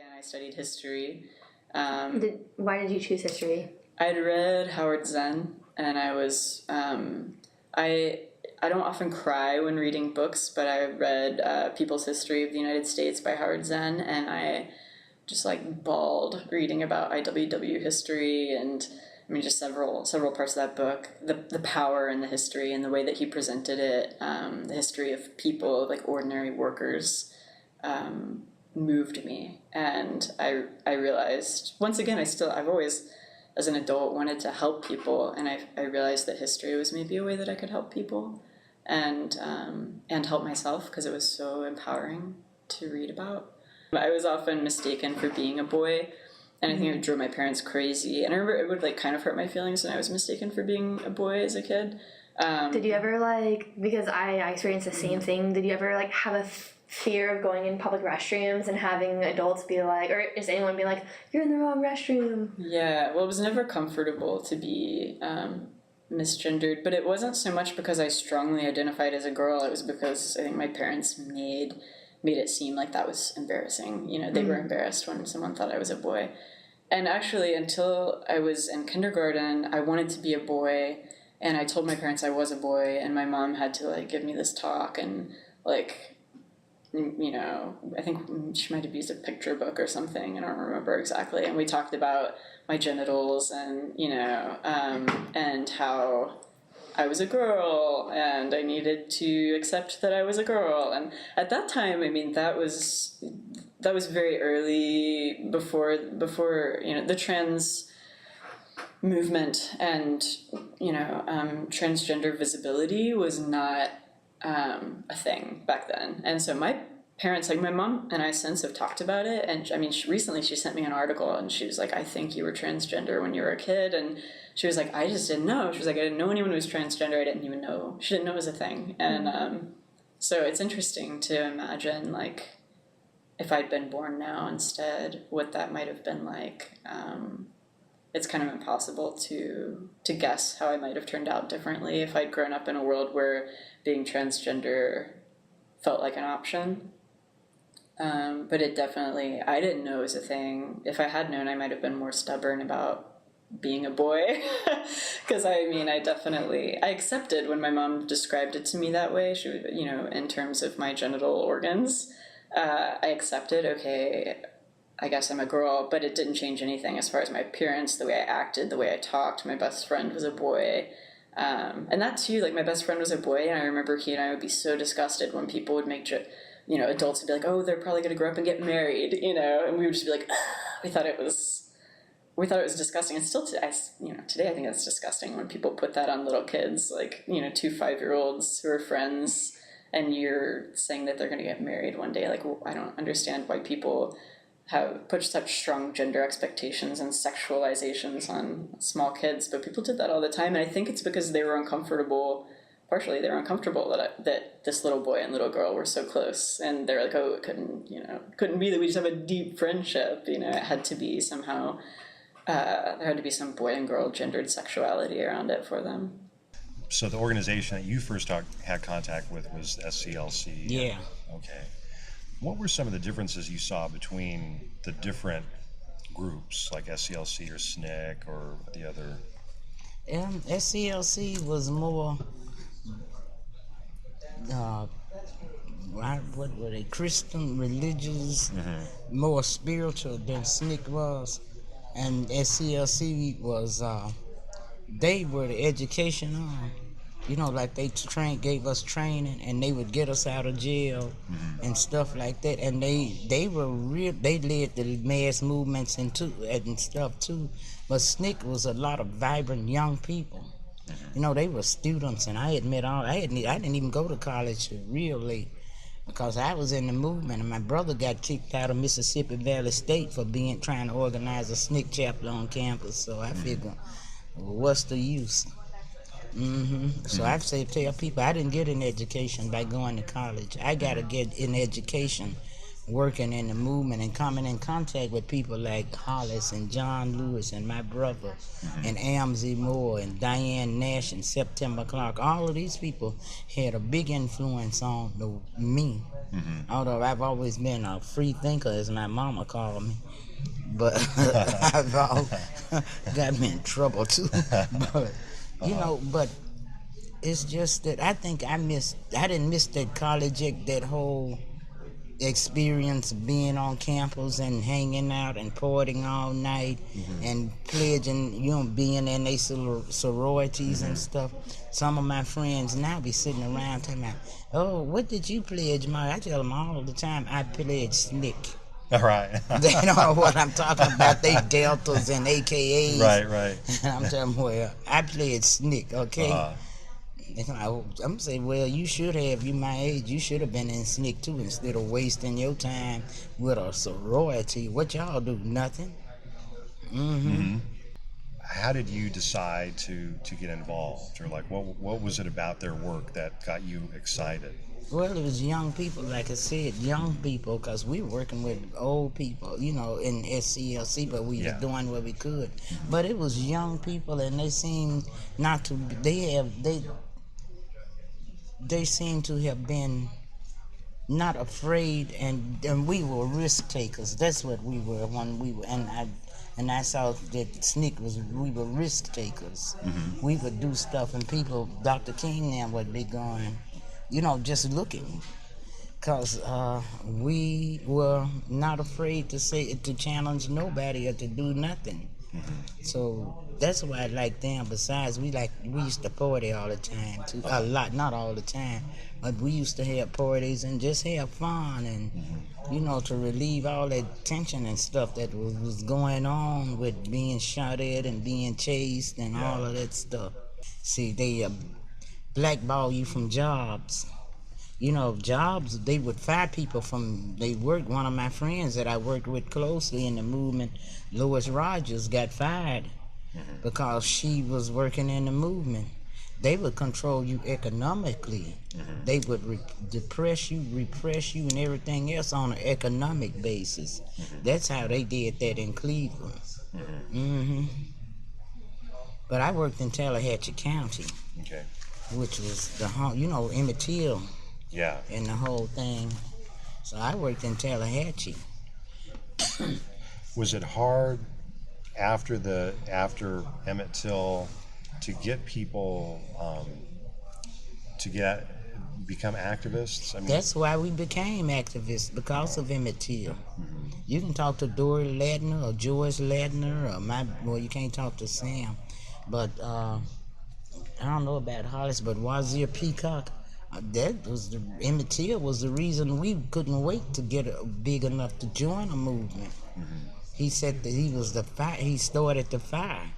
And I studied history. Why did you choose history? I'd read Howard Zinn, and I was I don't often cry when reading books, but I read People's History of the United States by Howard Zinn, and I just like bawled reading about IWW history, and I mean just several parts of that book. The power in the history and the way that he presented it, the history of people, like ordinary workers, moved me. And I realized, once again, I've always, as an adult, wanted to help people, and I realized that history was maybe a way that I could help people and help myself, because it was so empowering to read about. I was often mistaken for being a boy, and I think it drove my parents crazy. And I remember it would like kind of hurt my feelings when I was mistaken for being a boy as a kid. Did you ever because I experienced the same thing, did you ever have a fear of going in public restrooms and having adults be like, or just anyone be like, you're in the wrong restroom? Yeah, well, it was never comfortable to be misgendered, but it wasn't so much because I strongly identified as a girl. It was because I think my parents made it seem like that was embarrassing. They were embarrassed when someone thought I was a boy. And actually, until I was in kindergarten, I wanted to be a boy, and I told my parents I was a boy, and my mom had to give me this talk, and I think she might have used a picture book or something. I don't remember exactly. And we talked about my genitals and and how I was a girl, and I needed to accept that I was a girl. And at that time, I mean, that was very early, before the trans movement, and transgender visibility was not a thing back then. And so my parents, my mom and I since have talked about it. And I mean, recently she sent me an article, and she was like, I think you were transgender when you were a kid. And she was like, I just didn't know. She was like, I didn't know anyone who was transgender. I didn't even know. She didn't know it was a thing. And so it's interesting to imagine, if I'd been born now instead, what that might have been like. It's kind of impossible to guess how I might have turned out differently if I'd grown up in a world where being transgender felt like an option. But it definitely, I didn't know it was a thing. If I had known, I might have been more stubborn about being a boy. Because I accepted when my mom described it to me that way. She would, in terms of my genital organs, I accepted, okay, I guess I'm a girl, but it didn't change anything as far as my appearance, the way I acted, the way I talked. My best friend was a boy. And that too, my best friend was a boy, and I remember he and I would be so disgusted when people would make, adults would be like, oh, they're probably going to grow up and get married, and we would just be like, ugh. We thought it was disgusting. And still today I think that's disgusting when people put that on little kids, 2 5-year-olds who are friends, and you're saying that they're going to get married one day. I don't understand why people have put such strong gender expectations and sexualizations on small kids, but people did that all the time. And I think it's because they were uncomfortable. Partially, they were uncomfortable that this little boy and little girl were so close, and they're like, oh, it couldn't be that we just have a deep friendship. It had to be somehow. There had to be some boy and girl gendered sexuality around it for them. So the organization that you first had contact with was SCLC. Yeah. Okay. What were some of the differences you saw between the different groups, like SCLC or SNCC or the other? SCLC was more, what were they, Christian, religious, more spiritual than SNCC was. And SCLC was, they were the educational, they gave us training, and they would get us out of jail and stuff like that. And they were real. They led the mass movements and stuff too. But SNCC was a lot of vibrant young people. They were students, and I admit I didn't even go to college real late, because I was in the movement, and my brother got kicked out of Mississippi Valley State for trying to organize a SNCC chapter on campus. So I figured, what's the use? So I've tell people I didn't get an education by going to college. I got to get an education working in the movement and coming in contact with people like Hollis and John Lewis and my brother and Amzie Moore and Diane Nash and September Clark. All of these people had a big influence on me. Although I've always been a free thinker, as my mama called me. But I've all got me in trouble too. But but it's just that I think I didn't miss that college, that whole experience being on campus and hanging out and partying all night and pledging, being in their sororities and stuff. Some of my friends now be sitting around telling me, "Oh, what did you pledge, Mike?" I tell them all the time, I pledge SNCC. All right. They know what I'm talking about. They deltas and AKAs. Right. And I'm telling them, well, I pledge SNCC, okay? I'm saying, well, you should have. You my age. You should have been in SNCC too, instead of wasting your time with a sorority. What y'all do? Nothing. How did you decide to get involved, or like what was it about their work that got you excited? Well, it was young people, like I said, young people, because we were working with old people, in SCLC, but we was doing what we could. But it was young people, and they seemed not to. They seem to have been not afraid, and we were risk takers. That's what we were when we were, and I saw that SNCC we were risk takers. We would do stuff, and people, Dr. King now would be going, just looking, because we were not afraid to challenge nobody or to do nothing. So that's why I like them. Besides, we used to party all the time too. A lot, not all the time, but we used to have parties and just have fun and to relieve all that tension and stuff that was going on with being shot at and being chased and all of that stuff. See, they blackball you from jobs. Jobs, they would fire people from, one of my friends that I worked with closely in the movement, Lois Rogers, got fired because she was working in the movement. They would control you economically. They would depress you, repress you, and everything else on an economic basis. That's how they did that in Cleveland. But I worked in Tallahatchie County, which was Emmett Till. And the whole thing. So I worked in Tallahatchie. Was it hard after Emmett Till to get people to become activists? I mean, that's why we became activists, because of Emmett Till. You can talk to Dory Ladner or George Ladner or you can't talk to Sam. But I don't know about Hollis, but Wazir Peacock. Emmett Till was the reason we couldn't wait to get big enough to join a movement. He said that he was he started the fire.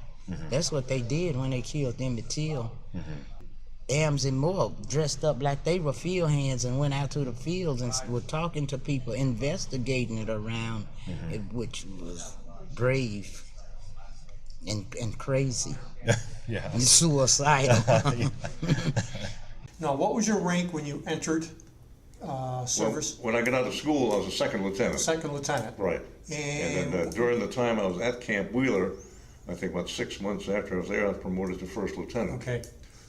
That's what they did when they killed Emmett Till. Amzie Moore dressed up like they were field hands and went out to the fields and were talking to people, investigating it around, which was brave and crazy. And suicidal. Now, what was your rank when you entered service? When I got out of school, I was a second lieutenant. Second lieutenant. Right. And then during the time I was at Camp Wheeler, I think about 6 months after I was there, I was promoted to first lieutenant. Okay.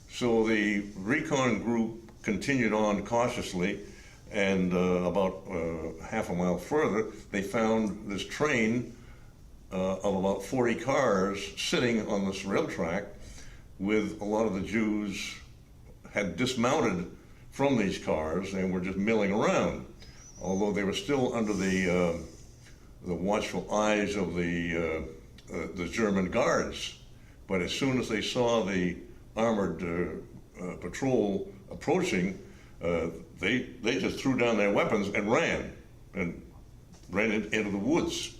So the recon group continued on cautiously, and about half a mile further, they found this train of about 40 cars sitting on this rail track with a lot of the Jews had dismounted from these cars and were just milling around, although they were still under the watchful eyes of the German guards. But as soon as they saw the armored patrol approaching, they just threw down their weapons and ran into the woods.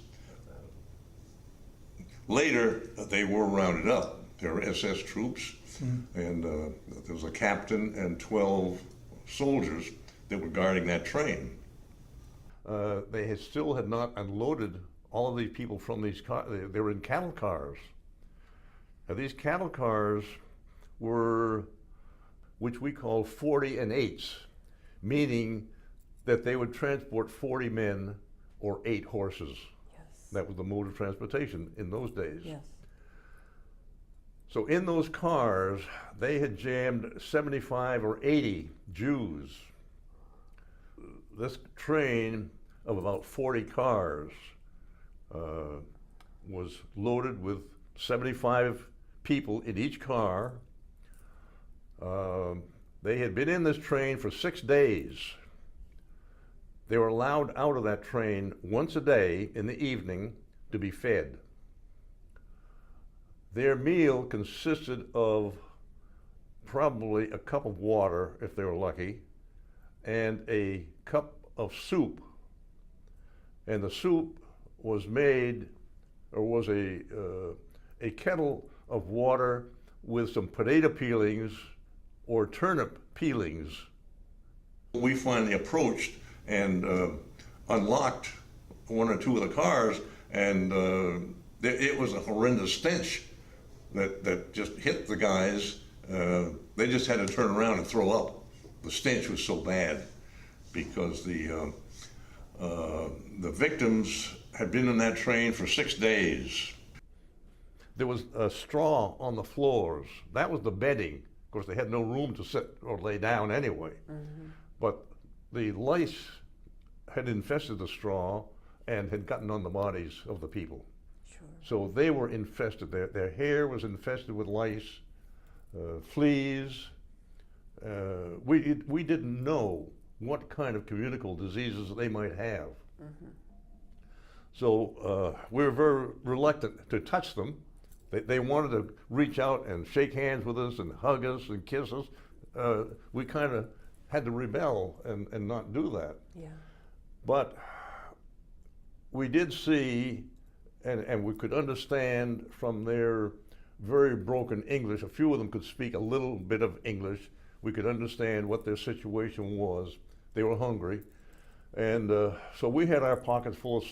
Later, they were rounded up. They were SS troops. And there was a captain and 12 soldiers that were guarding that train. They still had not unloaded all of these people from these cars. They were in cattle cars. Now, these cattle cars were, which we call 40 and 8s, meaning that they would transport 40 men or 8 horses. Yes. That was the mode of transportation in those days. Yes. So in those cars, they had jammed 75 or 80 Jews. This train of about 40 cars was loaded with 75 people in each car. They had been in this train for 6 days. They were allowed out of that train once a day in the evening to be fed. Their meal consisted of probably a cup of water, if they were lucky, and a cup of soup. And the soup was made, or was a kettle of water with some potato peelings or turnip peelings. We finally approached and unlocked 1 or 2 of the cars, and it was a horrendous stench that just hit the guys. They just had to turn around and throw up. The stench was so bad because the victims had been in that train for 6 days. There was a straw on the floors. That was the bedding. Of course, they had no room to sit or lay down anyway. Mm-hmm. But the lice had infested the straw and had gotten on the bodies of the people. Sure. So they were infested. Their hair was infested with lice, fleas. We didn't know what kind of communicable diseases they might have. Mm-hmm. So we were very reluctant to touch them. They wanted to reach out and shake hands with us and hug us and kiss us. We kind of had to rebel and not do that. Yeah. But we did see, and we could understand from their very broken English, a few of them could speak a little bit of English. We could understand what their situation was. They were hungry. And so we had our pockets full of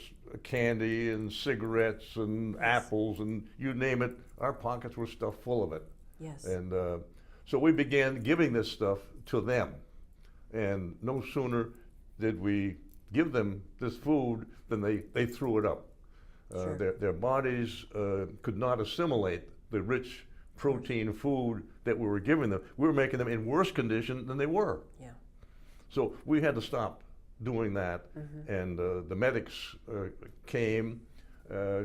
candy and cigarettes and apples and you name it. Our pockets were stuffed full of it. Yes. And so we began giving this stuff to them. And no sooner did we give them this food than they threw it up. Sure. Their bodies could not assimilate the rich protein food that we were giving them. We were making them in worse condition than they were. Yeah. So we had to stop doing that. Mm-hmm. And the medics came,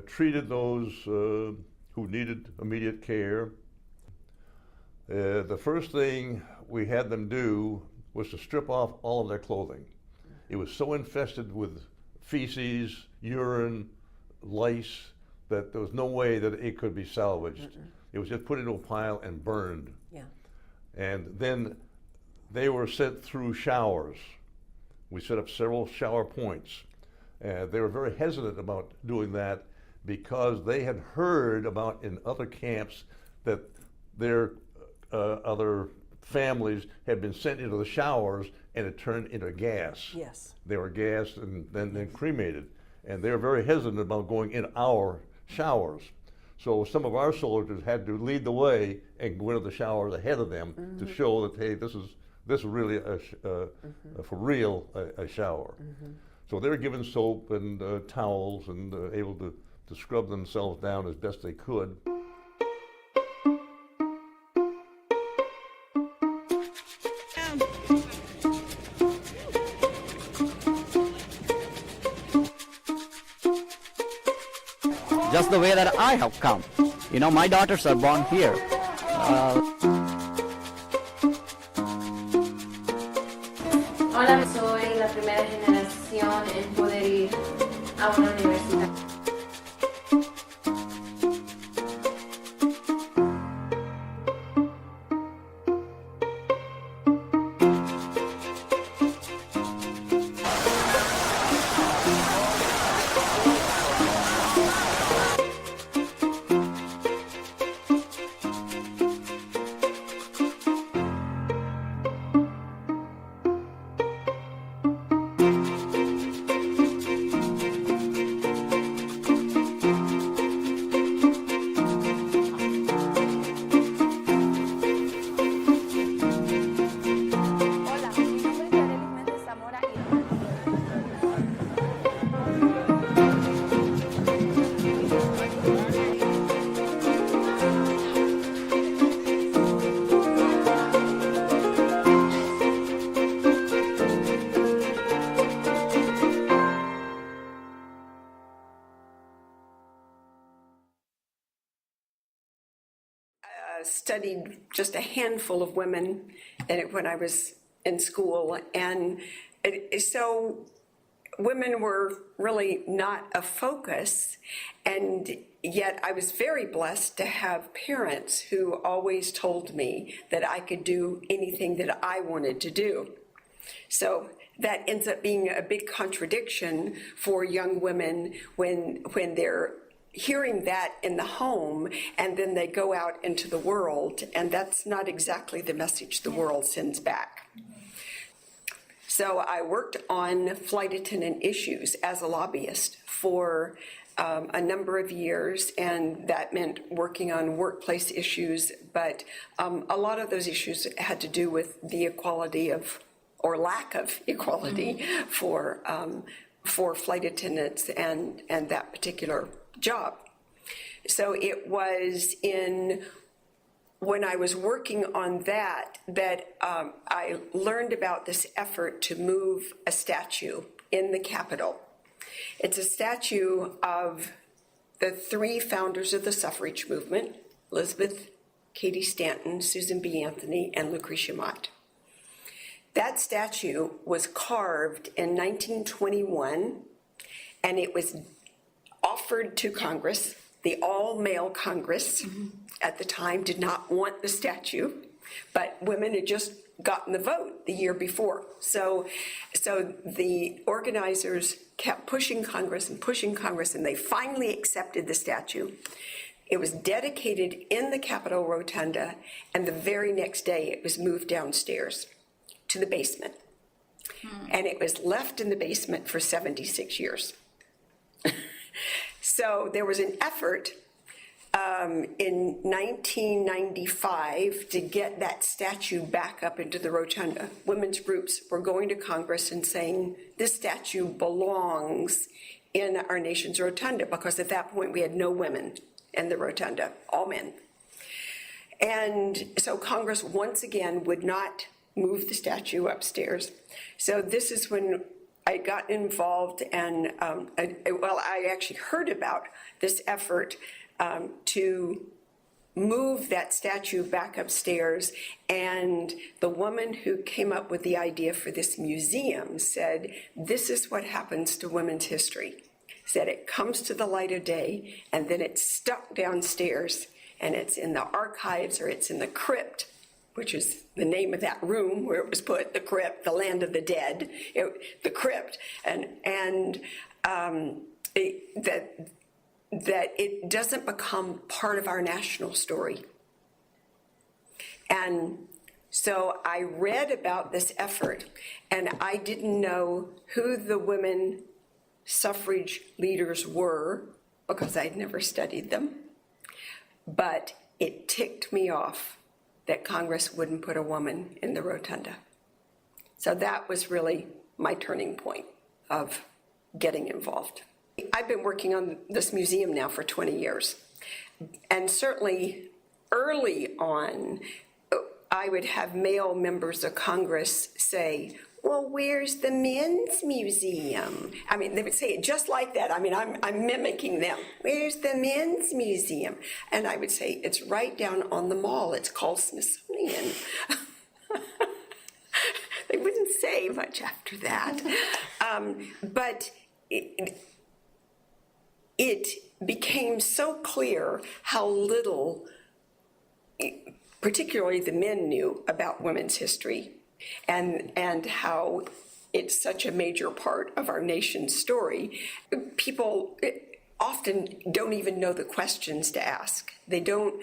treated those who needed immediate care. The first thing we had them do was to strip off all of their clothing. It was so infested with feces, urine, lice, that there was no way that it could be salvaged. Mm-mm. It was just put into a pile and burned. Yeah. And then they were sent through showers. We set up several shower points. They were very hesitant about doing that because they had heard about in other camps that their other families had been sent into the showers and it turned into gas. Yes. They were gassed and then cremated. And they were very hesitant about going in our showers. So some of our soldiers had to lead the way and go into the showers ahead of them mm-hmm. to show that, hey, this is really mm-hmm. For real a shower. Mm-hmm. So they were given soap and towels and able to scrub themselves down as best they could. Just the way that I have come. You know, my daughters are born here. Hola, soy la primera generación en poder ir a una universidad. studied just a handful of women when I was in school, and so women were really not a focus, and yet I was very blessed to have parents who always told me that I could do anything that I wanted to do. So that ends up being a big contradiction for young women when they're hearing that in the home and then they go out into the world, and that's not exactly the message the world sends back. So I worked on flight attendant issues as a lobbyist for a number of years, and that meant working on workplace issues, but a lot of those issues had to do with the equality of, or lack of equality for flight attendants and that particular job. So it was when I was working on that I learned about this effort to move a statue in the Capitol. It's a statue of the three founders of the suffrage movement: Elizabeth Cady Stanton, Susan B. Anthony, and Lucretia Mott. That statue was carved in 1921, and it was offered to Congress. The all-male Congress at the time did not want the statue, but women had just gotten the vote the year before. So the organizers kept pushing Congress, and they finally accepted the statue. It was dedicated in the Capitol Rotunda, and the very next day it was moved downstairs to the basement. And it was left in the basement for 76 years. So there was an effort in 1995 to get that statue back up into the rotunda. Women's groups were going to Congress and saying, this statue belongs in our nation's rotunda, because at that point we had no women in the rotunda, all men. And so Congress once again would not move the statue upstairs. So this is when I got involved, and I actually heard about this effort to move that statue back upstairs, and the woman who came up with the idea for this museum said, this is what happens to women's history. Said it comes to the light of day, and then it's stuck downstairs, and it's in the archives, or it's in the crypt, which is the name of that room where it was put, the crypt, the land of the dead, the crypt, that it doesn't become part of our national story. And so I read about this effort, and I didn't know who the women suffrage leaders were because I'd never studied them, but it ticked me off that Congress wouldn't put a woman in the rotunda. So that was really my turning point of getting involved. I've been working on this museum now for 20 years. And certainly early on, I would have male members of Congress say, well, where's the men's museum? I mean, they would say it just like that. I mean, I'm mimicking them. Where's the men's museum? And I would say, it's right down on the mall. It's called Smithsonian. They wouldn't say much after that. But it became so clear how little, particularly the men, knew about women's history, and how it's such a major part of our nation's story. People often don't even know the questions to ask. They don't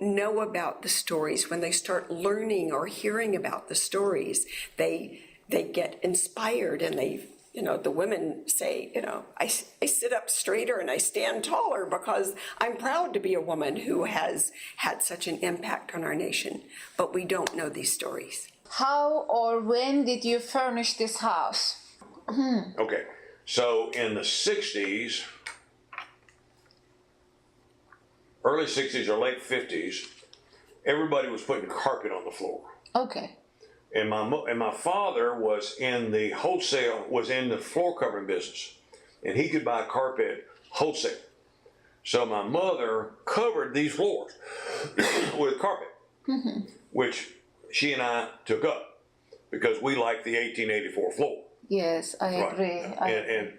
know about the stories. When they start learning or hearing about the stories, they get inspired, and the women say, I sit up straighter and I stand taller because I'm proud to be a woman who has had such an impact on our nation. But we don't know these stories. How or when did you furnish this house? Okay, so in the 60s, early 60s or late 50s, everybody was putting carpet on the floor. Okay. And my father was in the floor covering business, and he could buy carpet wholesale. So my mother covered these floors. with carpet, which she and I took up because we liked the 1884 floor. Yes, I agree.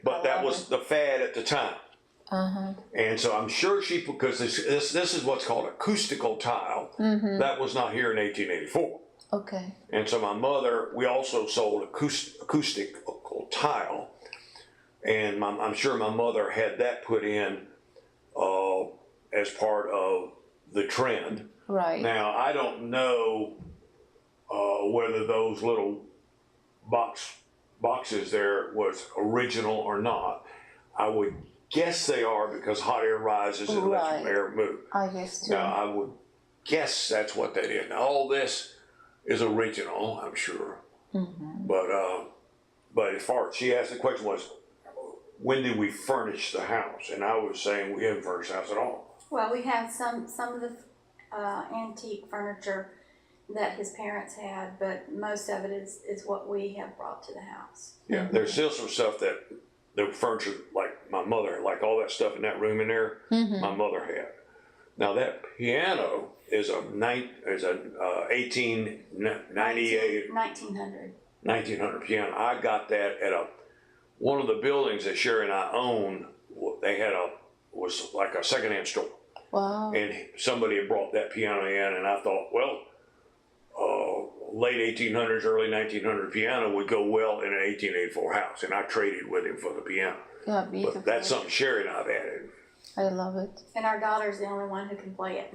But that was the fad at the time. And so I'm sure because this is what's called acoustical tile. That was not here in 1884. Okay. And so my mother, we also sold acoustical tile, and I'm sure my mother had that put in as part of the trend. Right. Now I don't know whether those little boxes there was original or not. I would guess they are because hot air rises and lets air move. I guess too. Now I would guess that's what that is. Now all this is original, I'm sure. But as far as she asked, the question was, when did we furnish the house? And I was saying we haven't furnished the house at all. Well, we have some of the antique furniture that his parents had, but most of it is what we have brought to the house. Yeah, there's still some stuff that the furniture, like my mother, like all that stuff in that room in there, my mother had. Now that piano is a 1898 1900 piano. I got that at one of the buildings that Sherry and I own. They had was like a secondhand store. Wow. And somebody had brought that piano in, and I thought, well, late 1800s, early 1900 piano would go well in an 1884 house, and I traded with him for the piano. Yeah, beautiful. But that's something Sherry and I've added. I love it. And our daughter's the only one who can play it.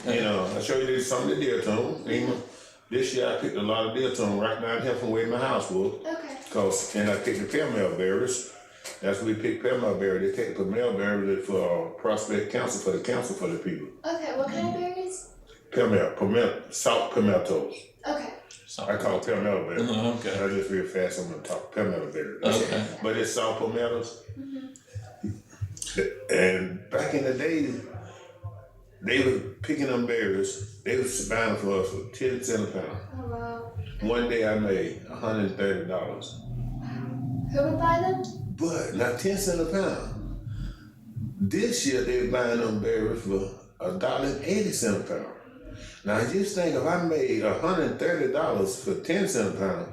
And I show you some of the deer tone. This year I picked a lot of deer tone right down here from where my house was. Okay. And I picked the pearl berries. That's what we picked pearl berries. They take the pearl berries for Prospect Council, for the council for the people. Okay, what kind of berries? Salt pimentos. Okay. I call it pimento berries. Okay. I just real fast on the top. Pimento berries. Okay. But it's salt pimentos. And back in the day, they were picking them berries. They was buying for us for 10 cents a pound. Oh wow. One day I made $130. Who would buy them? But not 10 cents a pound. This year they were buying them berries for $1.80 a pound. Now just think, if I made $130 for 10 cents a pound,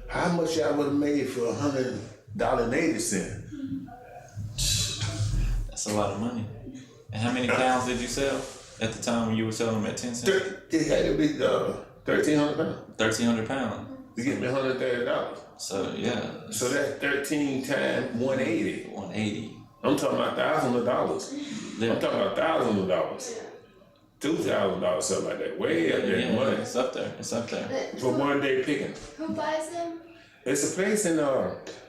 how much I would have made for $100.80? That's a lot of money. And how many pounds did you sell at the time when you were selling them at 10 cents? It had to be 1,300 pounds. 1,300 pounds. You get me $130. So yeah. So that's 13 times 180. 180. I'm talking about thousands of dollars. Yeah. I'm talking about thousands of dollars. $2,000, something like that. Way up there in money. It's up there. It's up there. For one day picking. Who buys them? It's a place in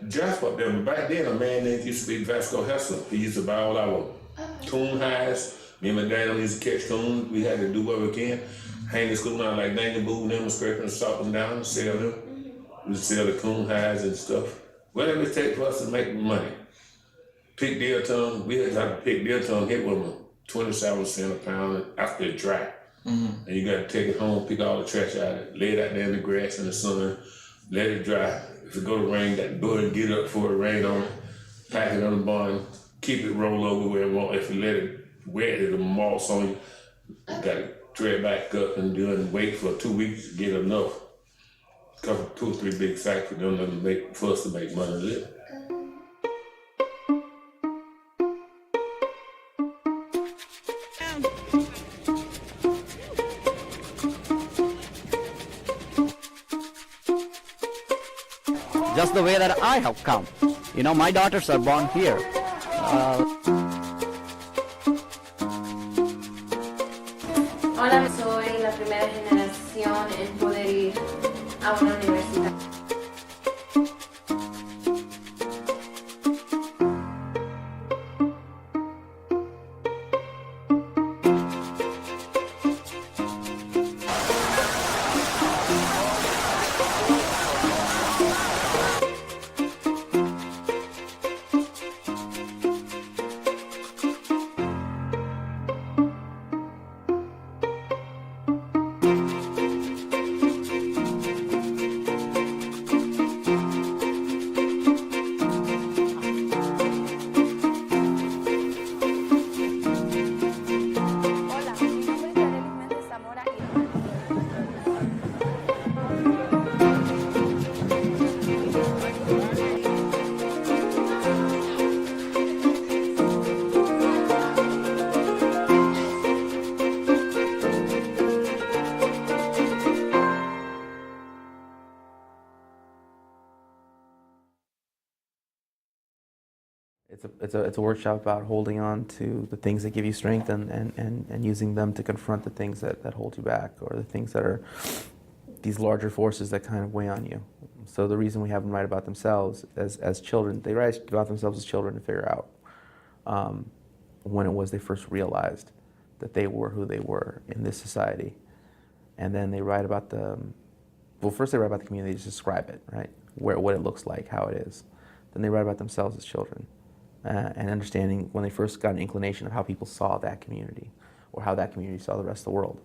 Jasper up there. Back then, a man named used to be Vasco Hessler. He used to buy all our coon hides. Me and my dad used to catch coons. We had to do what we can. Hang the coon out like Danny Boo, them and scrape and salt them down and sell them. We used to sell the coon hides and stuff. Whatever it takes for us to make money. Pick deer tongue. We had to pick deer tongue, hit with them 27 cents a pound after it dry. And you got to take it home, pick all the trash out of it, lay it out there in the grass in the sun, let it dry. If it go to rain, that bird get up before it rain on it, pack it on the barn, keep it roll over where it won't. If you let it wet, it'll moss on you. You got to thread back up and do it and wait for 2 weeks to get enough. Couple, 2 or 3 big sacks for them for us to make money live. Just the way that I have come. You know, my daughters are born here. Hola, soy la primera generación en poder ir a una universidad. It's a workshop about holding on to the things that give you strength and using them to confront the things that hold you back, or the things that are these larger forces that kind of weigh on you. So the reason we have them write about themselves as children, they write about themselves as children to figure out when it was they first realized that they were who they were in this society. And then they write about first they write about the community, they just describe it, right? What it looks like, how it is. Then they write about themselves as children. And understanding when they first got an inclination of how people saw that community, or how that community saw the rest of the world.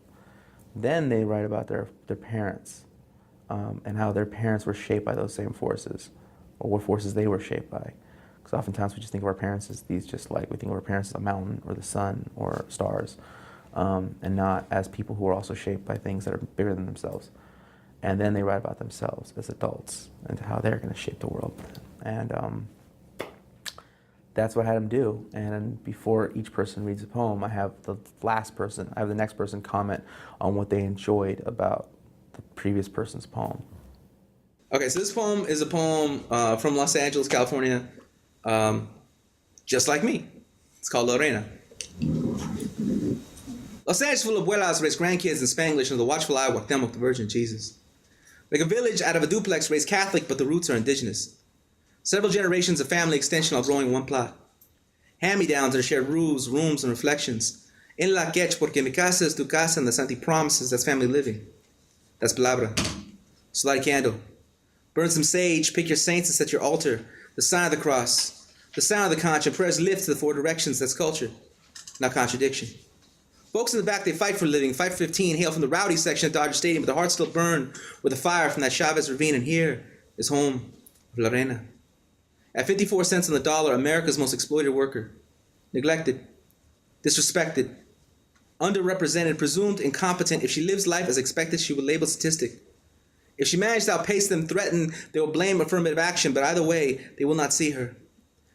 Then they write about their parents, and how their parents were shaped by those same forces, or what forces they were shaped by. Because oftentimes we just think of our parents as we think of our parents as a mountain, or the sun, or stars, and not as people who are also shaped by things that are bigger than themselves. And then they write about themselves as adults, and how they're going to shape the world. And that's what I had them do. And before each person reads a poem, I have the next person comment on what they enjoyed about the previous person's poem. Okay, so this poem is a poem from Los Angeles, California, just like me. It's called Lorena. Los Angeles full of abuelas raise grandkids in Spanglish under the watchful eye of Cuauhtemoc, the Virgin Jesus. Like a village out of a duplex raised Catholic, but the roots are indigenous. Several generations of family extension all growing in one plot. Hand-me-downs are shared roofs, rooms, and reflections. En la quech, porque mi casa es tu casa, and the Santi promises that's family living. That's palabra. So light a candle. Burn some sage, pick your saints and set your altar. The sign of the cross, the sound of the conch, and prayers lift to the four directions. That's culture, not contradiction. Folks in the back, they fight for a living. Fight for 15, hail from the rowdy section at Dodger Stadium, but their hearts still burn with the fire from that Chavez ravine, and here is home of Lorena. At 54 cents on the dollar, America's most exploited worker. Neglected, disrespected, underrepresented, presumed incompetent. If she lives life as expected, she will label statistic. If she managed to outpace them, threaten, they will blame affirmative action, but either way, they will not see her.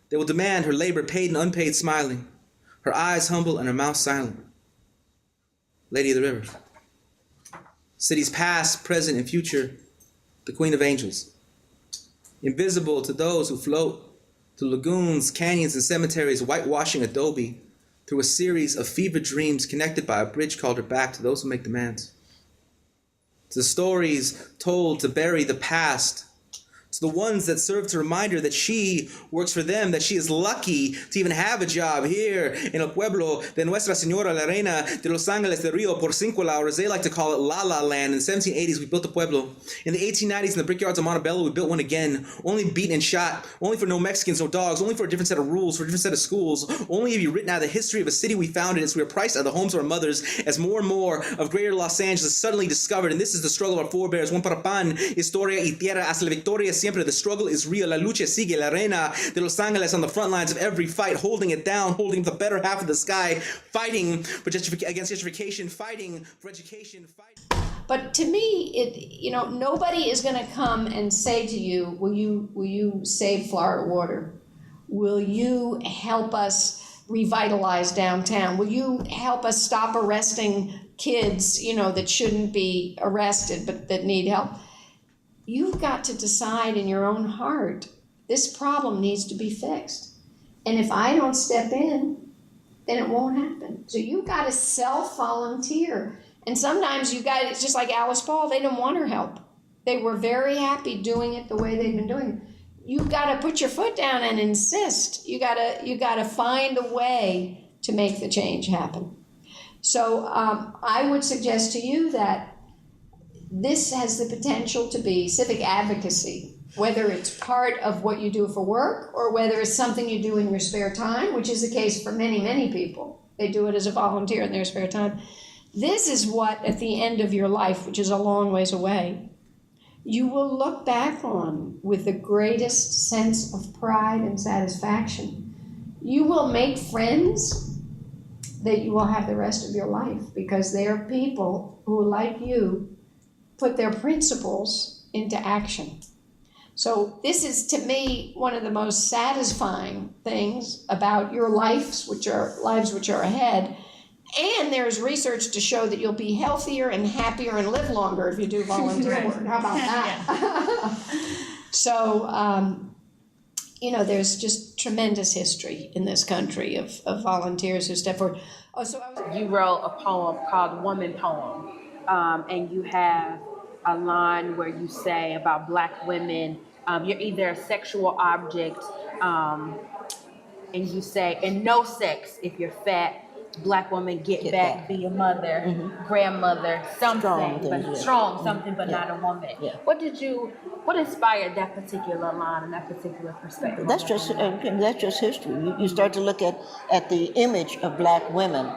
They will demand her labor paid and unpaid, smiling, her eyes humble and her mouth silent. Lady of the River. Cities past, present, and future, the Queen of Angels. Invisible to those who float through lagoons, canyons, and cemeteries, whitewashing adobe through a series of fevered dreams connected by a bridge called her back to those who make demands. To the stories told to bury the past, to the ones that serve to remind her that she works for them, that she is lucky to even have a job here in El Pueblo de Nuestra Señora la Reina de Los Ángeles de Rio Porcincuela, or as they like to call it, La La Land. In the 1780s, we built the Pueblo. In the 1890s, in the brickyards of Montebello, we built one again, only beaten and shot, only for no Mexicans, no dogs, only for a different set of rules, for a different set of schools, only to be written out of the history of a city we founded as we were priced out of the homes of our mothers, as more and more of greater Los Angeles suddenly discovered, and this is the struggle of our forebears, one para pan, historia y tierra, hasta la victoria siempre. The struggle is real. La lucha sigue. La Reina de Los Ángeles on the front lines of every fight, holding it down, holding the better half of the sky, fighting for against gentrification, fighting for education. But to me, nobody is going to come and say to you, will you save Florida water? Will you help us revitalize downtown? Will you help us stop arresting kids, that shouldn't be arrested but that need help? You've got to decide in your own heart, this problem needs to be fixed. And if I don't step in, then it won't happen. So you've got to self-volunteer. And sometimes it's just like Alice Paul, they didn't want her help. They were very happy doing it the way they've been doing it. You've got to put your foot down and insist. You got to find a way to make the change happen. So I would suggest to you that this has the potential to be civic advocacy, whether it's part of what you do for work or whether it's something you do in your spare time, which is the case for many, many people. They do it as a volunteer in their spare time. This is what, at the end of your life, which is a long ways away, you will look back on with the greatest sense of pride and satisfaction. You will make friends that you will have the rest of your life because they are people who, like you, put their principles into action. So this is, to me, one of the most satisfying things about your lives which are ahead. And there's research to show that you'll be healthier and happier and live longer if you do volunteer work. How about that? So there's just tremendous history in this country of volunteers who step forward. Oh, so you wrote a poem called Woman Poem, and you have a line where you say about Black women, you're either a sexual object, and you say, and no sex if you're fat. Black woman, get back, be a mother, grandmother, something, but not a woman. Yeah. What inspired that particular line and that particular perspective? That's just history. You start to look at the image of Black women,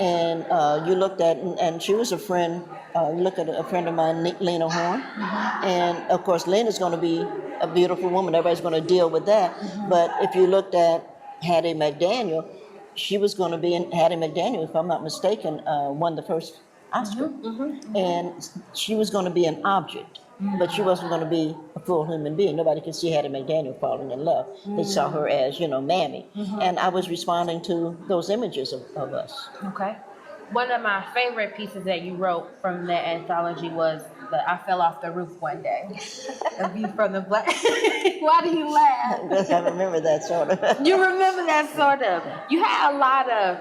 and you looked at, and she was a friend. You look at a friend of mine, Lena Horne, and of course Lena's going to be a beautiful woman. Everybody's going to deal with that. But if you looked at Hattie McDaniel, she was going to be in Hattie McDaniel, if I'm not mistaken, won the first Oscar. And she was going to be an object, but she wasn't going to be a full human being. Nobody could see Hattie McDaniel falling in love. They saw her as, Mammy. And I was responding to those images of us. Okay. One of my favorite pieces that you wrote from that anthology was the I fell off the roof one day. A view from the Black. Why do you laugh? Because I remember that sort of. You remember that sort of. You had a lot of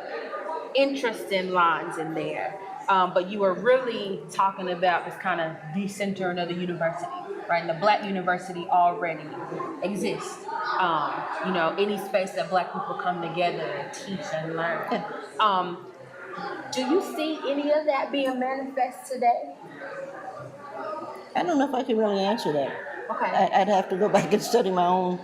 interesting lines in there, but you were really talking about this kind of decentering of the university, right? And the Black university already exists. Any space that Black people come together and teach and learn. Do you see any of that being manifest today? I don't know if I can really answer that. Okay. I'd have to go back and study my own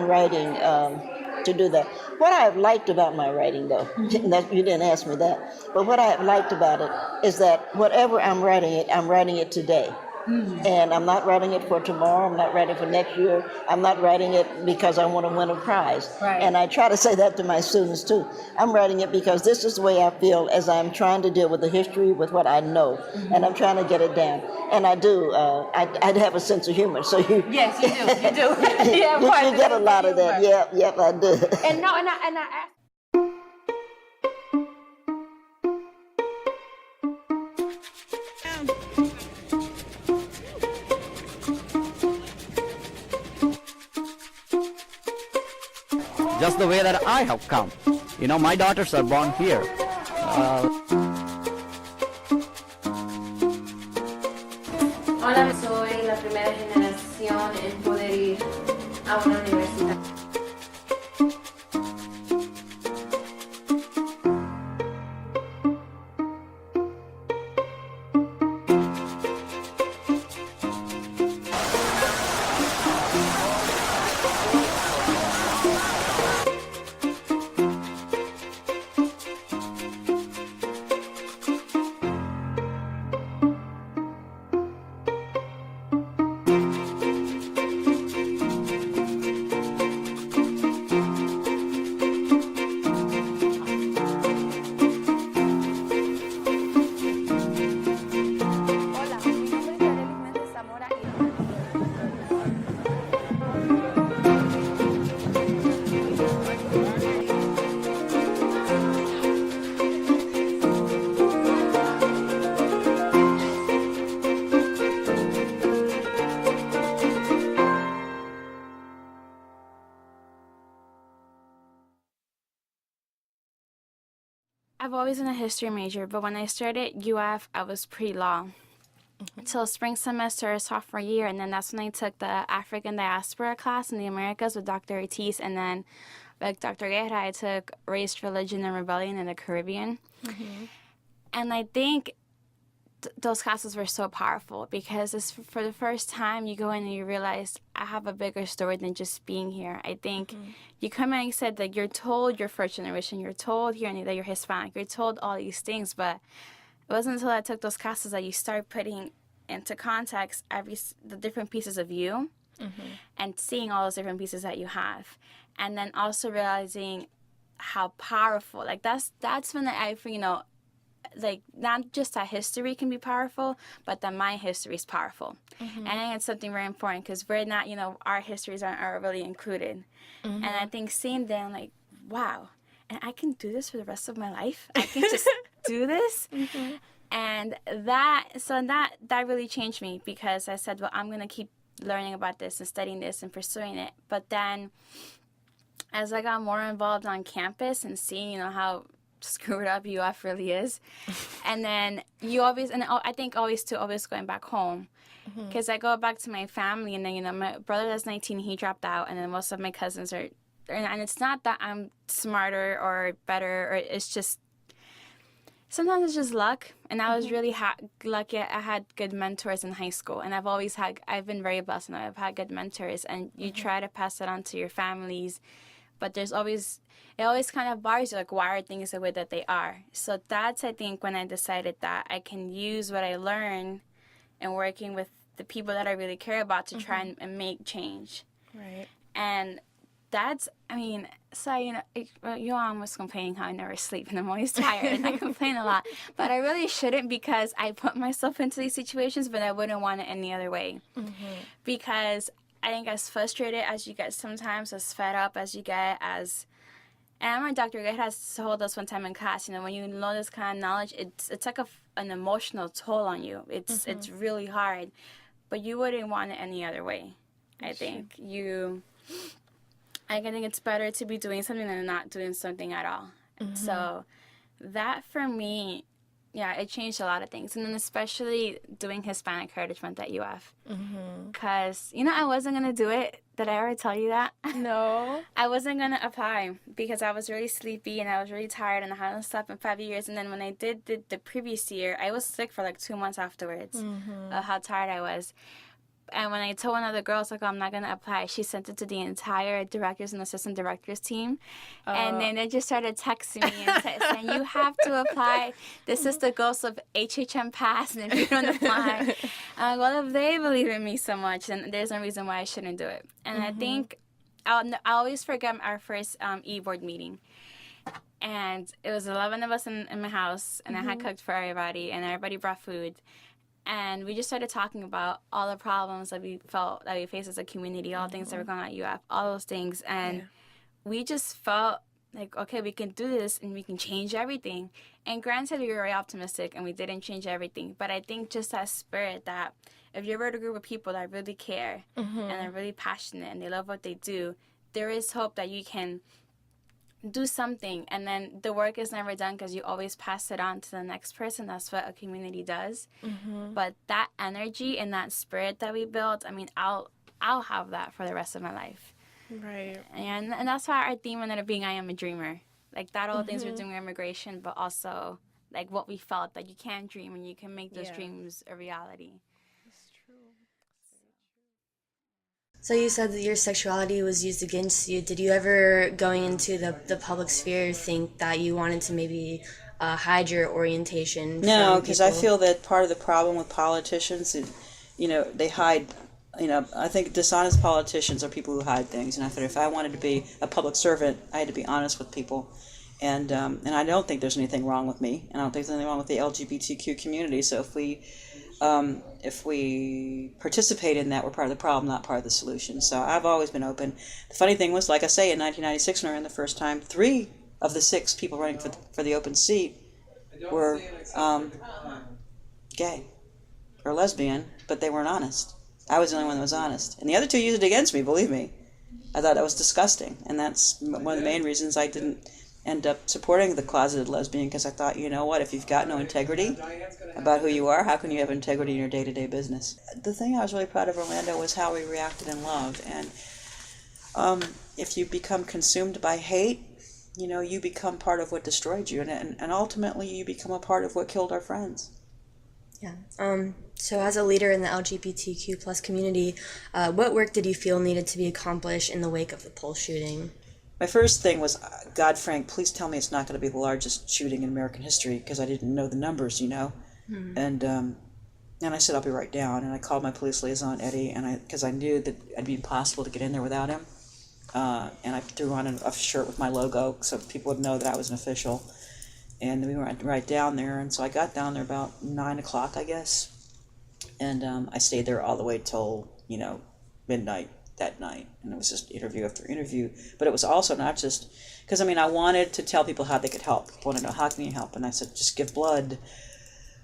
writing to do that. What I have liked about my writing, though, you didn't ask me that, but what I have liked about it is that whatever I'm writing it today. And I'm not writing it for tomorrow. I'm not writing for next year. I'm not writing it because I want to win a prize. Right. And I try to say that to my students too. I'm writing it because this is the way I feel as I'm trying to deal with the history, with what I know, and I'm trying to get it down. And I do. I have a sense of humor, so you. Yes, you do. You do. You get a lot of that. Yep, I do. And I asked. Just the way that I have come. My daughters are born here. Hola, soy la primera generación en poder ir a una universidad. I've always been a history major, but when I started UF, I was pre-law. Till spring semester, sophomore year, and then that's when I took the African diaspora class in the Americas with Dr. Ortiz, and then with Dr. Guerra, I took race, religion, and rebellion in the Caribbean. And I think those classes were so powerful because it's for the first time you go in and you realize I have a bigger story than just being here. I think you come in and you said that you're told you're first generation, you're told here that you're Hispanic, you're told all these things, but it wasn't until I took those classes that you start putting into context the different pieces of you and seeing all those different pieces that you have. And then also realizing how powerful, like that's when I like not just that history can be powerful, but that my history is powerful. And I think it's something very important because we're not, our histories aren't really included. And I think seeing that, I'm like, wow, and I can do this for the rest of my life. I can just do this. And that really changed me because I said, well, I'm going to keep learning about this and studying this and pursuing it. But then as I got more involved on campus and seeing, how screwed up UF really is, and then I think always going back home, because I go back to my family, and then, my brother that's 19, he dropped out, and then most of my cousins are, and it's not that I'm smarter or better, or it's just, sometimes it's just luck. And I was really lucky. I had good mentors in high school, and I've been very blessed, and I've had good mentors, and you try to pass it on to your families, but it always kind of bars you, like, why are things the way that they are? So that's, I think, when I decided that I can use what I learn and working with the people that I really care about to try and make change. Right. And that's, Yohan was complaining how I never sleep and I'm always tired and I complain a lot. But I really shouldn't, because I put myself into these situations, but I wouldn't want it any other way. Because I think as frustrated as you get sometimes, as fed up as you get, and my Dr. Gay has told us one time in class, when you know this kind of knowledge, it's like an emotional toll on you. It's really hard, but you wouldn't want it any other way. I think I think it's better to be doing something than not doing something at all. So that, for me, it changed a lot of things. And then especially doing Hispanic Heritage Month at UF. Because, I wasn't going to do it. Did I ever tell you that? No. I wasn't going to apply because I was really sleepy and I was really tired and I hadn't slept in 5 years. And then when I did the previous year, I was sick for like 2 months afterwards of how tired I was. And when I told one of the girls, like, I'm not going to apply, she sent it to the entire directors and assistant directors team. And then they just started texting me and saying, you have to apply. This is the ghost of HHM Pass. And if you don't apply, I'm like, well, if they believe in me so much, then there's no reason why I shouldn't do it. And I think I always forget our first e-board meeting. And it was 11 of us in my house, and I had cooked for everybody, and everybody brought food. And we just started talking about all the problems that we faced as a community, all the things that were going on at UF, all those things. And we just felt like, okay, we can do this and we can change everything. And granted, we were very optimistic and we didn't change everything. But I think just that spirit that if you're with a group of people that really care and are really passionate and they love what they do, there is hope that you can do something, and then the work is never done because you always pass it on to the next person. That's what a community does. But that energy and that spirit that we built, I'll have that for the rest of my life. Right. And that's why our theme ended up being I Am a Dreamer. Like that all things we're doing with immigration, but also like what we felt that you can dream and you can make those dreams a reality. So you said that your sexuality was used against you. Did you ever, going into the public sphere, think that you wanted to maybe hide your orientation? No, because I feel that part of the problem with politicians is, they hide. I think dishonest politicians are people who hide things. And I thought if I wanted to be a public servant, I had to be honest with people. And I don't think there's anything wrong with me. And I don't think there's anything wrong with the LGBTQ community. So if we participate in that, we're part of the problem, not part of the solution. So I've always been open. The funny thing was, like I say, in 1996 when I ran the first time, 3 of the 6 people running for the open seat were gay or lesbian, but they weren't honest. I was the only one that was honest. And the other 2 used it against me, believe me. I thought that was disgusting. And that's one of the main reasons I didn't end up supporting the closeted lesbian, because I thought, if you've got no integrity about who you are, how can you have integrity in your day-to-day business? The thing I was really proud of Orlando was how we reacted in love. And if you become consumed by hate, you become part of what destroyed you. And ultimately, you become a part of what killed our friends. Yeah. So as a leader in the LGBTQ plus community, what work did you feel needed to be accomplished in the wake of the Pulse shooting? My first thing was, God, Frank, please tell me it's not going to be the largest shooting in American history, because I didn't know the numbers, And I said, I'll be right down. And I called my police liaison, Eddie, because I knew that it'd be impossible to get in there without him. And I threw on a shirt with my logo so people would know that I was an official. And we went right down there. And so I got down there about 9 o'clock, I guess. And I stayed there all the way till, midnight that night. And it was just interview after interview. But it was also not just, because I wanted to tell people how they could help. People want to know, how can you help? And I said, just give blood.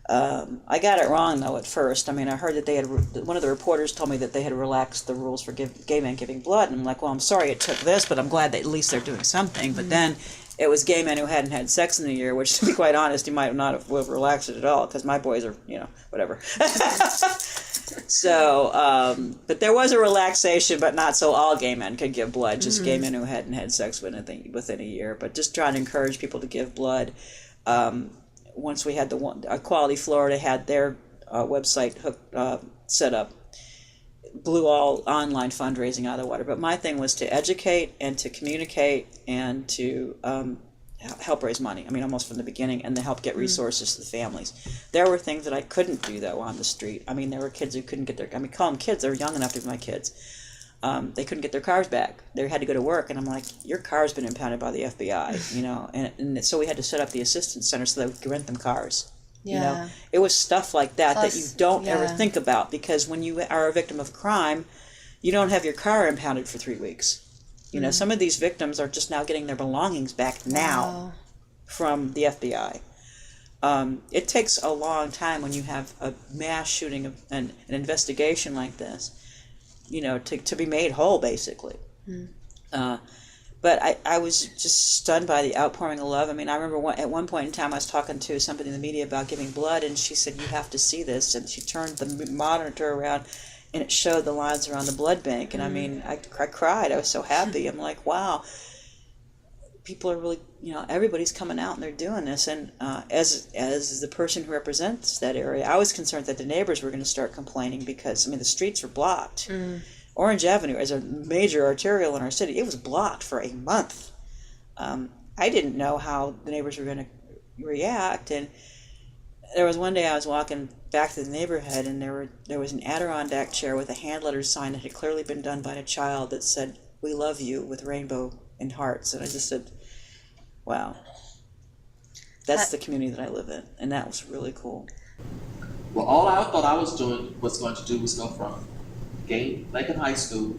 I got it wrong though at first. I mean, I heard that they had one of the reporters told me that they had relaxed the rules for gay men giving blood, and I'm like, well, I'm sorry it took this, but I'm glad that at least they're doing something. But then it was gay men who hadn't had sex in a year, which, to be quite honest, you might not have relaxed it at all, because my boys are, whatever. So, but there was a relaxation, but not so all gay men could give blood, just gay men who hadn't had sex within a year. But just trying to encourage people to give blood. Once we had Equality Florida had their website set up, blew all online fundraising out of the water. But my thing was to educate and to communicate and to help raise money. I mean, almost from the beginning, and to help get resources to the families. There were things that I couldn't do, though, on the street. I mean, there were kids who couldn't get call them kids, they were young enough to be my kids. They couldn't get their cars back. They had to go to work, and I'm like, your car's been impounded by the FBI, and so we had to set up the assistance center so that we could rent them cars. Yeah. It was stuff like that that you don't ever yeah. think about, because when you are a victim of crime, you don't have your car impounded for 3 weeks. Some of these victims are just now getting their belongings back now from the FBI. It takes a long time when you have a mass shooting and an investigation like this, to be made whole, basically. But I was just stunned by the outpouring of love. I mean, I remember at one point in time I was talking to somebody in the media about giving blood, and she said, you have to see this. And she turned the monitor around, and it showed the lines around the blood bank. And I mean, I cried. I was so happy. I'm like, wow, people are really, everybody's coming out and they're doing this. And as the person who represents that area, I was concerned that the neighbors were going to start complaining, because, the streets were blocked. Orange Avenue is a major arterial in our city. It was blocked for a month. I didn't know how the neighbors were going to react. And there was one day I was walking back to the neighborhood, and there was an Adirondack chair with a hand letters sign that had clearly been done by a child that said, "We love you," with rainbow and hearts. And I just said, wow, that's the community that I live in. And that was really cool. Well, all I thought I was going to do was go from Lincoln High School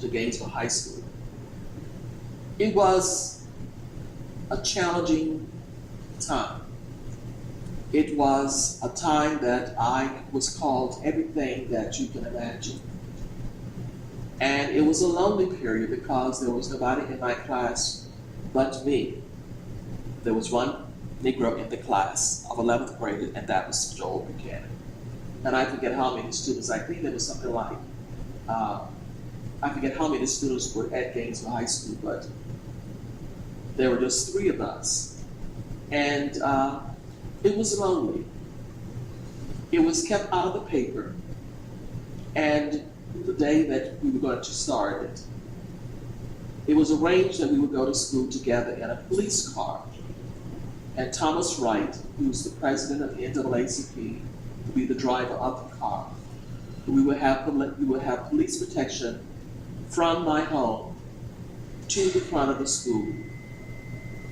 to Gainesville High School. It was a challenging time. It was a time that I was called everything that you can imagine. And it was a lonely period, because there was nobody in my class but me. There was one Negro in the class of 11th grade, and that was Joel Buchanan. And I forget how many students, I think there was something like, I forget how many students were at Gainesville High School, but there were just 3 of us. And it was lonely. It was kept out of the paper. And the day that we were going to start it, it was arranged that we would go to school together in a police car. And Thomas Wright, who's the president of the NAACP, would be the driver of the car. We would have police protection from my home to the front of the school.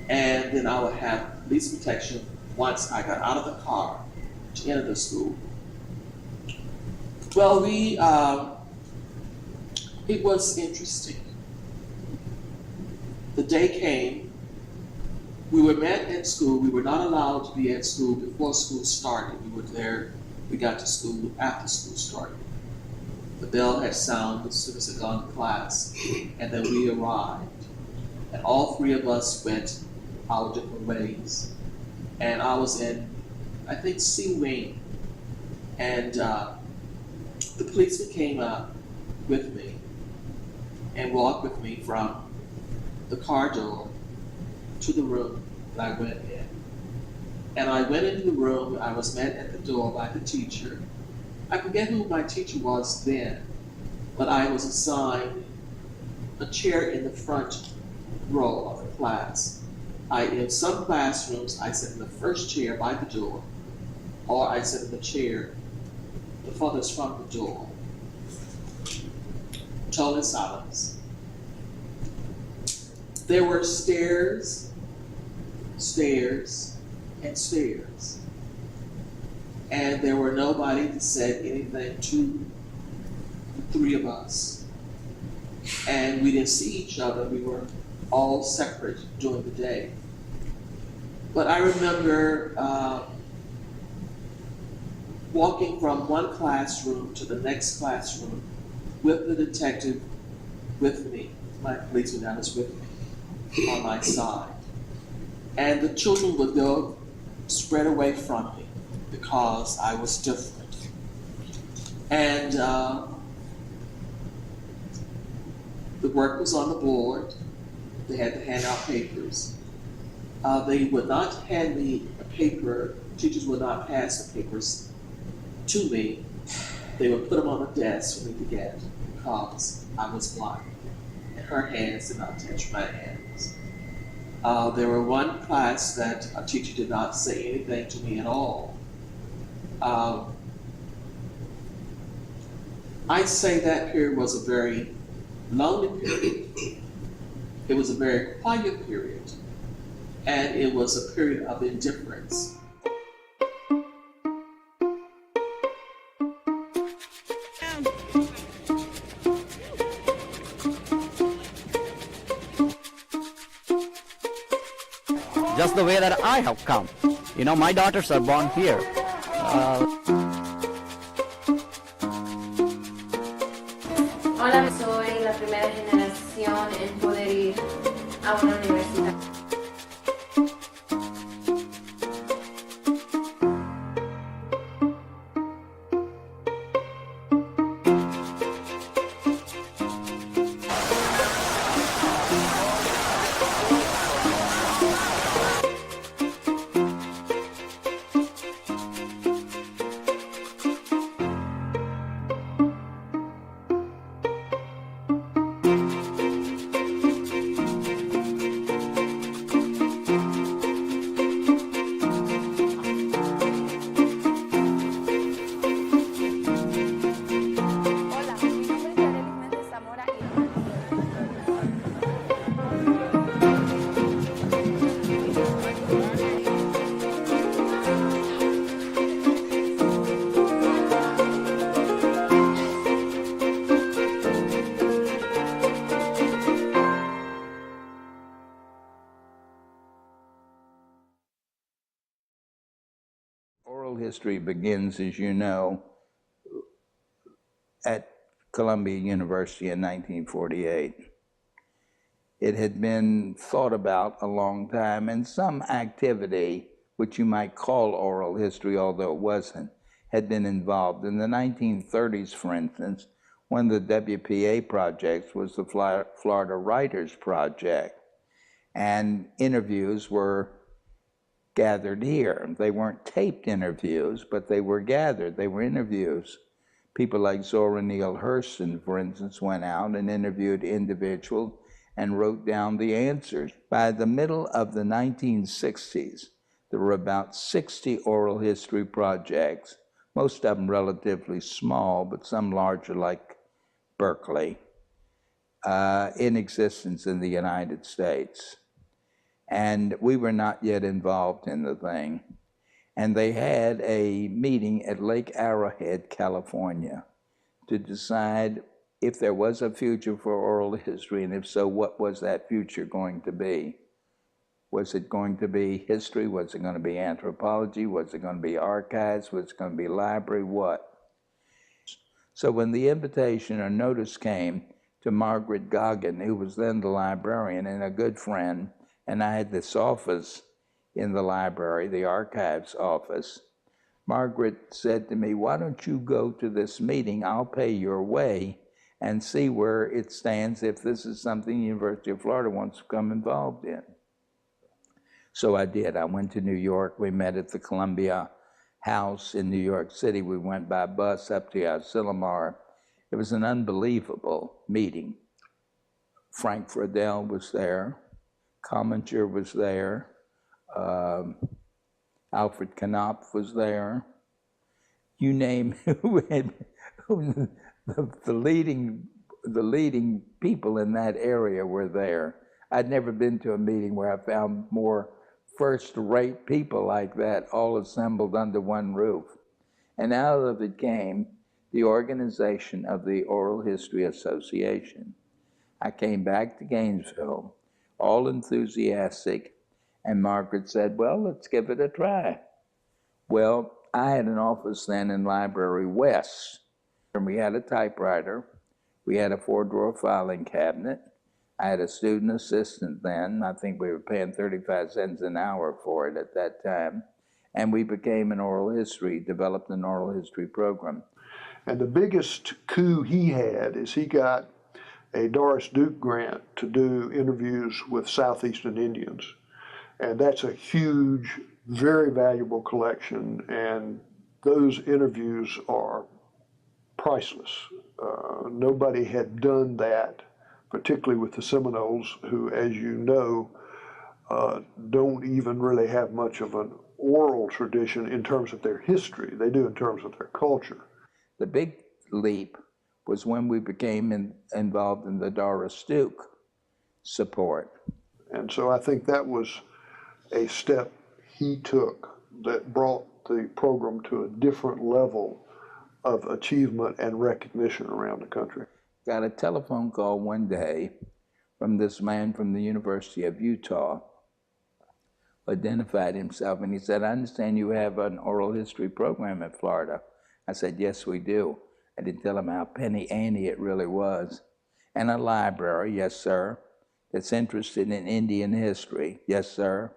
And then I would have police protection once I got out of the car to enter the school. Well, it was interesting. The day came, we were met at school. We were not allowed to be at school before school started. We got to school after school started. The bell had sounded, the students had gone to class, and then we arrived. And all 3 of us went our different ways. And I was in, I think, C Wing. And the policeman came up with me and walked with me from the car door to the room that I went in. And I went into the room, I was met at the door by the teacher. I forget who my teacher was then, but I was assigned a chair in the front row of the class. In some classrooms, I sat in the first chair by the door, or I sat in the chair the furthest from the door. Total silence. There were stairs, stairs, and stairs. And there were nobody that said anything to the 3 of us. And we didn't see each other. We were all separate during the day. But I remember walking from one classroom to the next classroom with the detective with me, my policeman down is with me on my side. And the children would go spread away from me because I was different. And the work was on the board. They had to hand out papers. They would not hand me a paper. Teachers would not pass the papers to me. They would put them on the desk for me to get because I was blind. And her hands did not touch my hands. There were one class that a teacher did not say anything to me at all. I'd say that period was a very lonely period. It was a very quiet period. And it was a period of indifference. Just the way that I have come. You know, my daughters are born here. Hola, soy la primera generación en poder ir a una universidad. Oral history begins, as you know, at Columbia University in 1948. It had been thought about a long time, and some activity, which you might call oral history, although it wasn't, had been involved. In the 1930s, for instance, one of the WPA projects was the Florida Writers Project, and interviews were gathered here. They weren't taped interviews, but they were gathered. They were interviews. People like Zora Neale Hurston, for instance, went out and interviewed individuals and wrote down the answers. By the middle of the 1960s, there were about 60 oral history projects, most of them relatively small, but some larger, like Berkeley, in existence in the United States. And we were not yet involved in the thing. And they had a meeting at Lake Arrowhead, California, to decide if there was a future for oral history, and if so, what was that future going to be? Was it going to be history? Was it going to be anthropology? Was it going to be archives? Was it going to be library? What? So when the invitation or notice came to Margaret Goggin, who was then the librarian and a good friend, and I had this office in the library, the archives office, Margaret said to me, why don't you go to this meeting? I'll pay your way and see where it stands if this is something the University of Florida wants to become involved in. So I did. I went to New York. We met at the Columbia House in New York City. We went by bus up to Asilomar. It was an unbelievable meeting. Frank Friedel was there. Commager was there. Alfred Knopf was there. You name the leading people in that area were there. I'd never been to a meeting where I found more first-rate people like that all assembled under one roof. And out of it came the organization of the Oral History Association. I came back to Gainesville, all enthusiastic, and Margaret said, well, let's give it a try. Well, I had an office then in Library West, and we had a typewriter. We had a 4-drawer filing cabinet. I had a student assistant then. I think we were paying 35 cents an hour for it at that time. And we became an oral history, developed an oral history program. And the biggest coup he had is he got a Doris Duke grant to do interviews with Southeastern Indians. And that's a huge, very valuable collection, and those interviews are priceless. Nobody had done that, particularly with the Seminoles, who, as you know, don't even really have much of an oral tradition in terms of their history. They do in terms of their culture. The big leap was when we became involved in the Doris Duke support. And so I think that was a step he took that brought the program to a different level of achievement and recognition around the country. Got a telephone call one day from this man from the University of Utah, identified himself, and he said, I understand you have an oral history program in Florida. I said, yes, we do. I didn't tell him how penny ante it really was. And a library, yes, sir, that's interested in Indian history, yes, sir.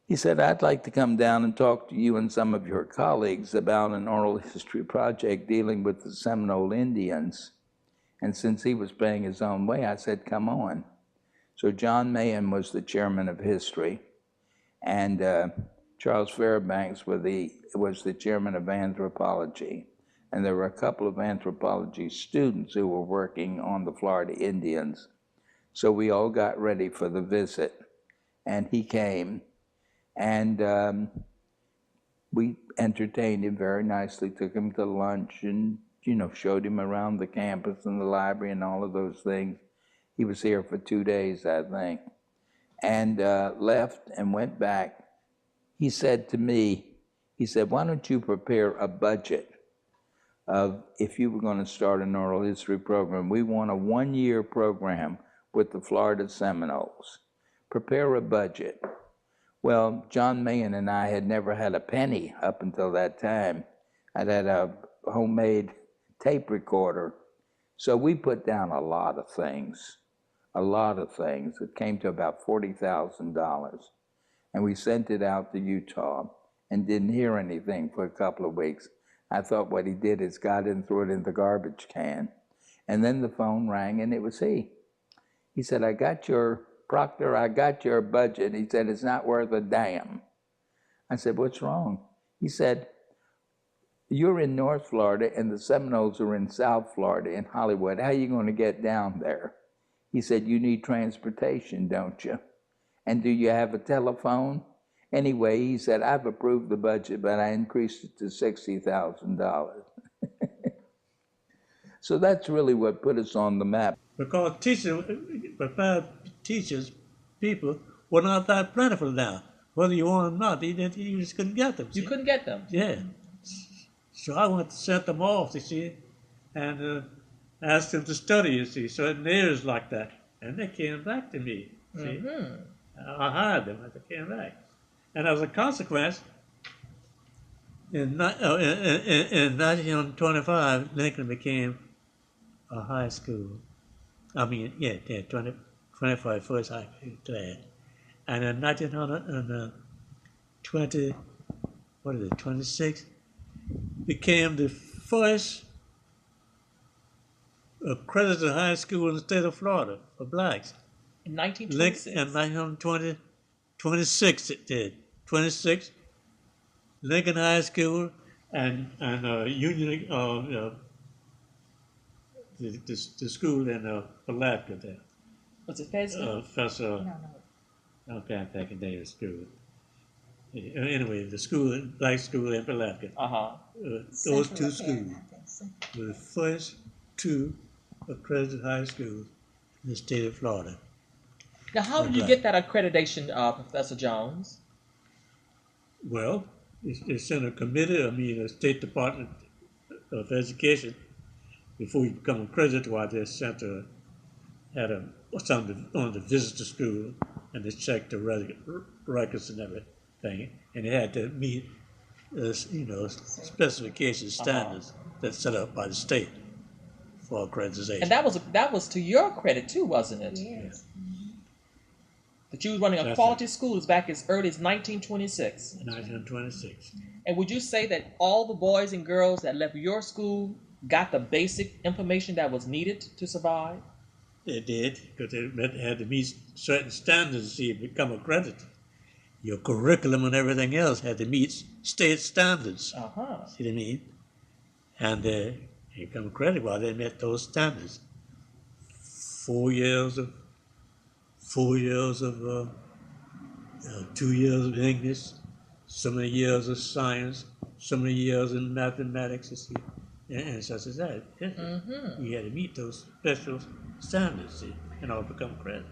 He said, I'd like to come down and talk to you and some of your colleagues about an oral history project dealing with the Seminole Indians. And since he was paying his own way, I said, come on. So John Mahan was the chairman of history, and Charles Fairbanks was the chairman of anthropology. And there were a couple of anthropology students who were working on the Florida Indians. So we all got ready for the visit, and he came, and we entertained him very nicely, took him to lunch, and showed him around the campus and the library and all of those things. He was here for 2 days, I think, and left and went back. He said to me, he said, why don't you prepare a budget of if you were going to start an oral history program. We want a 1-year program with the Florida Seminoles. Prepare a budget. Well, John Mahan and I had never had a penny up until that time. I'd had a homemade tape recorder. So we put down a lot of things. It came to about $40,000. And we sent it out to Utah and didn't hear anything for a couple of weeks. I thought what he did is got it and threw it in the garbage can. And then the phone rang, and it was he. He said, Proctor, I got your budget. He said, it's not worth a damn. I said, what's wrong? He said, you're in North Florida, and the Seminoles are in South Florida, in Hollywood. How are you going to get down there? He said, you need transportation, don't you? And do you have a telephone? Anyway, he said, I've approved the budget, but I increased it to $60,000. So that's really what put us on the map. Because prepared teachers, people, were not that plentiful now. Whether you want them or not, you just couldn't get them. You couldn't get them? Yeah. So I went to set them off, you see, and asked them to study, you see, certain areas like that. And they came back to me, see. Mm-hmm. I hired them and they came back. And as a consequence, in 1925, Lincoln became a high school. 25 first high school class. And in 1926, became the first accredited high school in the state of Florida for blacks. In 1926? In 1926 it did. 26, Lincoln High School and Union, the school in Palatka there. Was it Fesco? Fesco. No. Okay, back in the school. Anyway, the school, black school in Palatka. Those two schools were the first 2 accredited high schools in the state of Florida. Now, how did you get that accreditation, Professor Jones? Well, they sent a committee, a State Department of Education, before you become accredited, while they sent someone to visit the school, and they checked the records and everything, and they had to meet specification standards that's set up by the state for accreditation. And that was to your credit too, wasn't it? Yes. That you was running a quality schools back as early as 1926. 1926. And would you say that all the boys and girls that left your school got the basic information that was needed to survive? They did, because they had to meet certain standards to see if you become accredited. Your curriculum and everything else had to meet state standards. See what I mean? And they become accredited while they met those standards. 4 years of 2 years of English, so many years of science, so many years in mathematics, and such as that. You had to meet those special standards in order to become accredited.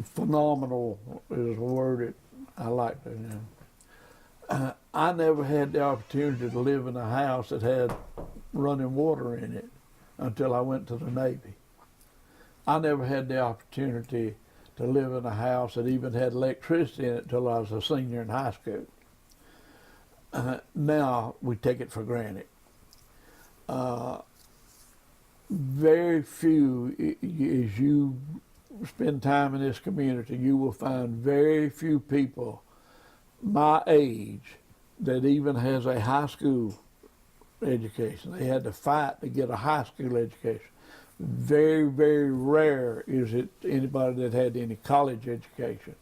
Phenomenal is a word that I like to know. I never had the opportunity to live in a house that had running water in it until I went to the Navy. I never had the opportunity to live in a house that even had electricity in it until I was a senior in high school. Now we take it for granted. Very few, as you spend time in this community, you will find very few people my age that even has a high school education. They had to fight to get a high school education. Very, very rare is it anybody that had any college education.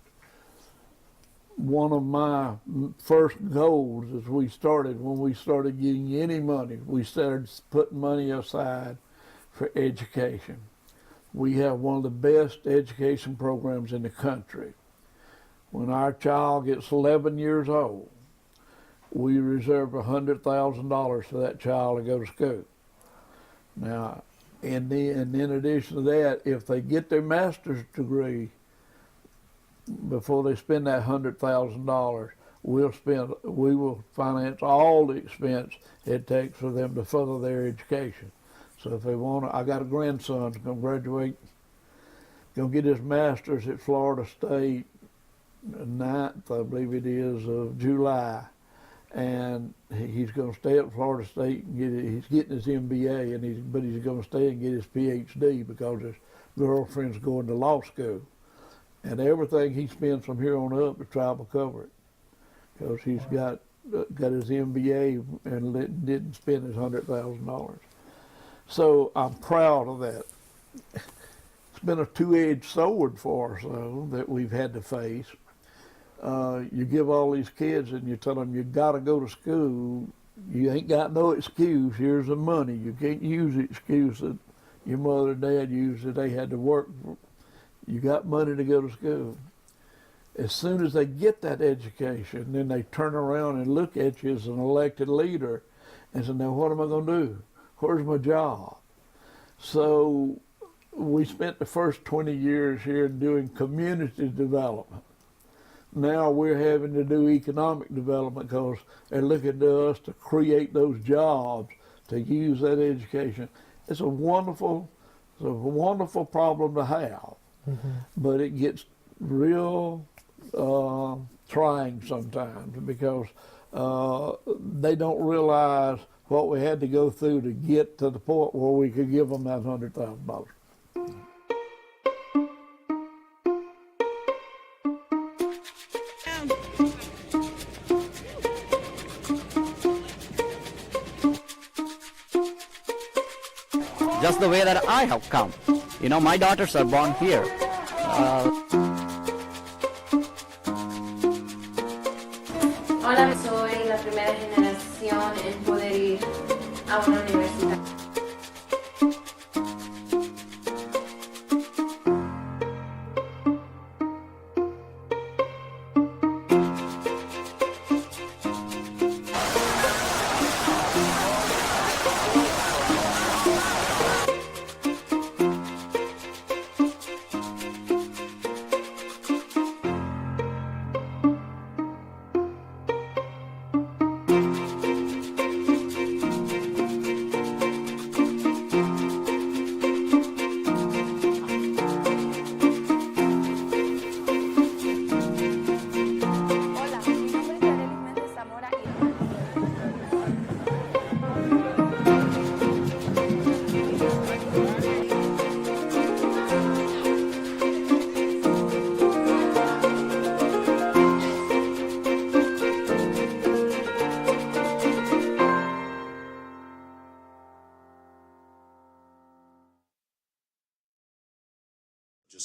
One of my first goals as when we started getting any money, we started putting money aside for education. We have one of the best education programs in the country. When our child gets 11 years old, we reserve $100,000 for that child to go to school. Now, and in addition to that, if they get their master's degree before they spend that $100,000, we will finance all the expense it takes for them to further their education. So if they want to, I got a grandson who's going to graduate, going to get his master's at Florida State, 9th, I believe it is, of July. And he's going to stay at Florida State and he's getting his MBA, but he's going to stay and get his PhD because his girlfriend's going to law school. And everything he spends from here on up, the tribe will cover it. Because he's got his MBA and didn't spend his $100,000. So I'm proud of that. It's been a two-edged sword for us, though, that we've had to face. You give all these kids and you tell them you got to go to school. You ain't got no excuse. Here's the money. You can't use the excuse that your mother and dad used that they had to work. You got money to go to school. As soon as they get that education, then they turn around and look at you as an elected leader and say, now what am I going to do? Where's my job? So we spent the first 20 years here doing community development. Now we're having to do economic development because they're looking to us to create those jobs, to use that education. It's a wonderful problem to have, but it gets real trying sometimes because they don't realize what we had to go through to get to the point where we could give them that $100,000. Just the way that I have come. My daughters are born here. Hola, soy la primera generación en poder ir a una universidad.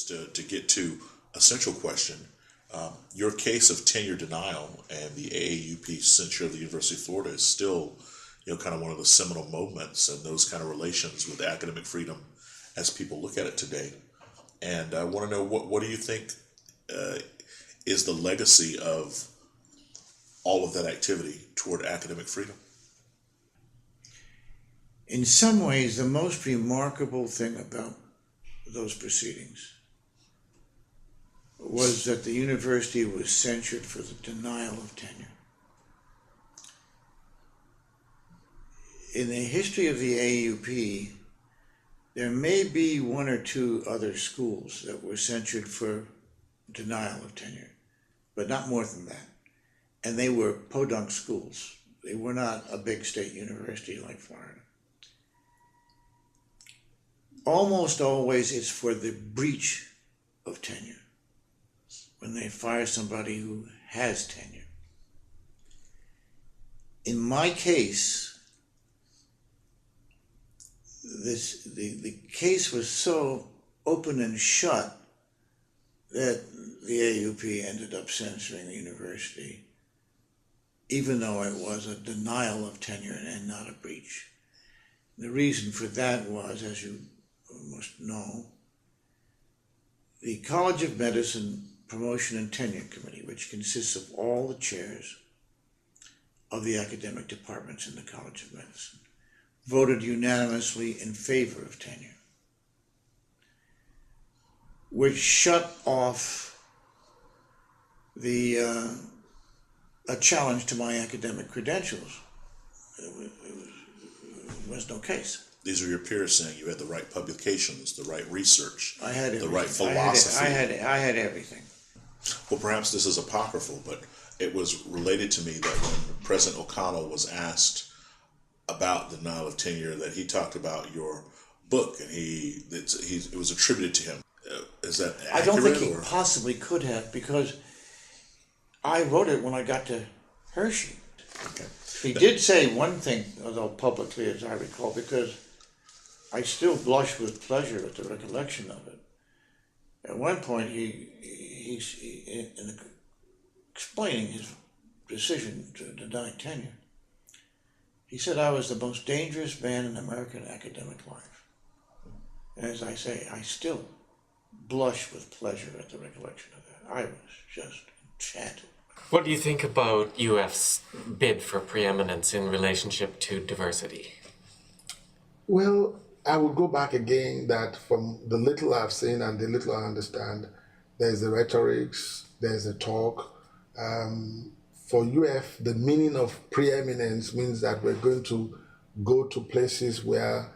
just to get to a central question. Your case of tenure denial and the AAUP censure of the University of Florida is still, kind of one of the seminal moments in those kind of relations with academic freedom as people look at it today. And I want to know, what do you think is the legacy of all of that activity toward academic freedom? In some ways, the most remarkable thing about those proceedings was that the university was censured for the denial of tenure. In the history of the AUP, there may be one or two other schools that were censured for denial of tenure, but not more than that. And they were podunk schools. They were not a big state university like Florida. Almost always it's for the breach of tenure, when they fire somebody who has tenure. In my case, the case was so open and shut that the AUP ended up censoring the university, even though it was a denial of tenure and not a breach. The reason for that was, as you must know, the College of Medicine Promotion and Tenure Committee, which consists of all the chairs of the academic departments in the College of Medicine, voted unanimously in favor of tenure, which shut off a challenge to my academic credentials. It was no case. These are your peers saying you had the right publications, the right research, I had the right everything. philosophy. I had everything. Well, perhaps this is apocryphal, but it was related to me that when President O'Connell was asked about the denial of tenure, that he talked about your book, and it was attributed to him. Is that accurate? I don't think he possibly could have, because I wrote it when I got to Hershey. Okay. He did say one thing, although publicly, as I recall, because I still blush with pleasure at the recollection of it. At one point, he in explaining his decision to deny tenure, he said I was the most dangerous man in American academic life. And as I say, I still blush with pleasure at the recollection of that. I was just enchanted. What do you think about UF's bid for preeminence in relationship to diversity? Well, I would go back again that from the little I've seen and the little I understand, there's the rhetorics, there's the talk. For UF, the meaning of preeminence means that we're going to go to places where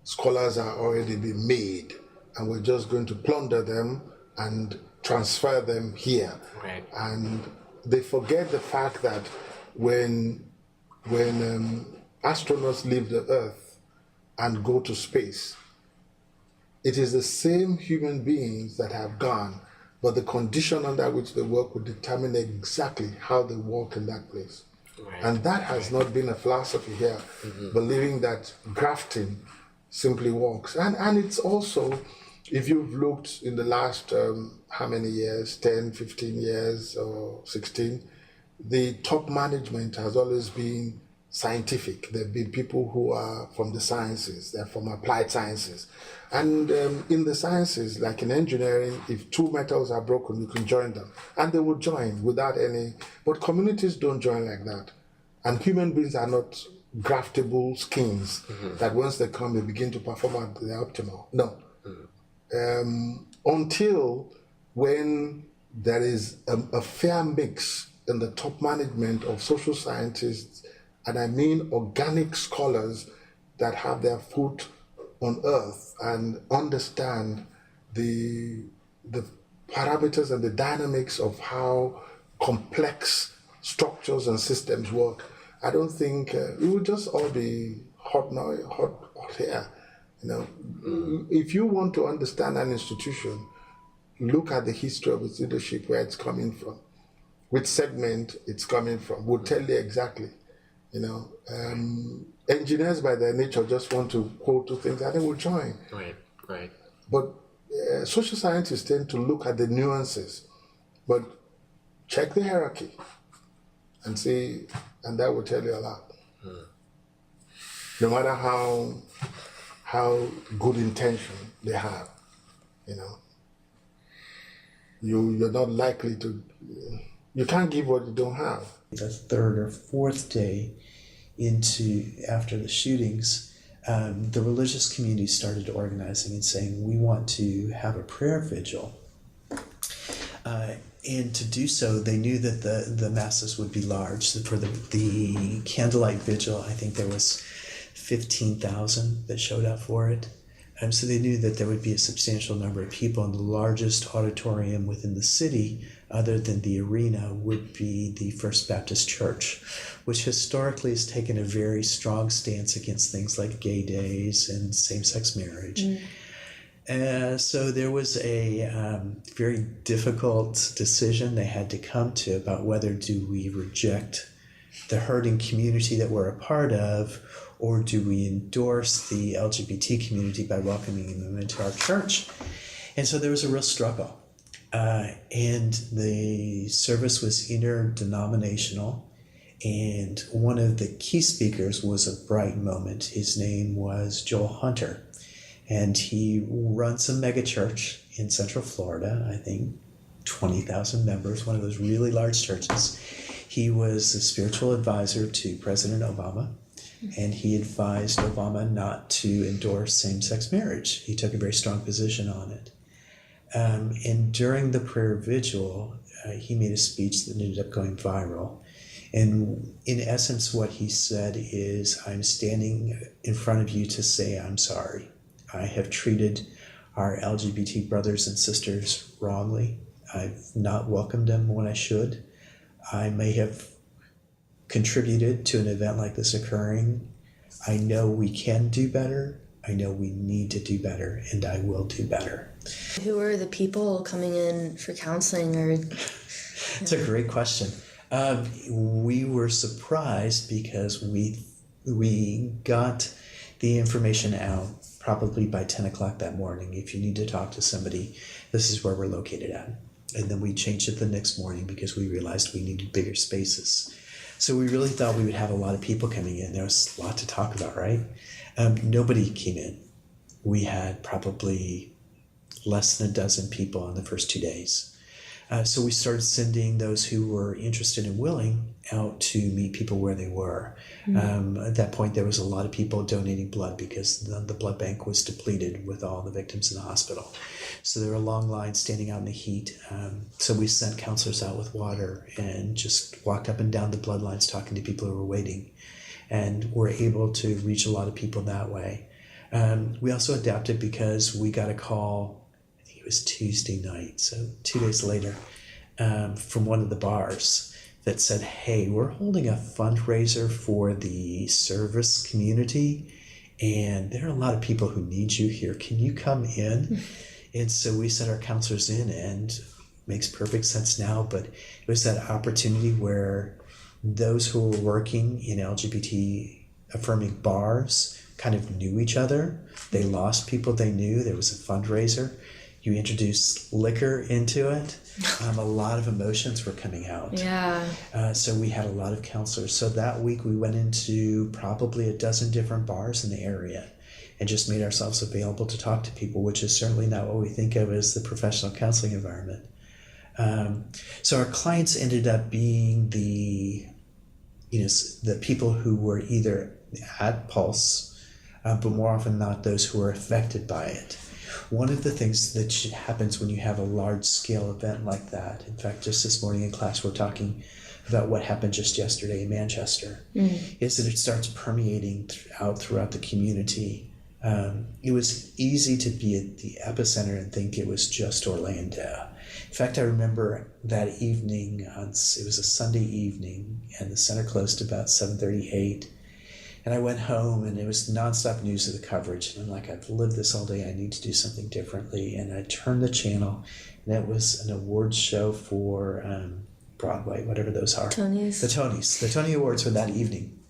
scholars are already being made, and we're just going to plunder them and transfer them here. Right. And they forget the fact that when astronauts leave the Earth and go to space, it is the same human beings that have gone, but the condition under which they work will determine exactly how they work in that place. Right. And that has not been a philosophy here, believing that grafting simply works. And it's also, if you've looked in the last, how many years, 10, 15 years or 16, the top management has always been scientific. There have been people who are from the sciences, they're from applied sciences. And in the sciences, like in engineering, if two metals are broken, you can join them. And they will join without any, but communities don't join like that. And human beings are not graftable skins that once they come, they begin to perform at the optimal. No. Until when there is a fair mix in the top management of social scientists, and I mean organic scholars that have their foot on earth and understand the parameters and the dynamics of how complex structures and systems work, I don't think we would just all be hot air. You know, if you want to understand an institution, look at the history of its leadership, where it's coming from, which segment it's coming from. Will tell you exactly. You know, engineers by their nature just want to hold to things and they will join. Right, right. But social scientists tend to look at the nuances, but check the hierarchy and see, and that will tell you a lot. No matter how good intention they have, you're not likely to. You can't give what you don't have. The third or fourth day after the shootings, the religious community started organizing and saying, we want to have a prayer vigil. And to do so, they knew that the masses would be large. For the candlelight vigil, I think there was 15,000 that showed up for it. So they knew that there would be a substantial number of people, and the largest auditorium within the city, other than the arena, would be the First Baptist Church, which historically has taken a very strong stance against things like gay days and same-sex marriage. So there was a very difficult decision they had to come to about whether do we reject the hurting community that we're a part of, or do we endorse the LGBT community by welcoming them into our church? And so there was a real struggle. And the service was interdenominational. And one of the key speakers was a bright moment. His name was Joel Hunter. And he runs a megachurch in Central Florida, I think 20,000 members, one of those really large churches. He was a spiritual advisor to President Obama, and he advised Obama not to endorse same-sex marriage. He took a very strong position on it. And during the prayer vigil, he made a speech that ended up going viral. And in essence, what he said is, I'm standing in front of you to say I'm sorry. I have treated our LGBT brothers and sisters wrongly. I've not welcomed them when I should. I may have contributed to an event like this occurring. I know we can do better. I know we need to do better, and I will do better. Who are the people coming in for counseling? It's a great question. We were surprised because we got the information out probably by 10 o'clock that morning. If you need to talk to somebody, this is where we're located at. And then we changed it the next morning because we realized we needed bigger spaces. So we really thought we would have a lot of people coming in. There was a lot to talk about, right? Nobody came in. We had probably less than a dozen people on the first 2 days. So we started sending those who were interested and willing out to meet people where they were. At that point, there was a lot of people donating blood because the blood bank was depleted with all the victims in the hospital. So there were long lines standing out in the heat. So we sent counselors out with water and just walked up and down the blood lines talking to people who were waiting, and were able to reach a lot of people that way. We also adapted because we got a call, it was Tuesday night, so 2 days later, from one of the bars that said, hey, we're holding a fundraiser for the service community, and there are a lot of people who need you here. Can you come in? And so we sent our counselors in, and it makes perfect sense now, but it was that opportunity where those who were working in LGBT affirming bars kind of knew each other. They lost people they knew. There was a fundraiser. You introduce liquor into it. A lot of emotions were coming out. Yeah. So we had a lot of counselors. So that week we went into probably a dozen different bars in the area and just made ourselves available to talk to people, which is certainly not what we think of as the professional counseling environment. So our clients ended up being the people who were either at Pulse, but more often not those who were affected by it. One of the things that happens when you have a large-scale event like that, in fact, just this morning in class we're talking about what happened just yesterday in Manchester, is that it starts permeating throughout the community. It was easy to be at the epicenter and think it was just Orlando. In fact, I remember that evening, it was a Sunday evening, and the center closed about 7:38. And I went home, and it was nonstop news of the coverage. And I'm like, I've lived this all day. I need to do something differently. And I turned the channel, and it was an awards show for Broadway, whatever those are. Tonys. The Tony Awards were that evening.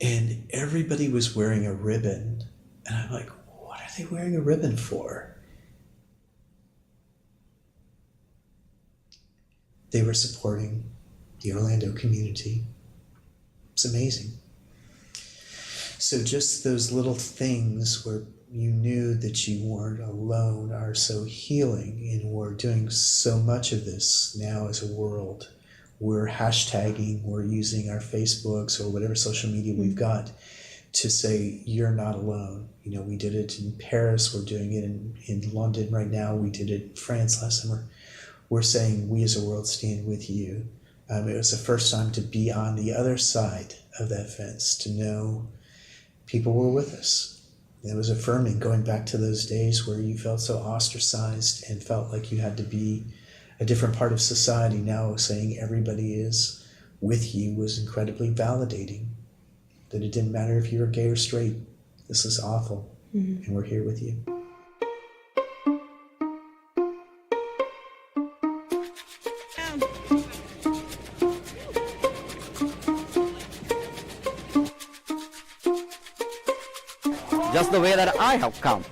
And everybody was wearing a ribbon. And I'm like, what are they wearing a ribbon for? They were supporting the Orlando community. It's amazing. So just those little things where you knew that you weren't alone are so healing, and we're doing so much of this now as a world. We're hashtagging, we're using our Facebooks or whatever social media we've got to say, you're not alone. You know, we did it in Paris, we're doing it in London right now, we did it in France last summer. We're saying, we as a world stand with you. It was the first time to be on the other side of that fence, to know people were with us. It was affirming, going back to those days where you felt so ostracized and felt like you had to be a different part of society. Now saying everybody is with you was incredibly validating. That it didn't matter if you were gay or straight. This is awful, and we're here with you. Just the way that I have come.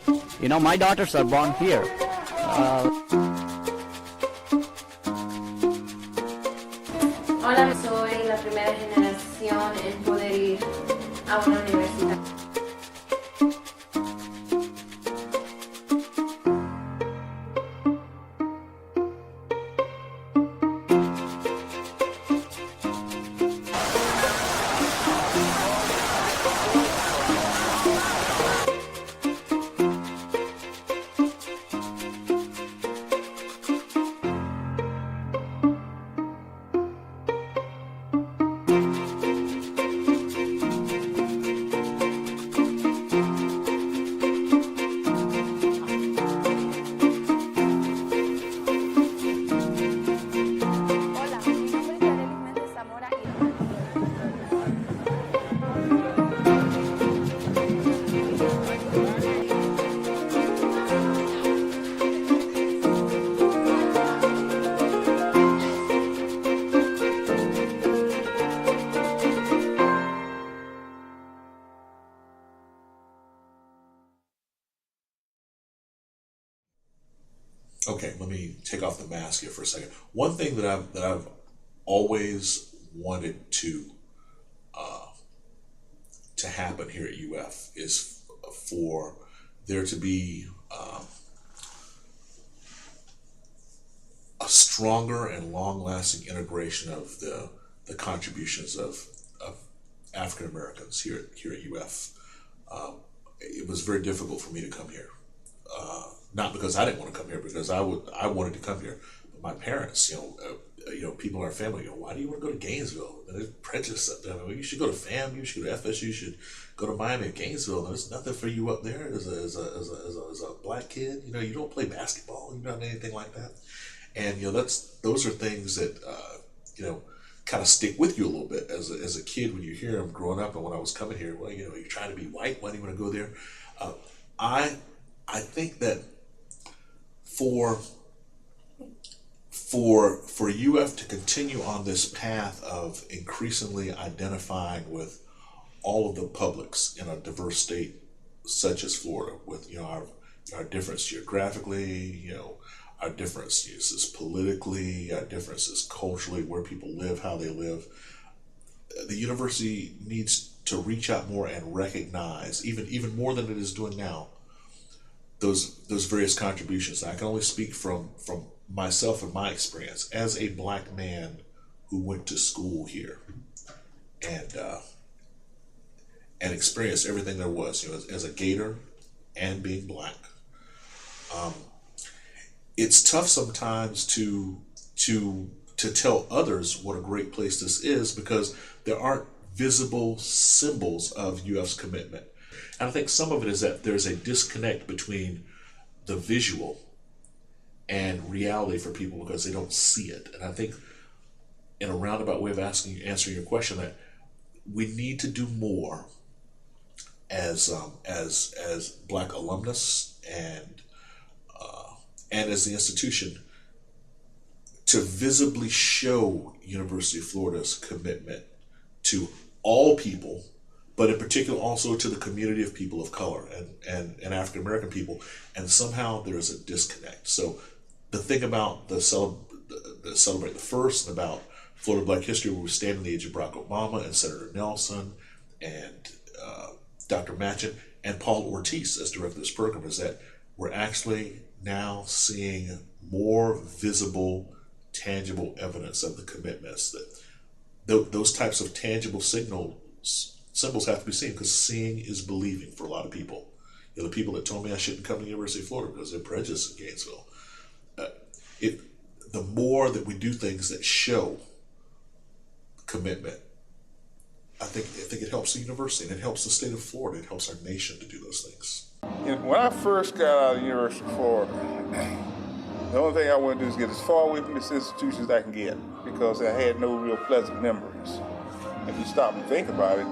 You know, my daughters are born here. Hola, soy la primera generación en poder ir a una universidad. Okay, let me take off the mask here for a second. One thing that I've always wanted to happen here at UF is for there to be a stronger and long-lasting integration of the contributions of African Americans here at UF. It was very difficult for me to come here. Not because I didn't want to come here, because I wanted to come here. But my parents, people in our family, why do you want to go to Gainesville? And there's prejudice up there. I mean, you should go to FAMU, you should go to FSU, you should go to Miami and Gainesville. There's nothing for you up there as a black kid. You don't play basketball, you don't do anything like that. And those are things that kind of stick with you a little bit as a kid when you hear them growing up. And when I was coming here, well, you're trying to be white. Why do you want to go there? I think that for UF to continue on this path of increasingly identifying with all of the publics in a diverse state such as Florida, with our difference geographically, our differences politically, our differences culturally, where people live, how they live, the university needs to reach out more and recognize, even more than it is doing now, those various contributions. I can only speak from myself and my experience as a black man who went to school here and experienced everything there was, as a Gator and being black. It's tough sometimes to tell others what a great place this is, because there aren't visible symbols of UF's commitment. And I think some of it is that there's a disconnect between the visual and reality for people because they don't see it. And I think, in a roundabout way of answering your question, that we need to do more as black alumnus and as the institution to visibly show University of Florida's commitment to all people, but in particular also to the community of people of color and African American people. And somehow there's a disconnect. So the thing about the celebrate the first, and about Florida Black History, where we stand on the age of Barack Obama and Senator Nelson and Dr. Manchin and Paul Ortiz as director of this program, is that we're actually now seeing more visible, tangible evidence of the commitments. That those types of tangible symbols have to be seen, because seeing is believing for a lot of people. You know, the people that told me I shouldn't come to the University of Florida because they're prejudiced in Gainesville. The more that we do things that show commitment, I think it helps the university, and it helps the state of Florida. It helps our nation to do those things. When I first got out of the University of Florida, the only thing I wanted to do is get as far away from this institution as I can get, because I had no real pleasant memories. If you stop and think about it,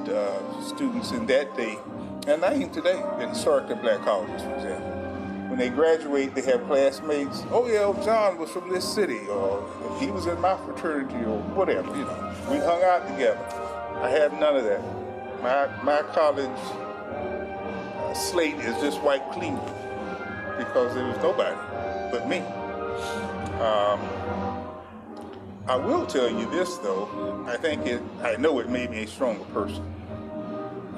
students in that day, and not even today, in historically black colleges, for example, when they graduate, they have classmates. Oh yeah, John was from this city, or he was in my fraternity, or whatever. You know, we hung out together. I have none of that. My college slate is just wiped clean, because there was nobody but me. I will tell you this though. I know it made me a stronger person.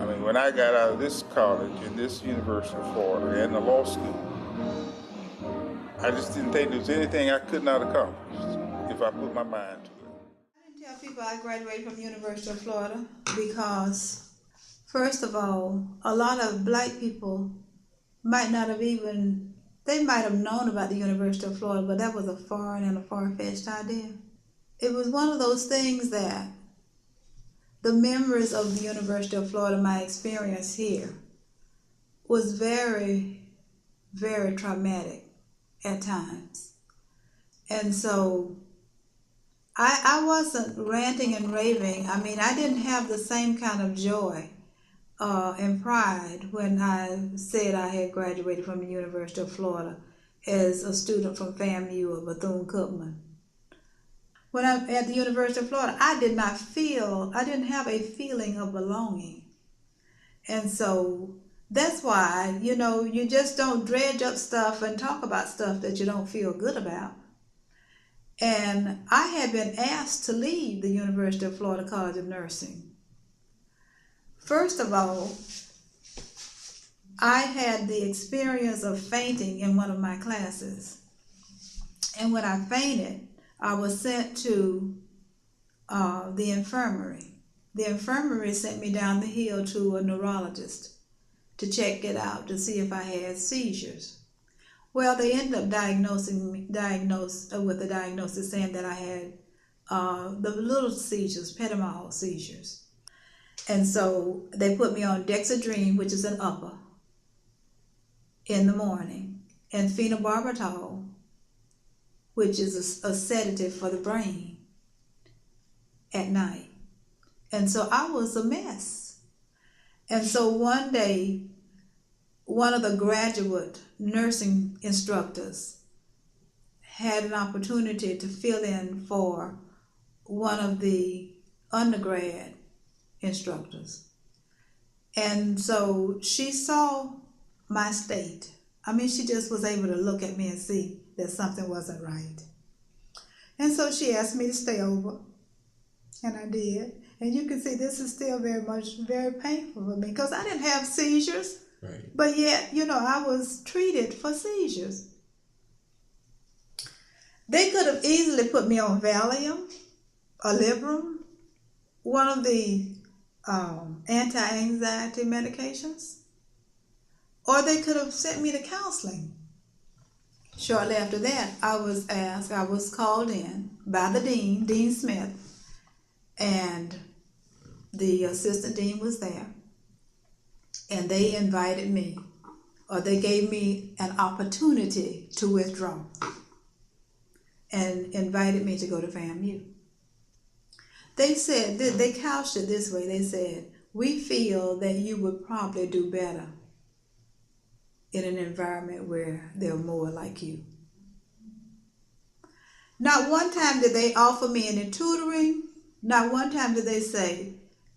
I mean, when I got out of this college and this University of Florida and the law school, I just didn't think there was anything I could not accomplish if I put my mind to it. I didn't tell people I graduated from the University of Florida because, first of all, a lot of black people might not have they might have known about the University of Florida, but that was a foreign and a far-fetched idea. It was one of those things that the memories of the University of Florida, my experience here, was very, very traumatic at times. And so I wasn't ranting and raving. I mean, I didn't have the same kind of joy and pride when I said I had graduated from the University of Florida as a student from FAMU or Bethune-Cookman. When I'm at the University of Florida, I didn't have a feeling of belonging. And so that's why, you just don't dredge up stuff and talk about stuff that you don't feel good about. And I had been asked to leave the University of Florida College of Nursing. First of all, I had the experience of fainting in one of my classes. And when I fainted, I was sent to the infirmary. The infirmary sent me down the hill to a neurologist to check it out to see if I had seizures. Well, they ended up diagnosed with a diagnosis saying that I had the little seizures, Petamol seizures. And so they put me on Dexedrine, which is an upper, in the morning, and phenobarbital, which is a sedative for the brain, at night. And so I was a mess. And so one day, one of the graduate nursing instructors had an opportunity to fill in for one of the undergrad instructors. And so she saw my state. I mean, she just was able to look at me and see that something wasn't right. And so she asked me to stay over, and I did. And you can see this is still very painful for me because I didn't have seizures, right. But yet, I was treated for seizures. They could have easily put me on Valium or Librium, one of the anti-anxiety medications, or they could have sent me to counseling. Shortly after that, I was called in by the dean, Dean Smith, and the assistant dean was there, and they invited me, or they gave me an opportunity to withdraw and invited me to go to FAMU. They said, they couched it this way, they said, we feel that you would probably do better in an environment where there are more like you. Not one time did they offer me any tutoring. Not one time did they say,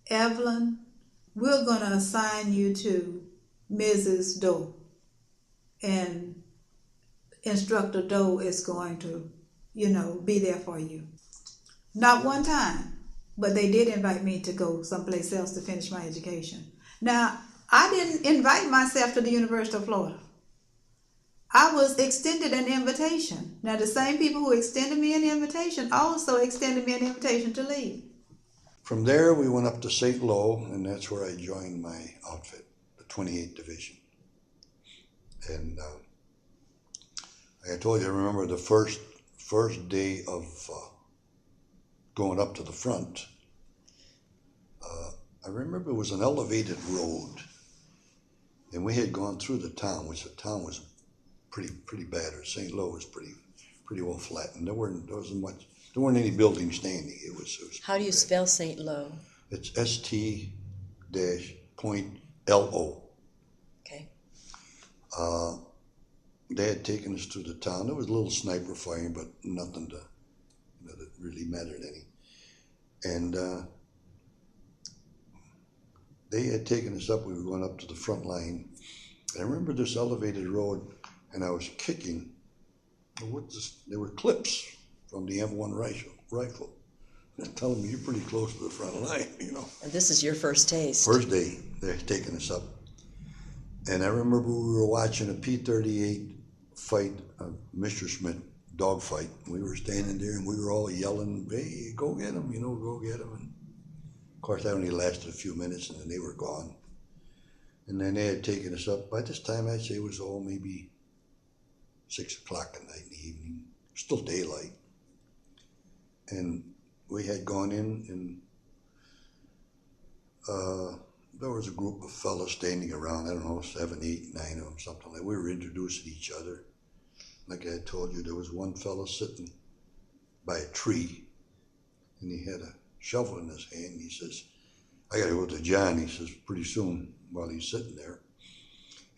Evelyn, we're going to assign you to Mrs. Doe, and Instructor Doe is going to be there for you. Not one time, but they did invite me to go someplace else to finish my education. Now, I didn't invite myself to the University of Florida. I was extended an invitation. Now, the same people who extended me an invitation also extended me an invitation to leave. From there, we went up to St. Lo, and that's where I joined my outfit, the 28th Division. And like I told you, I remember the first day of going up to the front. I remember it was an elevated road, and we had gone through the town, which the town was pretty bad. Or St. Lo was pretty well flattened. There weren't any buildings standing. It was. How do you spell St. Lo? It's ST-.LO. Okay. They had taken us through the town. There was a little sniper firing, but nothing that really mattered any. And they had taken us up. We were going up to the front line. I remember this elevated road, and I was kicking. There were clips from the M1 rifle. Telling me you're pretty close to the front line, And this is your first taste. First day, they're taking us up. And I remember we were watching a P-38 fight, a Mr. Smith dogfight. We were standing there and we were all yelling, hey, go get him, go get him. And of course, that only lasted a few minutes and then they were gone. And then they had taken us up. By this time, I'd say it was all maybe 6 o'clock at night in the evening, still daylight. And we had gone in and there was a group of fellas standing around, I don't know, 7, 8, 9 of them, something like. We were introducing each other. Like I told you, there was one fella sitting by a tree, and he had a shovel in his hand. He says, I gotta go to John, he says, pretty soon, while he's sitting there.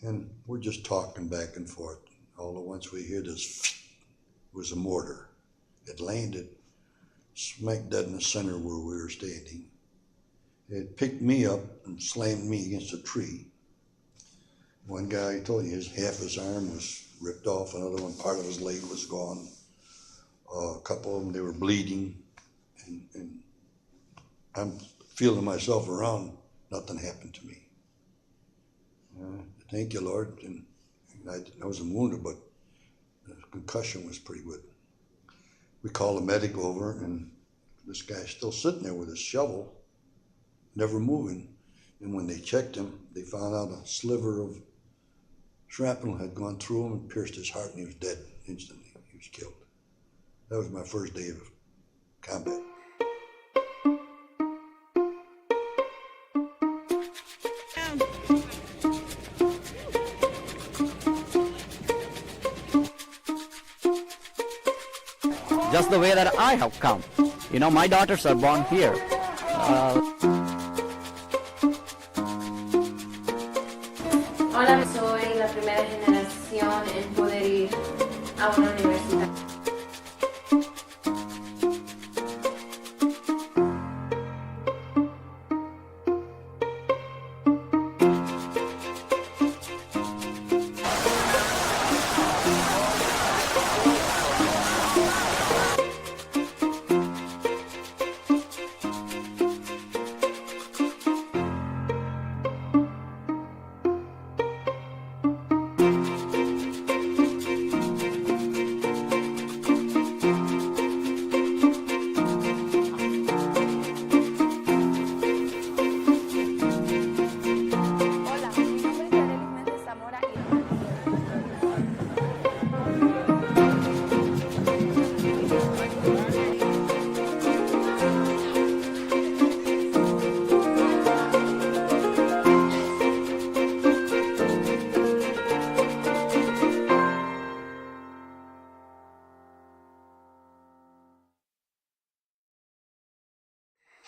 And we're just talking back and forth. All at once we hear this, it was a mortar. It landed smack dead in the center where we were standing. It picked me up and slammed me against a tree. One guy, I told you, half his arm was ripped off, another one, part of his leg was gone. A couple of them, they were bleeding. And I'm feeling myself around, nothing happened to me. Thank you, Lord. And I wasn't wounded, but the concussion was pretty good. We called a medic over, and this guy's still sitting there with his shovel, never moving. And when they checked him, they found out a sliver of shrapnel had gone through him and pierced his heart, and he was dead instantly. He was killed. That was my first day of combat. Just the way that I have come. My daughters are born here. Hola, soy la primera generación en poder ir a una universidad.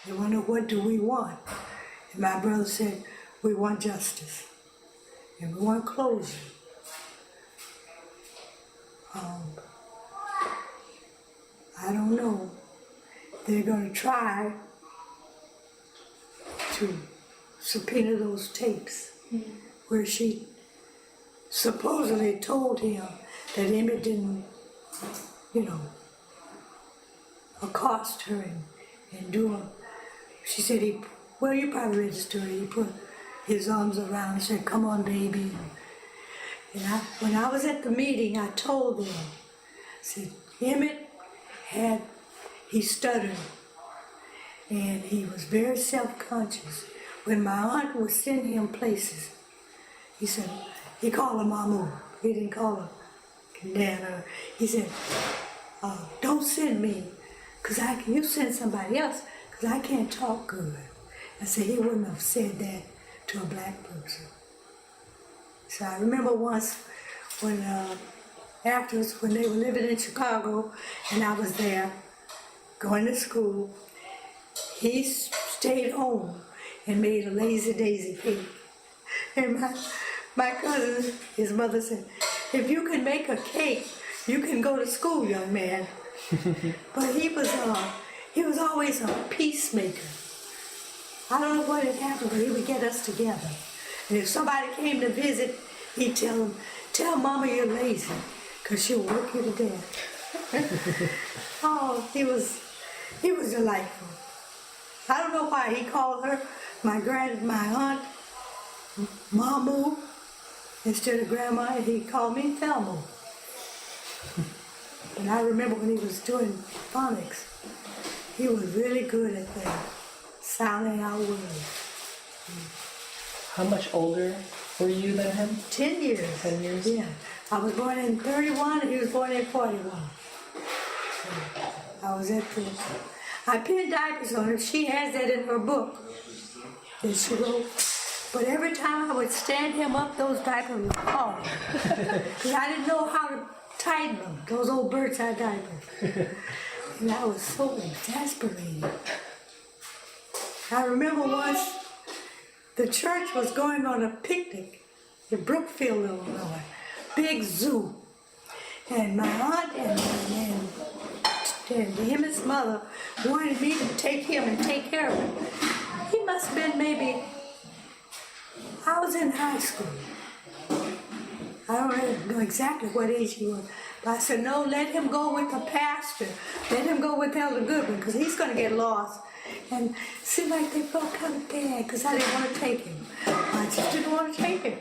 They wondered, what do we want? And my brother said, we want justice. And we want closure. I don't know. They're going to try to subpoena those tapes where she supposedly told him that Emmett didn't, accost her and do a, she said well, you probably read the story, he put his arms around her and said, come on, baby. And when I was at the meeting, I told them, I said, Emmett he stuttered, and he was very self-conscious. When my aunt would send him places, he said, he called her Mamu. He didn't call her Nana. He said, don't send me, because you send somebody else, because I can't talk good. I said, he wouldn't have said that to a black person. So I remember once when, afterwards, when they were living in Chicago, and I was there, going to school, he stayed home and made a lazy daisy cake. And my cousin, his mother said, if you can make a cake, you can go to school, young man. But he was always a peacemaker. I don't know what had happened, but he would get us together. And if somebody came to visit, he'd tell them, tell Mama you're lazy, because she'll work you to death. Oh, he was delightful. I don't know why he called her my aunt, Mamu, instead of Grandma, and he called me Thelma. And I remember when he was doing phonics, he was really good at that, sounding out words. How much older were you than him? 10 years. 10 years? Yeah. I was born in 31 and he was born in 41. I was at I pinned diapers on her. She has that in her book that she wrote. But every time I would stand him up, those diapers would fall. Because I didn't know how to tighten them, those old bird's eye diapers. And I was so exasperated. I remember once the church was going on a picnic in Brookfield, Illinois, big zoo. And my aunt and his mother wanted me to take him and take care of him. He must have been maybe, I was in high school. I don't really know exactly what age he was. But I said, no, let him go with the pastor. Let him go with Elder Goodwin, because he's going to get lost. And it seemed like they felt kind of bad, because I didn't want to take him. I just didn't want to take him.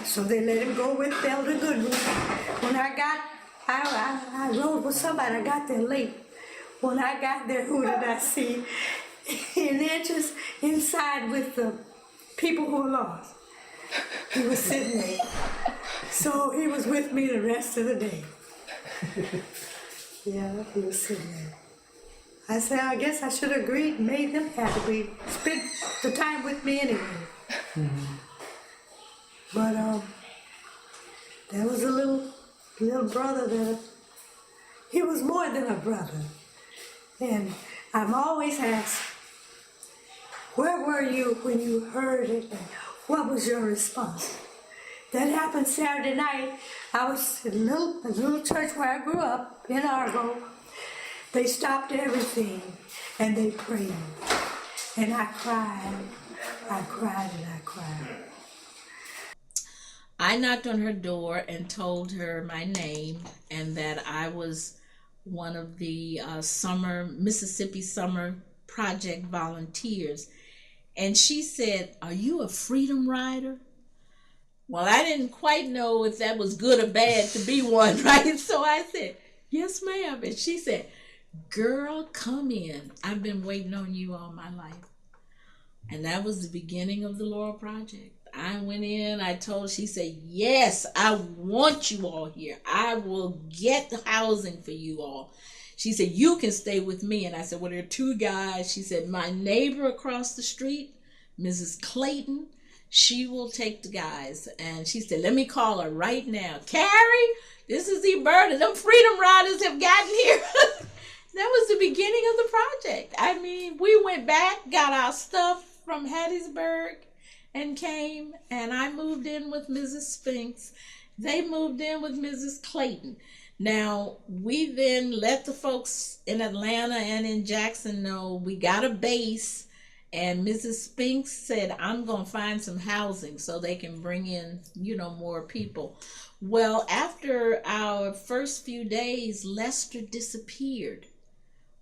So they let him go with Elder Goodwin. When I rode with somebody, I got there late. When I got there, who did I see? In entrance inside with the people who were lost. He was sitting there. So he was with me the rest of the day. Yeah, he was sitting there. I said, I guess I should have agreed and made them happy. Spent the time with me anyway. Mm-hmm. But there was a little brother that, he was more than a brother. And I'm always asked, where were you when you heard it, and what was your response? That happened Saturday night. I was in a little church where I grew up, in Argo. They stopped everything, and they prayed. And I cried. I cried and I cried. I knocked on her door and told her my name and that I was one of the Mississippi Summer Project volunteers. And she said, "Are you a freedom rider?" Well, I didn't quite know if that was good or bad to be one, right? So I said, "Yes, ma'am." And she said, "Girl, come in. I've been waiting on you all my life." And that was the beginning of the Laurel Project. I went in, she said, "Yes, I want you all here. I will get the housing for you all." She said, "You can stay with me." And I said, "Well, there are two guys." She said, "My neighbor across the street, Mrs. Clayton, she will take the guys." And she said, "Let me call her right now. Carrie, this is Eberta. Them Freedom Riders have gotten here." That was the beginning of the project. I mean, we went back, got our stuff from Hattiesburg, and came, and I moved in with Mrs. Spinks. They moved in with Mrs. Clayton. Now, we then let the folks in Atlanta and in Jackson know we got a base, and Mrs. Spinks said, "I'm going to find some housing so they can bring in, more people." Well, after our first few days, Lester disappeared.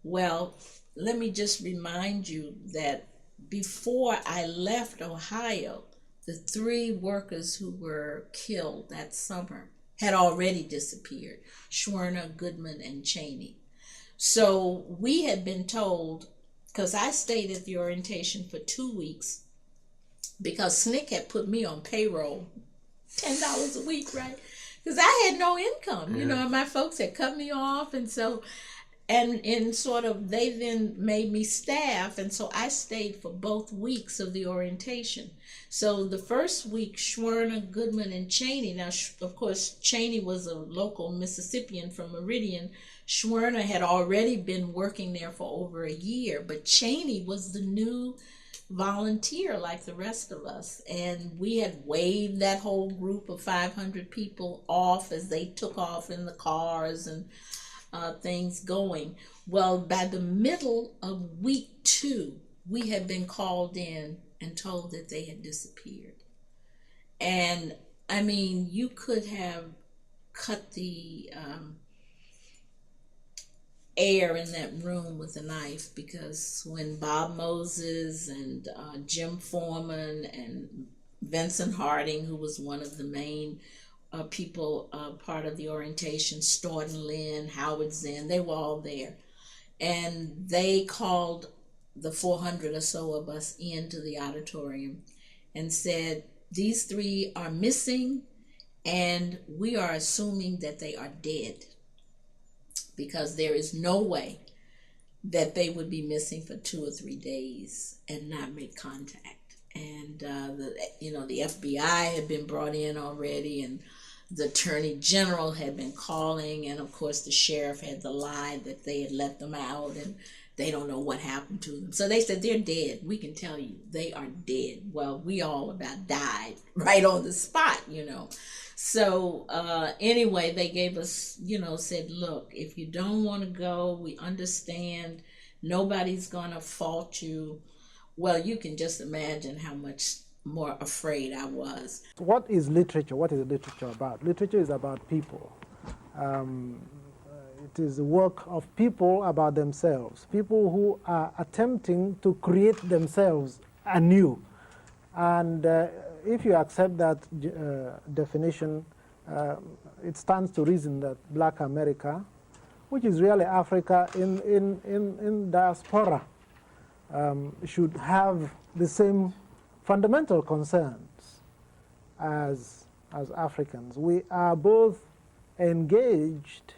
Well, let me just remind you that before I left Ohio, the 3 workers who were killed that summer had already disappeared: Schwerner, Goodman, and Cheney. So we had been told, because I stayed at the orientation for 2 weeks, because SNCC had put me on payroll, $10 a week, right? Because I had no income, you know, and my folks had cut me off, and so, and sort of, they then made me staff, and so I stayed for both weeks of the orientation. So the first week, Schwerner, Goodman, and Cheney. Now, of course, Cheney was a local Mississippian from Meridian. Schwerner had already been working there for over a year, but Cheney was the new volunteer like the rest of us, and we had waved that whole group of 500 people off as they took off in the cars and things going. Well, by the middle of week 2, we had been called in and told that they had disappeared. And I mean, you could have cut the air in that room with a knife, because when Bob Moses and Jim Foreman and Vincent Harding, who was one of the main people part of the orientation, Staunton Lynn, Howard Zinn, they were all there. And they called the 400 or so of us into the auditorium and said, these 3 are missing, and we are assuming that they are dead, because there is no way that they would be missing for 2 or 3 days and not make contact. And the FBI had been brought in already, and the Attorney General had been calling, and of course the sheriff had the lie that they had let them out and they don't know what happened to them. So they said, they're dead. We can tell you they are dead. Well, we all about died right on the spot, you know. So anyway, they gave us, said, look, if you don't want to go, we understand. Nobody's going to fault you. Well, you can just imagine how much more afraid I was. What is literature? What is literature about? Literature is about people. It is the work of people about themselves, people who are attempting to create themselves anew. And if you accept that definition, it stands to reason that Black America, which is really Africa in diaspora, should have the same fundamental concerns as Africans. We are both engaged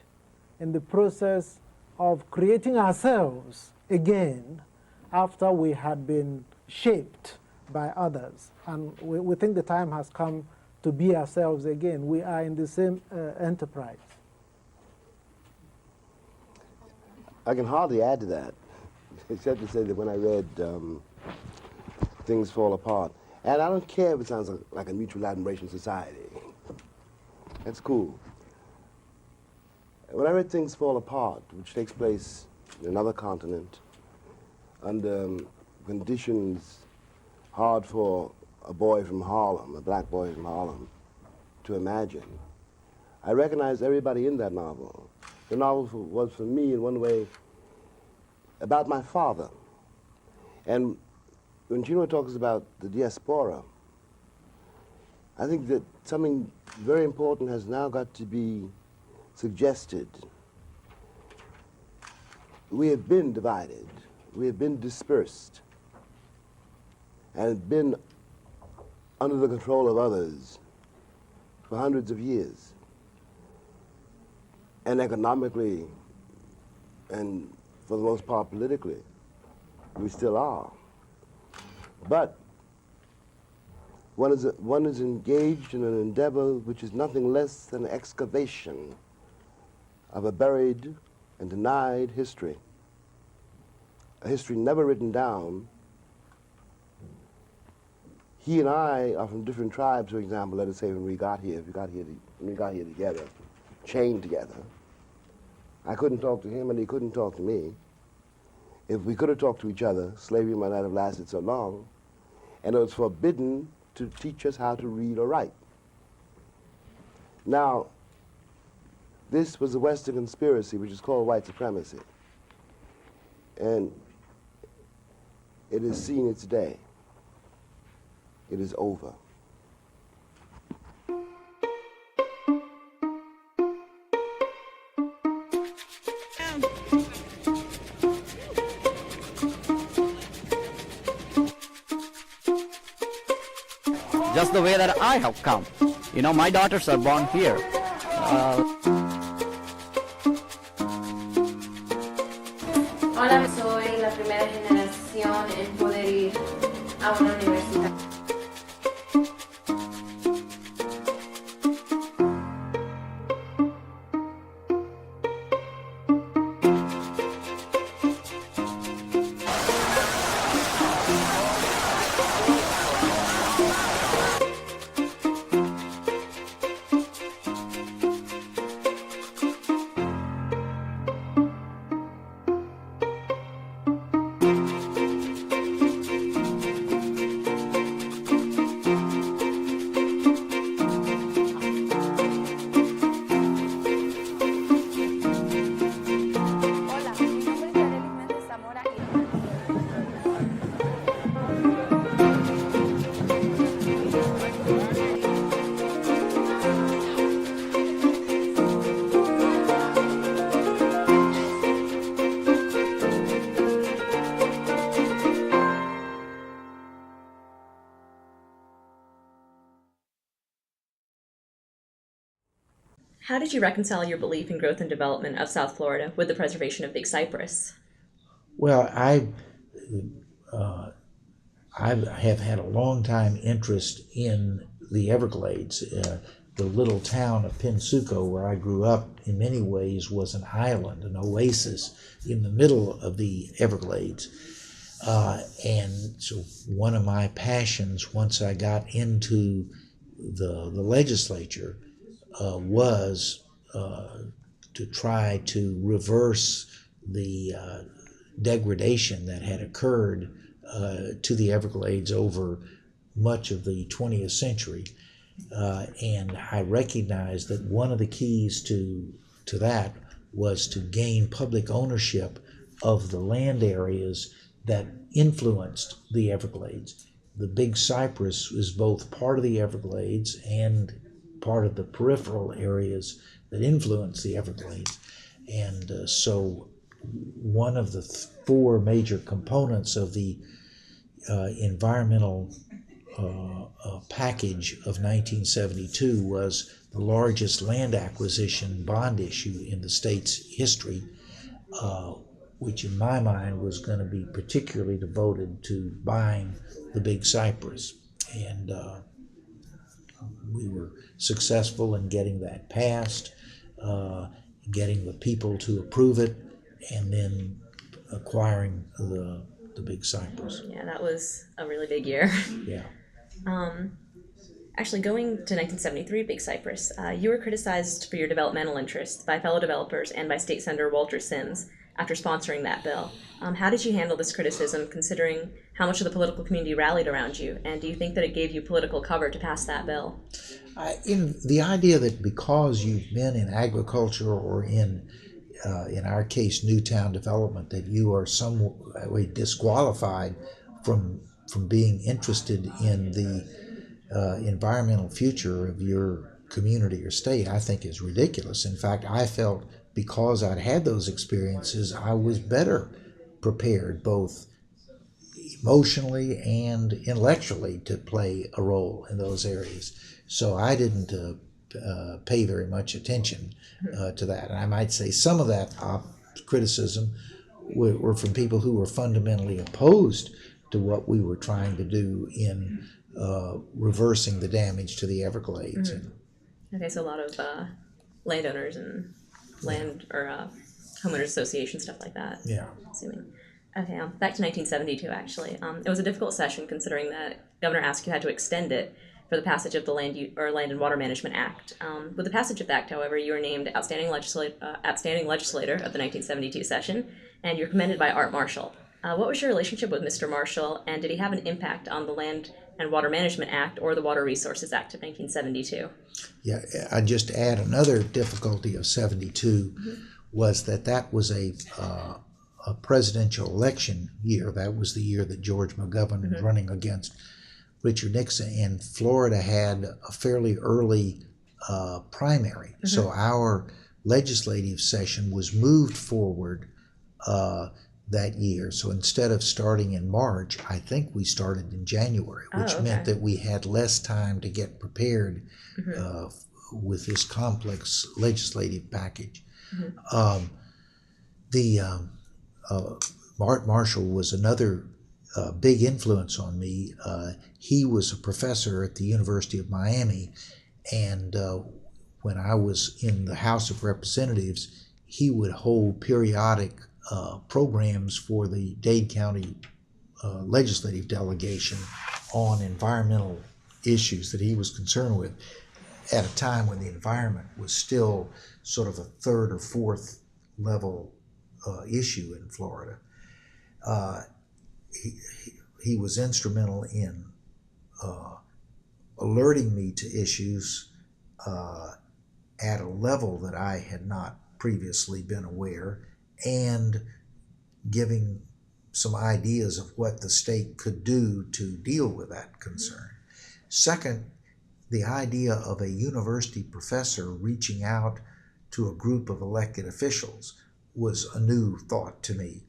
in the process of creating ourselves again after we had been shaped by others. And we think the time has come to be ourselves again. We are in the same enterprise. I can hardly add to that, except to say that when I read Things Fall Apart, and I don't care if it sounds like a mutual admiration society. That's cool. When I read Things Fall Apart, which takes place in another continent, under conditions hard for a boy from Harlem, a black boy from Harlem, to imagine, I recognized everybody in that novel. The novel was, for me, in one way, about my father. And when Chinua talks about the diaspora, I think that something very important has now got to be suggested. We have been divided, we have been dispersed, and been under the control of others for hundreds of years. And economically, and for the most part politically, we still are. But one is engaged in an endeavor which is nothing less than excavation of a buried and denied history, a history never written down. He and I are from different tribes, for example. Let us say when we got here together, chained together. I couldn't talk to him and he couldn't talk to me. If we could have talked to each other, slavery might not have lasted so long, and it was forbidden to teach us how to read or write. Now, this was a Western conspiracy which is called white supremacy. And it has seen its day. It is over. Just the way that I have come. You know, my daughters are born here. Hola, soy la primera generación en poder ir a una universidad. How did you reconcile your belief in growth and development of South Florida with the preservation of Big Cypress? Well, I have had a long time interest in the Everglades. The little town of Pensuco, where I grew up, in many ways was an island, an oasis in the middle of the Everglades. And so one of my passions once I got into the legislature was to try to reverse the degradation that had occurred to the Everglades over much of the 20th century. And I recognized that one of the keys to that was to gain public ownership of the land areas that influenced the Everglades. The Big Cypress is both part of the Everglades and part of the peripheral areas that influence the Everglades. And so one of the four major components of the environmental package of 1972 was the largest land acquisition bond issue in the state's history, which in my mind was going to be particularly devoted to buying the Big Cypress. And we were successful in getting that passed, getting the people to approve it, and then acquiring the Big Cypress. Yeah, that was a really big year. Yeah. Actually, going to 1973 Big Cypress, you were criticized for your developmental interests by fellow developers and by State Senator Walter Sims after sponsoring that bill. How did you handle this criticism, considering how much of the political community rallied around you? And do you think that it gave you political cover to pass that bill? In the idea that because you've been in agriculture or in our case, Newtown development, that you are some way disqualified from being interested in the environmental future of your community or state, I think is ridiculous. In fact, I felt because I'd had those experiences, I was better prepared both emotionally and intellectually to play a role in those areas. So I didn't pay very much attention to that. And I might say some of that criticism were from people who were fundamentally opposed to what we were trying to do in reversing the damage to the Everglades. Mm-hmm. Okay, so a lot of landowners and land or homeowners association, stuff like that. Yeah. Assuming. Okay, back to 1972 actually. It was a difficult session considering that Governor Askew had to extend it for the passage of the Land and Water Management Act. With the passage of the act, however, you were named Outstanding Legislator of the 1972 session, and you're commended by Art Marshall. What was your relationship with Mr. Marshall, and did he have an impact on the Land and Water Management Act or the Water Resources Act of 1972? Yeah, I'd just add another difficulty of 72 was that was a a presidential election year. That was the year that George McGovern was running against Richard Nixon, and Florida had a fairly early primary. So our legislative session was moved forward that year. So instead of starting in March, I think we started in January, which meant that we had less time to get prepared with this complex legislative package. Mart Marshall was another big influence on me. He was a professor at the University of Miami, and when I was in the House of Representatives, he would hold periodic programs for the Dade County legislative delegation on environmental issues that he was concerned with at a time when the environment was still sort of a third or fourth level issue in Florida. He was instrumental in alerting me to issues at a level that I had not previously been aware, and giving some ideas of what the state could do to deal with that concern. Second, the idea of a university professor reaching out to a group of elected officials was a new thought to me,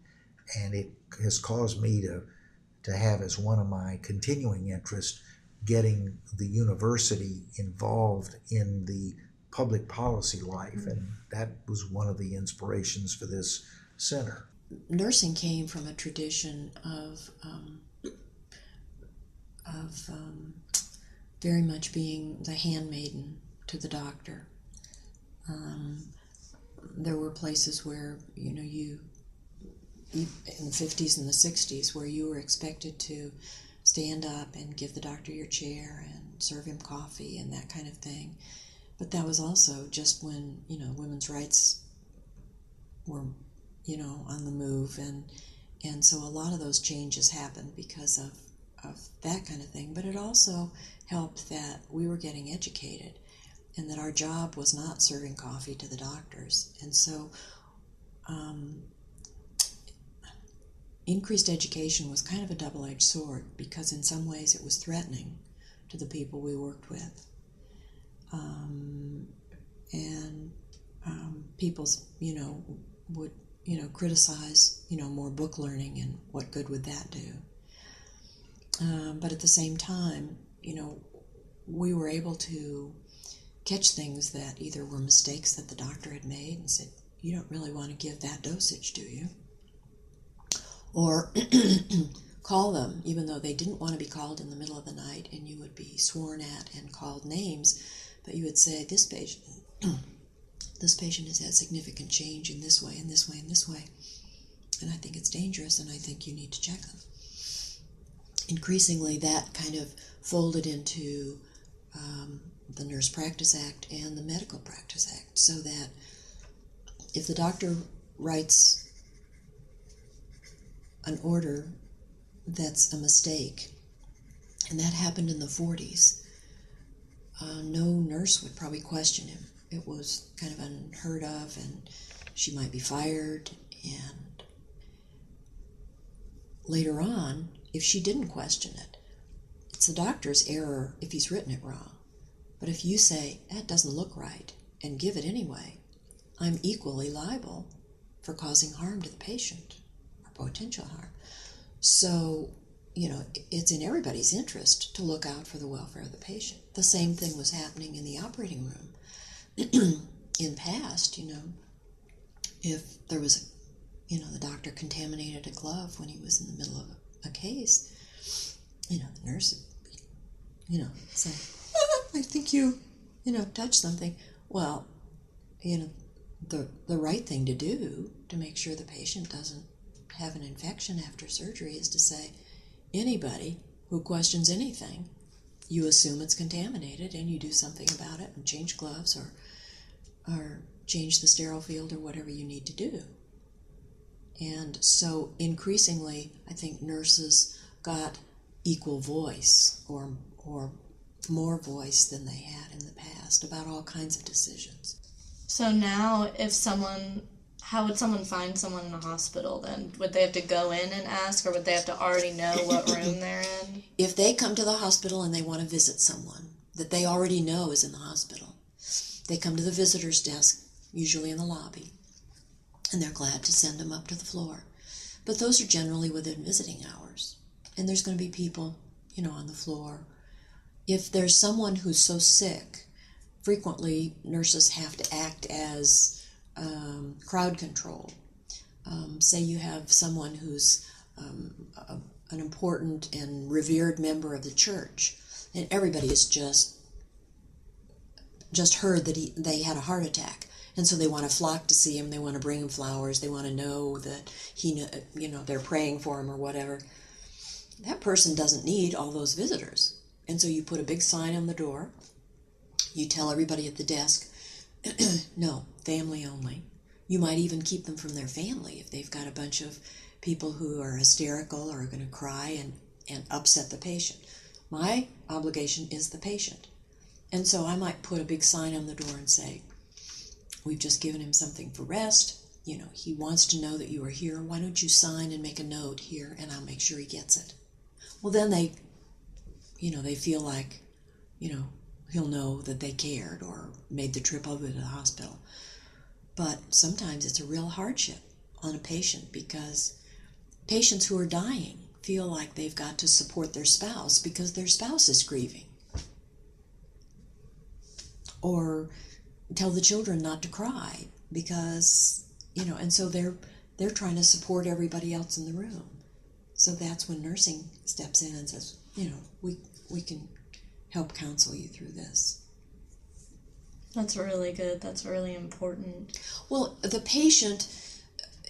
and it has caused me to have as one of my continuing interests getting the university involved in the public policy life, and that was one of the inspirations for this center. Nursing came from a tradition of very much being the handmaiden to the doctor. There were places where, you in the 50s and the 60s, where you were expected to stand up and give the doctor your chair and serve him coffee and that kind of thing. But that was also just when, women's rights were, on the move. And so a lot of those changes happened because of that kind of thing. But it also helped that we were getting educated and that our job was not serving coffee to the doctors. And so increased education was kind of a double-edged sword, because in some ways it was threatening to the people we worked with. People, would, criticize, more book learning, and what good would that do? But at the same time, we were able to catch things that either were mistakes that the doctor had made and said, you don't really want to give that dosage, do you? Or call them, even though they didn't want to be called in the middle of the night, and you would be sworn at and called names, but you would say, this patient has had significant change in this way, and this way, and this way, and I think it's dangerous, and I think you need to check them. Increasingly, that kind of folded into the Nurse Practice Act and the Medical Practice Act, so that if the doctor writes an order that's a mistake, and that happened in the 40s, no nurse would probably question him. It was kind of unheard of, and she might be fired. And later on, if she didn't question it, it's the doctor's error if he's written it wrong. But if you say, that doesn't look right, and give it anyway, I'm equally liable for causing harm to the patient, or potential harm. So, it's in everybody's interest to look out for the welfare of the patient. The same thing was happening in the operating room. In past, if there was, the doctor contaminated a glove when he was in the middle of a case, the nurse would, say, I think you, touched something. Well, the right thing to do to make sure the patient doesn't have an infection after surgery is to say, anybody who questions anything, you assume it's contaminated and you do something about it and change gloves or change the sterile field or whatever you need to do. And so increasingly, I think nurses got equal voice or more voice than they had in the past about all kinds of decisions. So now if someone How would someone find someone in a hospital then? Would they have to go in and ask, or would they have to already know what room they're in? If they come to the hospital and they want to visit someone that they already know is in the hospital, they come to the visitor's desk, usually in the lobby, and they're glad to send them up to the floor. But those are generally within visiting hours. And there's going to be people, on the floor. If there's someone who's so sick, frequently nurses have to act as crowd control. Say you have someone who's an important and revered member of the church, and everybody has just heard that they had a heart attack, and so they want to flock to see him. They want to bring him flowers. They want to know that they're praying for him or whatever. That person doesn't need all those visitors, and so you put a big sign on the door. You tell everybody at the desk, no, family only. You might even keep them from their family if they've got a bunch of people who are hysterical or are going to cry and upset the patient. My obligation is the patient. And so I might put a big sign on the door and say, we've just given him something for rest. He wants to know that you are here. Why don't you sign and make a note here, and I'll make sure he gets it. Well, then they feel like, he'll know that they cared or made the trip over to the hospital. But sometimes it's a real hardship on a patient, because patients who are dying feel like they've got to support their spouse because their spouse is grieving. Or tell the children not to cry because, and so they're trying to support everybody else in the room. So that's when nursing steps in and says, we can help counsel you through this. That's really good. That's really important. Well, the patient,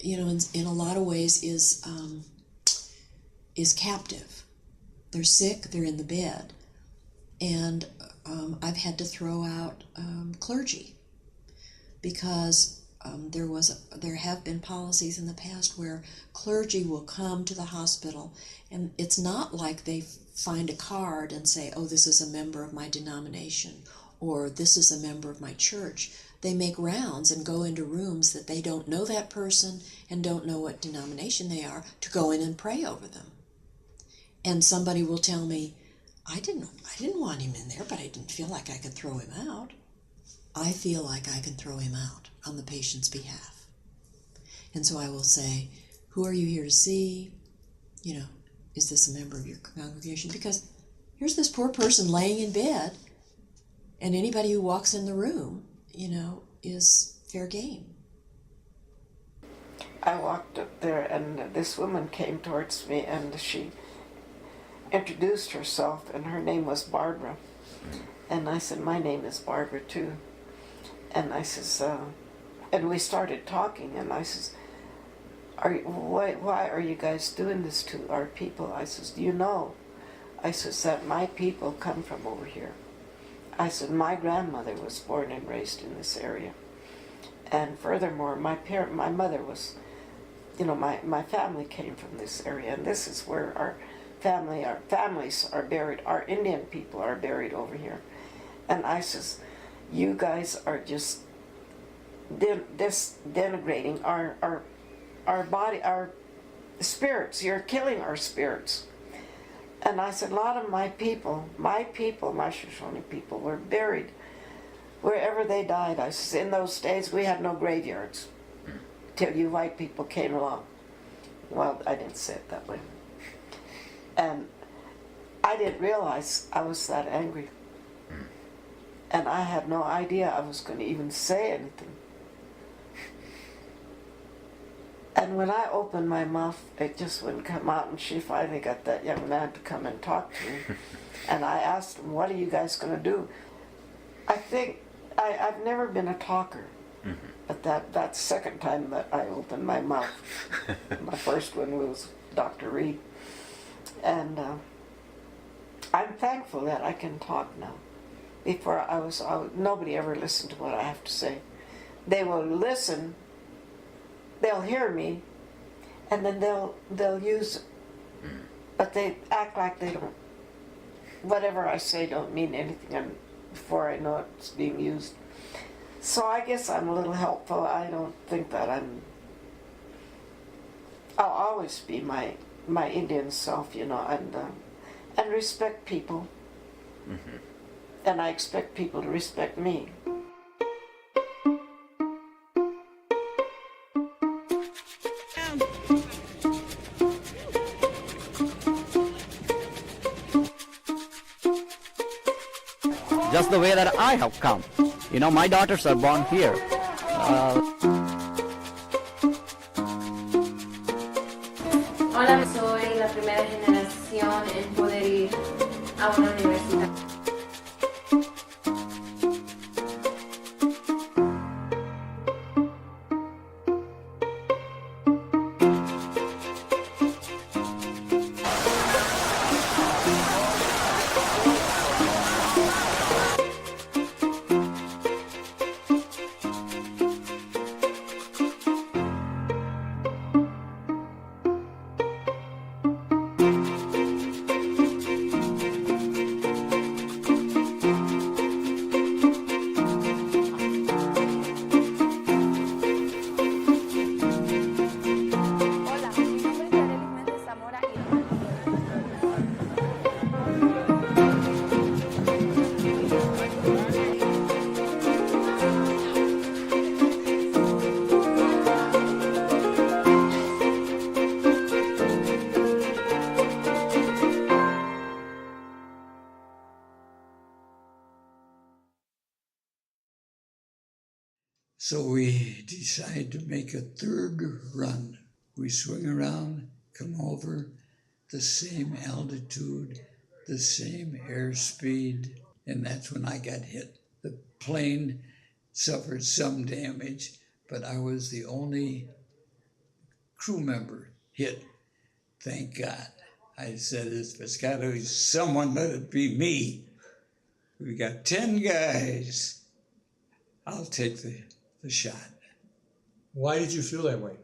in a lot of ways is captive. They're sick. They're in the bed, and I've had to throw out clergy because there have been policies in the past where clergy will come to the hospital, and it's not like they find a card and say, oh, this is a member of my denomination, or this is a member of my church. They make rounds and go into rooms that they don't know that person and don't know what denomination they are, to go in and pray over them. And somebody will tell me, I didn't want him in there, but I didn't feel like I could throw him out. I feel like I can throw him out on the patient's behalf. And so I will say, who are you here to see? Is this a member of your congregation? Because here's this poor person laying in bed, and anybody who walks in the room, is fair game. I walked up there, and this woman came towards me, and she introduced herself, and her name was Barbara. And I said, my name is Barbara too. And I says, and we started talking, and I says, why are you guys doing this to our people? I says, do you know? I says, that my people come from over here. I said, my grandmother was born and raised in this area. And furthermore, my mother was, my family came from this area, and this is where our families are buried. Our Indian people are buried over here. And I says, you guys are just denigrating our body, our spirits. You're killing our spirits. And I said, a lot of my people, my Shoshone people, were buried wherever they died. I said, in those days we had no graveyards till you white people came along. Well, I didn't say it that way. And I didn't realize I was that angry. And I had no idea I was going to even say anything. And when I opened my mouth, it just wouldn't come out, and she finally got that young man to come and talk to me. And I asked him, what are you guys going to do? I think, I've never been a talker, but that's the second time that I opened my mouth. My first one was Dr. Reed. And I'm thankful that I can talk now. Before nobody ever listened to what I have to say. They will listen, they'll hear me, and then they'll use it. But they act like they don't. Whatever I say don't mean anything, and before I know it's being used. So I guess I'm a little helpful. I don't think that I'm always be my Indian self, you know, and respect people. Mm-hmm. And I expect people to respect me. Just the way that I have come. You know, my daughters are born here. Hola, soy la primera generación en poder ir a una universidad. So we decide to make a third run. We swing around, come over, the same altitude, the same airspeed, and that's when I got hit. The plane suffered some damage, but I was the only crew member hit. Thank God. I said, it's Pescado, someone let it be me. We got 10 guys. I'll take the shot. Why did you feel that way?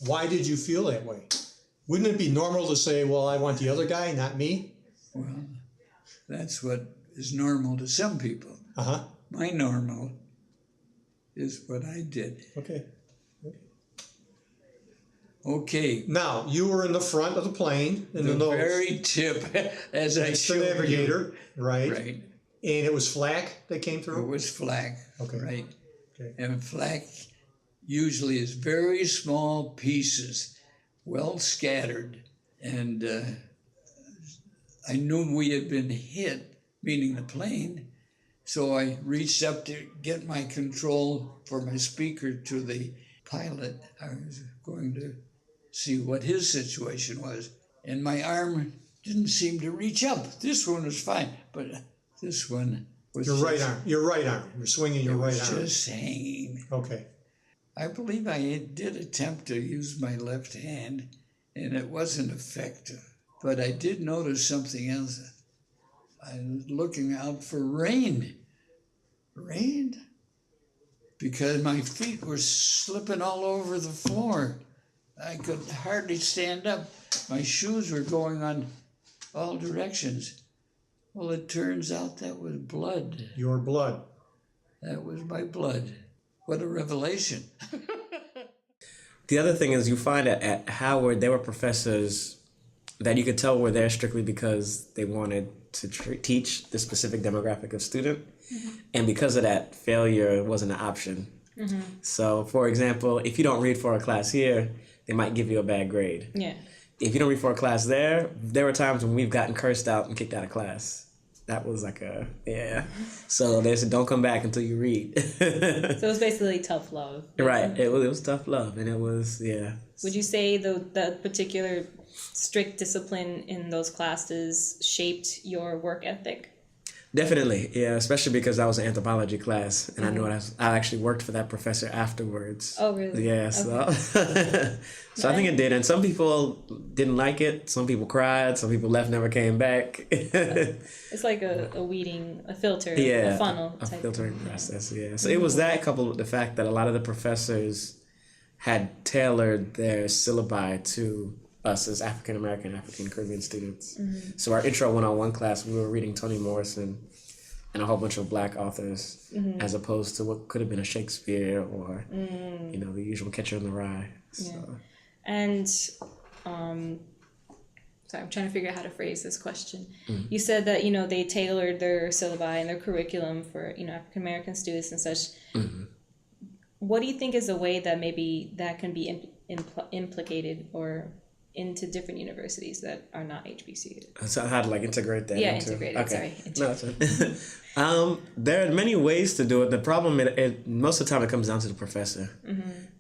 Why did you feel that way? Wouldn't it be normal to say, well, I want the other guy, not me? Well, that's what is normal to some people. Uh-huh. My normal is what I did. Okay. Okay. Now, you were in the front of the plane, in the nose. very tip, as I Next to showed the navigator, you. right? Right. And it was flak that came through? It was flak, okay. Right. Okay. And flak usually is very small pieces, well scattered. And I knew we had been hit, meaning the plane, so I reached up to get my control for my speaker to the pilot. I was going to see what his situation was. And my arm didn't seem to reach up. This one was fine, but this one was Your right arm. You're swinging your right arm. Just hanging. Okay. I believe I did attempt to use my left hand, and it wasn't effective. But I did notice something else. I was looking out for rain. Rain? Because my feet were slipping all over the floor. I could hardly stand up. My shoes were going on all directions. Well, it turns out that was blood. Your blood. That was my blood. What a revelation. The other thing is you find at Howard, there were professors that you could tell were there strictly because they wanted to teach the specific demographic of student. Mm-hmm. And because of that, failure wasn't an option. Mm-hmm. So, for example, if you don't read for a class here, they might give you a bad grade. Yeah. If you don't read for a class there were times when we've gotten cursed out and kicked out of class. That was like yeah. So they said, don't come back until you read. So it was basically tough love. Right. It was tough love. And it was, yeah. Would you say the particular strict discipline in those classes shaped your work ethic? Definitely, yeah, especially because I was an anthropology class, and I knew I actually worked for that professor afterwards. Oh, really? Yeah, so, Okay. so I think it did. And some people didn't like it. Some people cried. Some people left, never came back. It's like a weeding, a filter, Yeah, a funnel a type filtering thing. process, yeah. So it was that coupled with the fact that a lot of the professors had tailored their syllabi to us as African American, African Caribbean students. Mhm. So our intro 101 class, we were reading Toni Morrison and a whole bunch of Black authors, Mhm. as opposed to what could have been a Shakespeare or, Mm. the usual Catcher in the Rye. So. Yeah. And sorry, I'm trying to figure out how to phrase this question. You said that, they tailored their syllabi and their curriculum for, African American students and such. What do you think is a way that maybe that can be implicated or into different universities that are not HBCU? So how to integrate that? Yeah, into, integrated. Okay. Sorry. No, there are many ways to do it. The problem, most of the time, it comes down to the professor.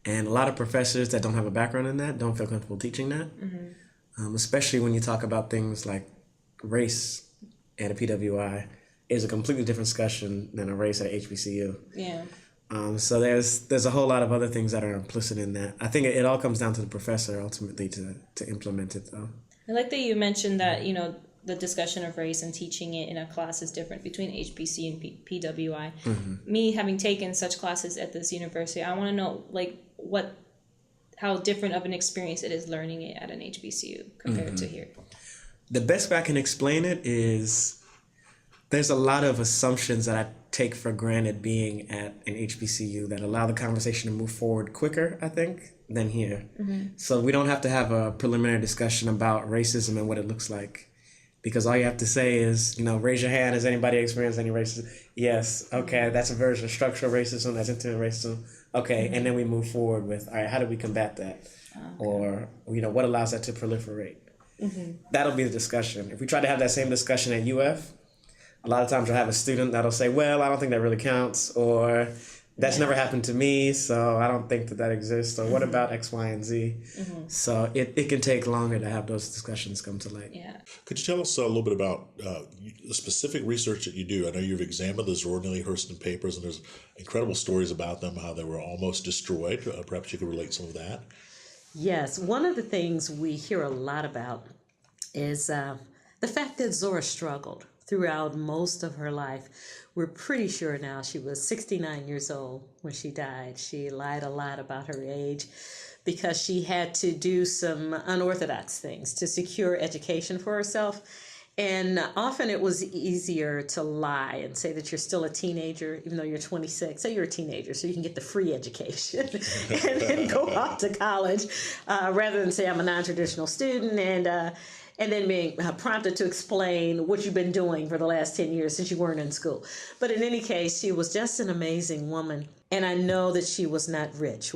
And a lot of professors that don't have a background in that don't feel comfortable teaching that. Especially when you talk about things like race at a PWI is a completely different discussion than a race at HBCU. Yeah. So there's a whole lot of other things that are implicit in that. I think it all comes down to the professor ultimately to implement it, though. I like that you mentioned that, the discussion of race and teaching it in a class is different between HBC and PWI. Me having taken such classes at this university, I want to know how different of an experience it is learning it at an HBCU compared to here. The best way I can explain it is there's a lot of assumptions that I take for granted being at an HBCU that allow the conversation to move forward quicker, I think, than here. So we don't have to have a preliminary discussion about racism and what it looks like. Because all you have to say is, raise your hand. Has anybody experienced any racism? Yes. Okay, that's a version of structural racism. That's intimate racism. Okay, and then we move forward with, all right, how do we combat that? Or, what allows that to proliferate? That'll be the discussion. If we try to have that same discussion at UF, a lot of times you'll have a student that'll say, well, I don't think that really counts, or that's never happened to me, so I don't think that exists, or what about X, Y, and Z? So it can take longer to have those discussions come to light. Yeah. Could you tell us a little bit about the specific research that you do? I know you've examined the Zora Neale Hurston papers, and there's incredible stories about them, how they were almost destroyed. Perhaps you could relate some of that. Yes, one of the things we hear a lot about is the fact that Zora struggled throughout most of her life. We're pretty sure now she was 69 years old when she died. She lied a lot about her age because she had to do some unorthodox things to secure education for herself. And often it was easier to lie and say that you're still a teenager, even though you're 26. Say you're a teenager so you can get the free education and then go off to college rather than say I'm a non-traditional student and then being prompted to explain what you've been doing for the last 10 years since you weren't in school. But in any case, she was just an amazing woman. And I know that she was not rich.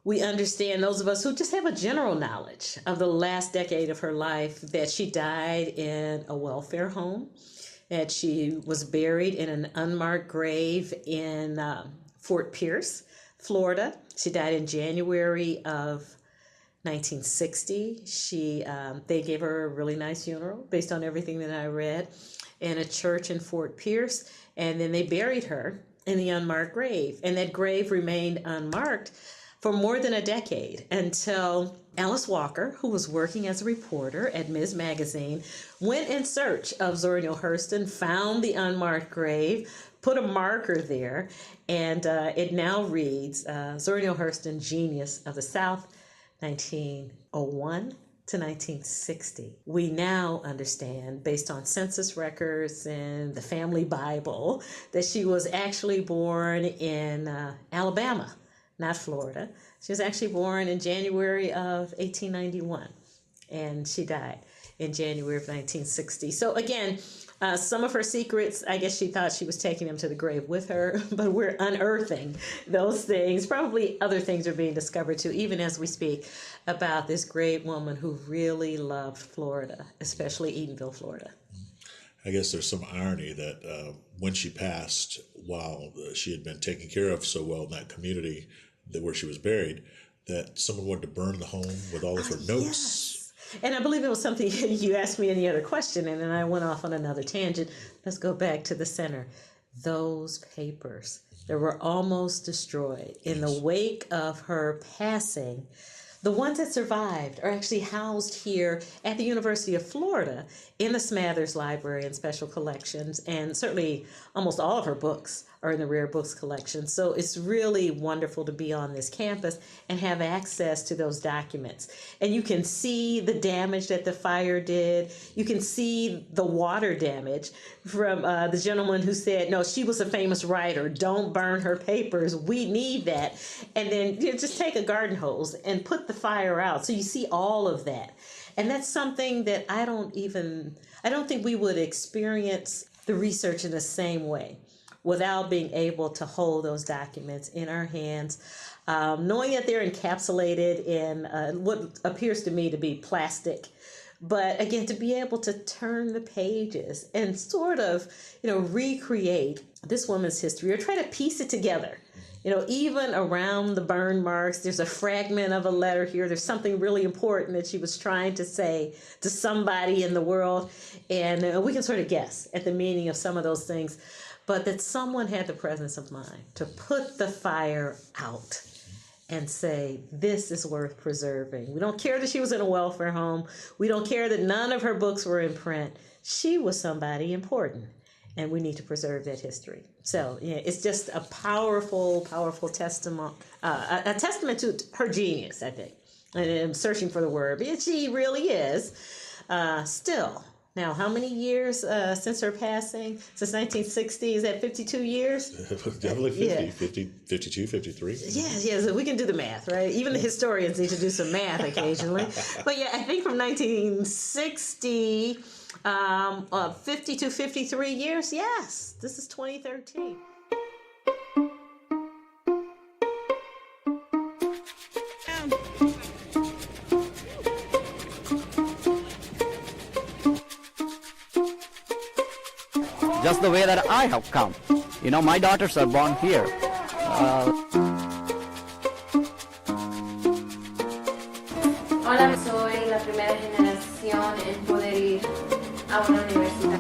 We understand, those of us who just have a general knowledge of the last decade of her life, that she died in a welfare home, that she was buried in an unmarked grave in Fort Pierce, Florida. She died in January of 1960. They gave her a really nice funeral based on everything that I read in a church in Fort Pierce, and then they buried her in the unmarked grave, and that grave remained unmarked for more than a decade until Alice Walker, who was working as a reporter at Ms. Magazine, went in search of Zora Neale Hurston, found the unmarked grave, put a marker there, and it now reads Zora Neale Hurston, Genius of the South, 1901 to 1960. We now understand, based on census records and the family Bible, that she was actually born in Alabama, not Florida. She was actually born in January of 1891, and she died in January of 1960. So again, some of her secrets, I guess she thought she was taking them to the grave with her, but we're unearthing those things. Probably other things are being discovered too, even as we speak about this great woman who really loved Florida, especially Eatonville, Florida. I guess there's some irony that when she passed, while she had been taken care of so well in that community where she was buried, that someone wanted to burn the home with all of her notes. Yes. And I believe it was something you asked me any other question, and then I went off on another tangent. Let's go back to the center. Those papers that were almost destroyed in the wake of her passing, the ones that survived are actually housed here at the University of Florida in the Smathers Library and Special Collections, and certainly almost all of her books are in the rare books collection. So it's really wonderful to be on this campus and have access to those documents. And you can see the damage that the fire did. You can see the water damage from the gentleman who said, no, she was a famous writer. Don't burn her papers. We need that. And then just take a garden hose and put the fire out. So you see all of that. And that's something that I don't think we would experience the research in the same way without being able to hold those documents in our hands, knowing that they're encapsulated in what appears to me to be plastic. But again, to be able to turn the pages and sort of, recreate this woman's history or try to piece it together. Even around the burn marks, there's a fragment of a letter here. There's something really important that she was trying to say to somebody in the world. And we can sort of guess at the meaning of some of those things. But that someone had the presence of mind to put the fire out and say, this is worth preserving. We don't care that she was in a welfare home. We don't care that none of her books were in print. She was somebody important. And we need to preserve that history. So it's just a powerful, powerful testament, a testament to her genius, I think. And I'm searching for the word, but she really is. Still, now, how many years since her passing? Since 1960, is that 52 years? Definitely 50, 52, 53. Yeah, so we can do the math, right? Even the historians need to do some math occasionally. But yeah, I think from 1960... 50 to 53 years, yes. This is 2013. Just the way that I have come. My daughters are born here. Hola, soy la primera generación en poder ir a una universidad.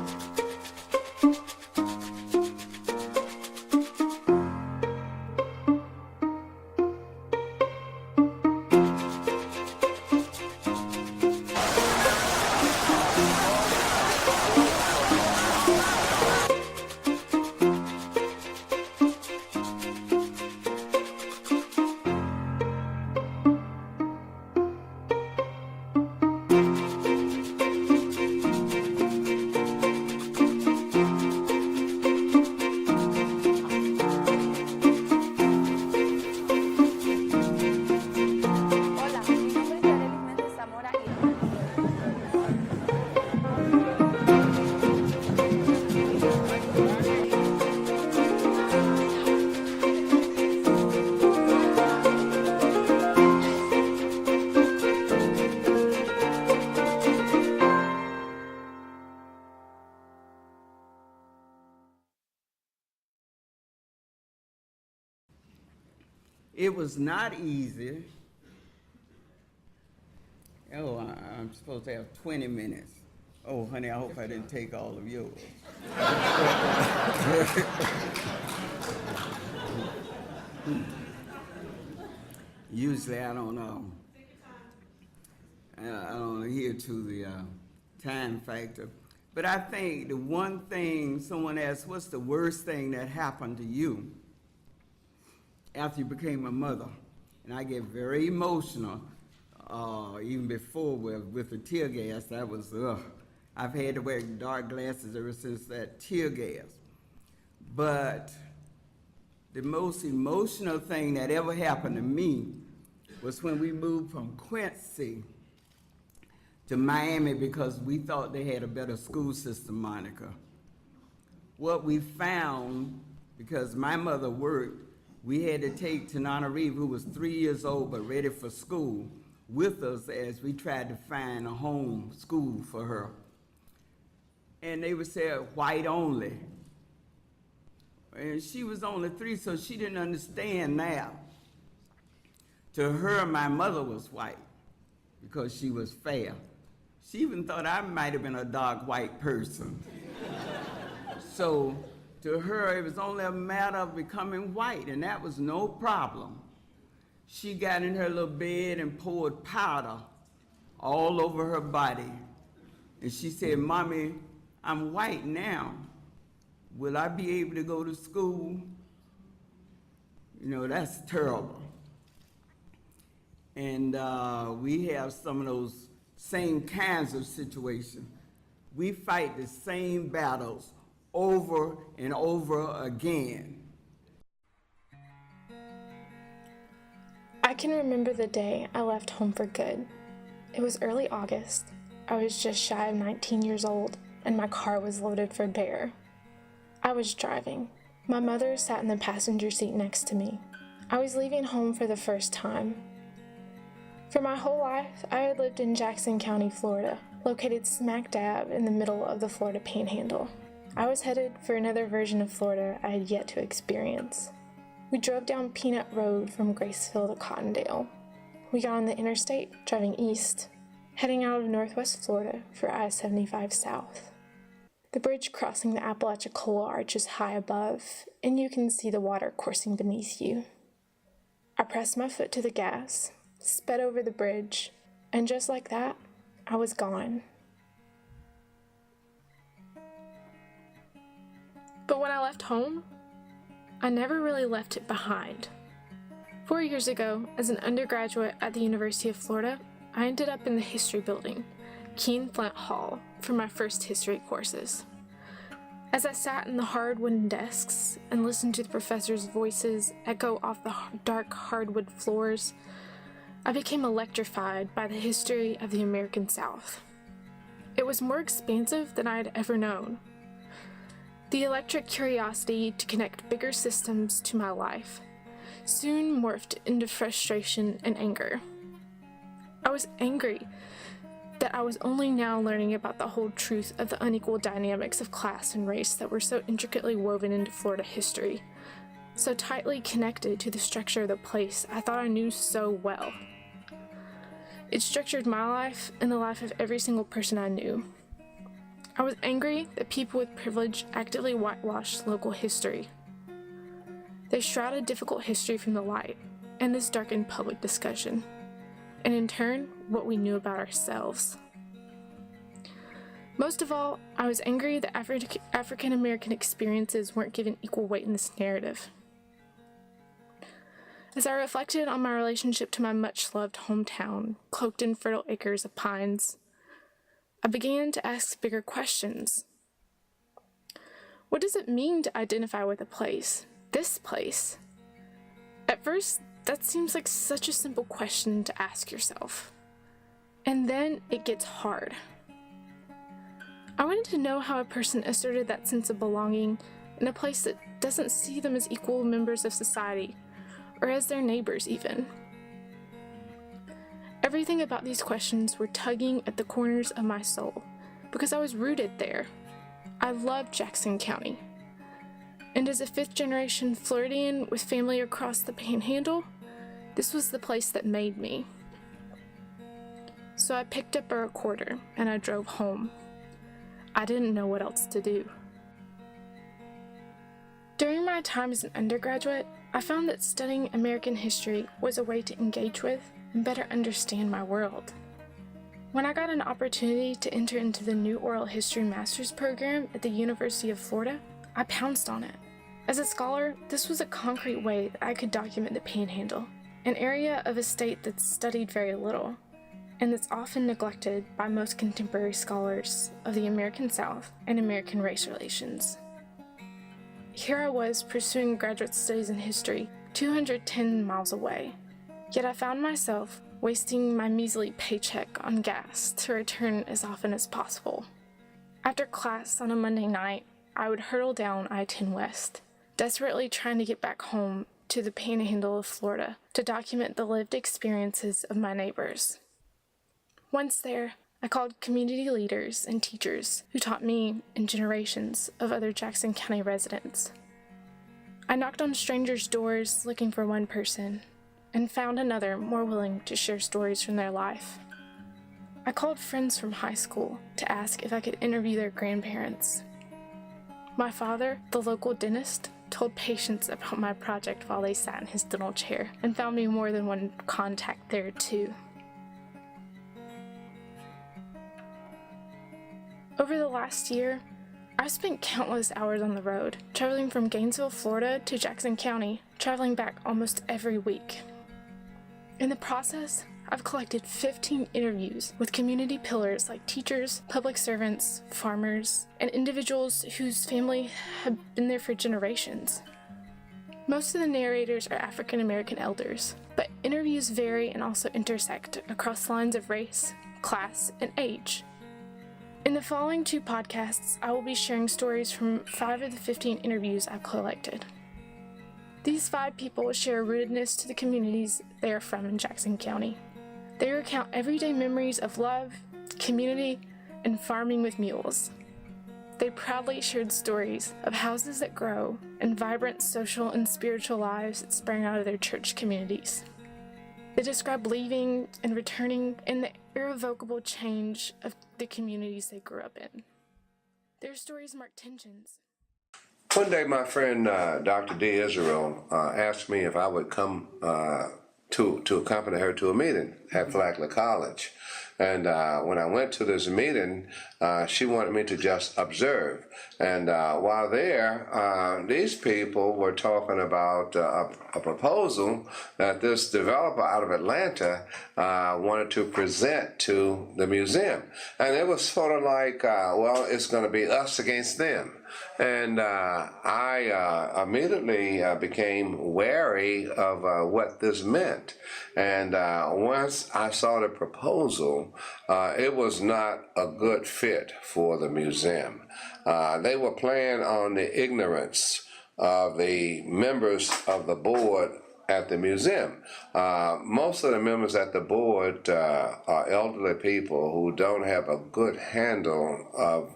It was not easy. Oh, I'm supposed to have 20 minutes. Oh, honey, I hope I didn't take all of yours. Usually I don't adhere to the time factor. But I think the one thing someone asked, what's the worst thing that happened to you after you became a mother? And I get very emotional, even before with the tear gas. That was, I've had to wear dark glasses ever since that tear gas. But the most emotional thing that ever happened to me was when we moved from Quincy to Miami because we thought they had a better school system, Monica. What we found, because my mother worked, we had to take Tanana Reeve, who was 3 years old but ready for school, with us as we tried to find a home school for her. And they would say white only. And she was only 3, so she didn't understand now. To her, my mother was white because she was fair. She even thought I might have been a dark white person. So to her, it was only a matter of becoming white, and that was no problem. She got in her little bed and poured powder all over her body. And she said, "Mommy, I'm white now." Will I be able to go to school? You know, that's terrible. And we have some of those same kinds of situations. We fight the same battles over and over again. I can remember the day I left home for good. It was early August. I was just shy of 19 years old, and my car was loaded for bear. I was driving. My mother sat in the passenger seat next to me. I was leaving home for the first time. For my whole life, I had lived in Jackson County, Florida, located smack dab in the middle of the Florida Panhandle. I was headed for another version of Florida I had yet to experience. We drove down Peanut Road from Graceville to Cottondale. We got on the interstate, driving east, heading out of Northwest Florida for I-75 South. The bridge crossing the Apalachicola Arch is high above, and you can see the water coursing beneath you. I pressed my foot to the gas, sped over the bridge, and just like that, I was gone. But when I left home, I never really left it behind. 4 years ago, as an undergraduate at the University of Florida, I ended up in the history building, Keene Flint Hall, for my first history courses. As I sat in the hard wooden desks and listened to the professors' voices echo off the dark hardwood floors, I became electrified by the history of the American South. It was more expansive than I had ever known. The electric curiosity to connect bigger systems to my life soon morphed into frustration and anger. I was angry that I was only now learning about the whole truth of the unequal dynamics of class and race that were so intricately woven into Florida history, so tightly connected to the structure of the place I thought I knew so well. It structured my life and the life of every single person I knew. I was angry that people with privilege actively whitewashed local history. They shrouded difficult history from the light, and this darkened public discussion, and in turn, what we knew about ourselves. Most of all, I was angry that African American experiences weren't given equal weight in this narrative. As I reflected on my relationship to my much-loved hometown, cloaked in fertile acres of pines, I began to ask bigger questions. What does it mean to identify with a place? This place? At first, that seems like such a simple question to ask yourself. And then it gets hard. I wanted to know how a person asserted that sense of belonging in a place that doesn't see them as equal members of society, or as their neighbors even. Everything about these questions were tugging at the corners of my soul, because I was rooted there. I loved Jackson County. And as a fifth-generation Floridian with family across the Panhandle, this was the place that made me. So I picked up a recorder and I drove home. I didn't know what else to do. During my time as an undergraduate, I found that studying American history was a way to engage with and better understand my world. When I got an opportunity to enter into the new Oral History Master's program at the University of Florida, I pounced on it. As a scholar, this was a concrete way that I could document the Panhandle, an area of a state that's studied very little, and that's often neglected by most contemporary scholars of the American South and American race relations. Here I was pursuing graduate studies in history 210 miles away, yet I found myself wasting my measly paycheck on gas to return as often as possible. After class on a Monday night, I would hurtle down I-10 West, desperately trying to get back home to the Panhandle of Florida to document the lived experiences of my neighbors. Once there, I called community leaders and teachers who taught me and generations of other Jackson County residents. I knocked on strangers' doors looking for one person, and found another more willing to share stories from their life. I called friends from high school to ask if I could interview their grandparents. My father, the local dentist, told patients about my project while they sat in his dental chair and found me more than one contact there too. Over the last year, I've spent countless hours on the road, traveling from Gainesville, Florida to Jackson County, traveling back almost every week. In the process, I've collected 15 interviews with community pillars like teachers, public servants, farmers, and individuals whose family have been there for generations. Most of the narrators are African American elders, but interviews vary and also intersect across lines of race, class, and age. In the following 2 podcasts, I will be sharing stories from 5 of the 15 interviews I've collected. These 5 people share a rootedness to the communities they are from in Jackson County. They recount everyday memories of love, community, and farming with mules. They proudly shared stories of houses that grow and vibrant social and spiritual lives that sprang out of their church communities. They describe leaving and returning and the irrevocable change of the communities they grew up in. Their stories mark tensions. One day my friend Dr. D. Israel asked me if I would come to accompany her to a meeting at Flagler College. And when I went to this meeting, she wanted me to just observe. And while there, these people were talking about a proposal that this developer out of Atlanta wanted to present to the museum. And it was sort of like, well, it's going to be us against them. And I immediately became wary of what this meant. And once I saw the proposal, it was not a good fit for the museum. They were playing on the ignorance of the members of the board at the museum. Most of the members at the board are elderly people who don't have a good handle of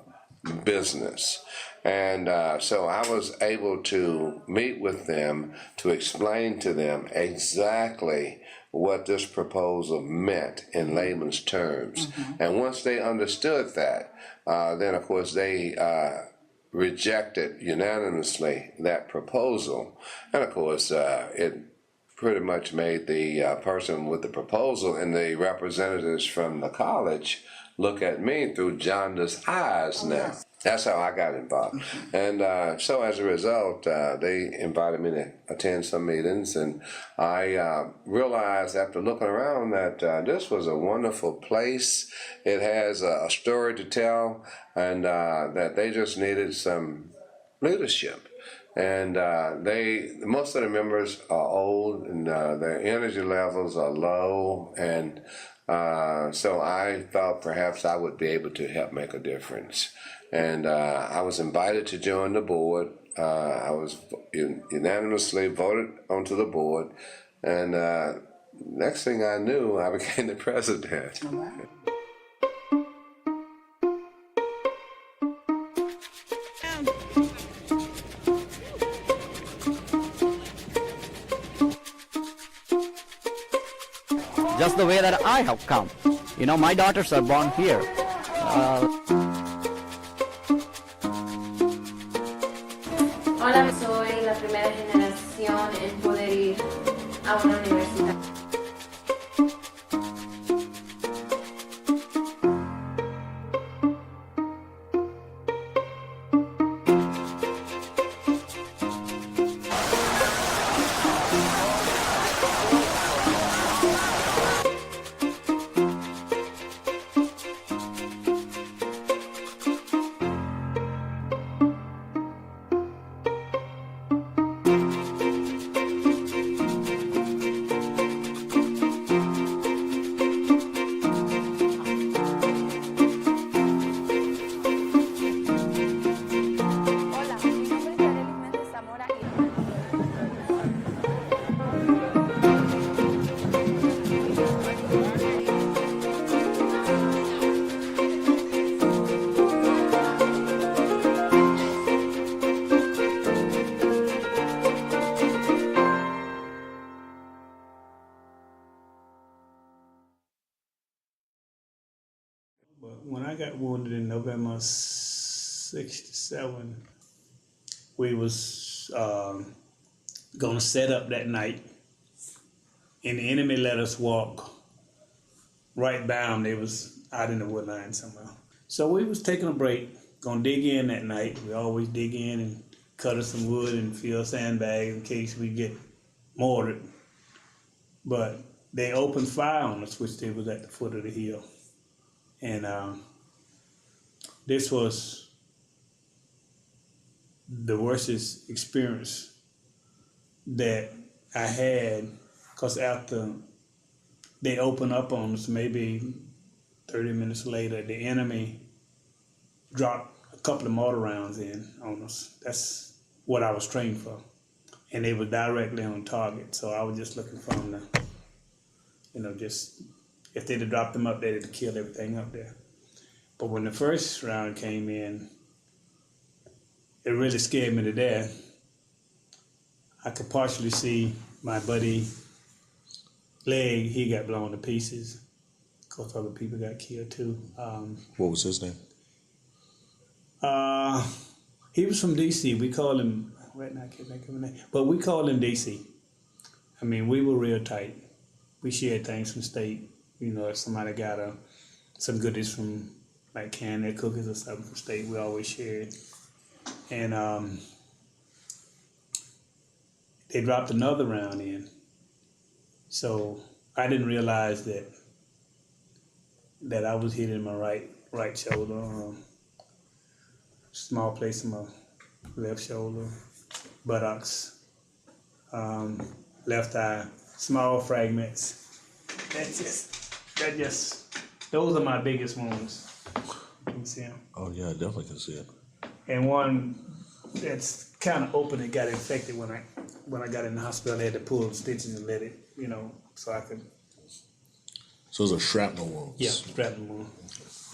business. And so I was able to meet with them to explain to them exactly what this proposal meant in layman's terms. And once they understood that, then of course they rejected unanimously that proposal. And of course it pretty much made the person with the proposal and the representatives from the college look at me through jaundiced eyes now. That's how I got involved. And so as a result, they invited me to attend some meetings, and I realized after looking around that this was a wonderful place. It has a story to tell, and that they just needed some leadership. And most of the members are old, and their energy levels are low, and so I thought perhaps I would be able to help make a difference. And I was invited to join the board. I was unanimously voted onto the board. And next thing I knew, I became the president. Just the way that I have come. You know, my daughters are born here. Hola, soy la primera generación en poder ir a una universidad. When I got wounded in November '67, we was going to set up that night, and the enemy let us walk right by them. They was out in the wood line somewhere. So we was taking a break, gonna dig in that night. We always dig in and cut us some wood and fill sandbags in case we get mortared. But they opened fire on us, which they was at the foot of the hill. And this was the worst experience that I had, because after they opened up on us, maybe 30 minutes later, the enemy dropped a couple of mortar rounds in on us. That's what I was trained for. And they were directly on target. So I was just looking for them to, just, if they'd have dropped them up there, they'd have killed everything up there. But when the first round came in, it really scared me to death. I could partially see my buddy leg, he got blown to pieces. Of course, other people got killed too. What was his name? He was from DC. We call him, right now I can't think of his name, but we call him DC. I mean, we were real tight. We shared things from state. If somebody got some goodies from, like candy cookies or something from state, we always shared. And they dropped another round in. So I didn't realize that I was hit in my right shoulder, small place in my left shoulder, buttocks, left eye, small fragments. Those are my biggest wounds. You can see them. Oh yeah, I definitely can see it. And one that's kind of open, it got infected when I got in the hospital. They had to pull the stitches and let it, so I could. So those are shrapnel wounds. Yeah, shrapnel wounds.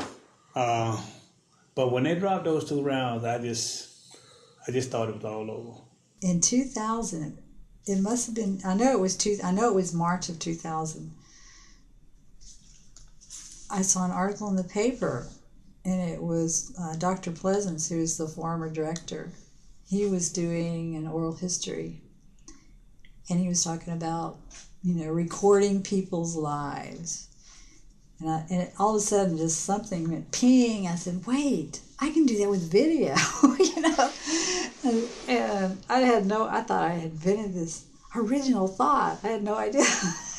But when they dropped those 2 rounds, I just thought it was all over. In 2000, it must have been. I know it was March of 2000. I saw an article in the paper, and it was Dr. Pleasance, who is the former director. He was doing an oral history, and he was talking about, recording people's lives. And all of a sudden, just something went ping. I said, wait, I can do that with video, And I thought I had invented this original thought. I had no idea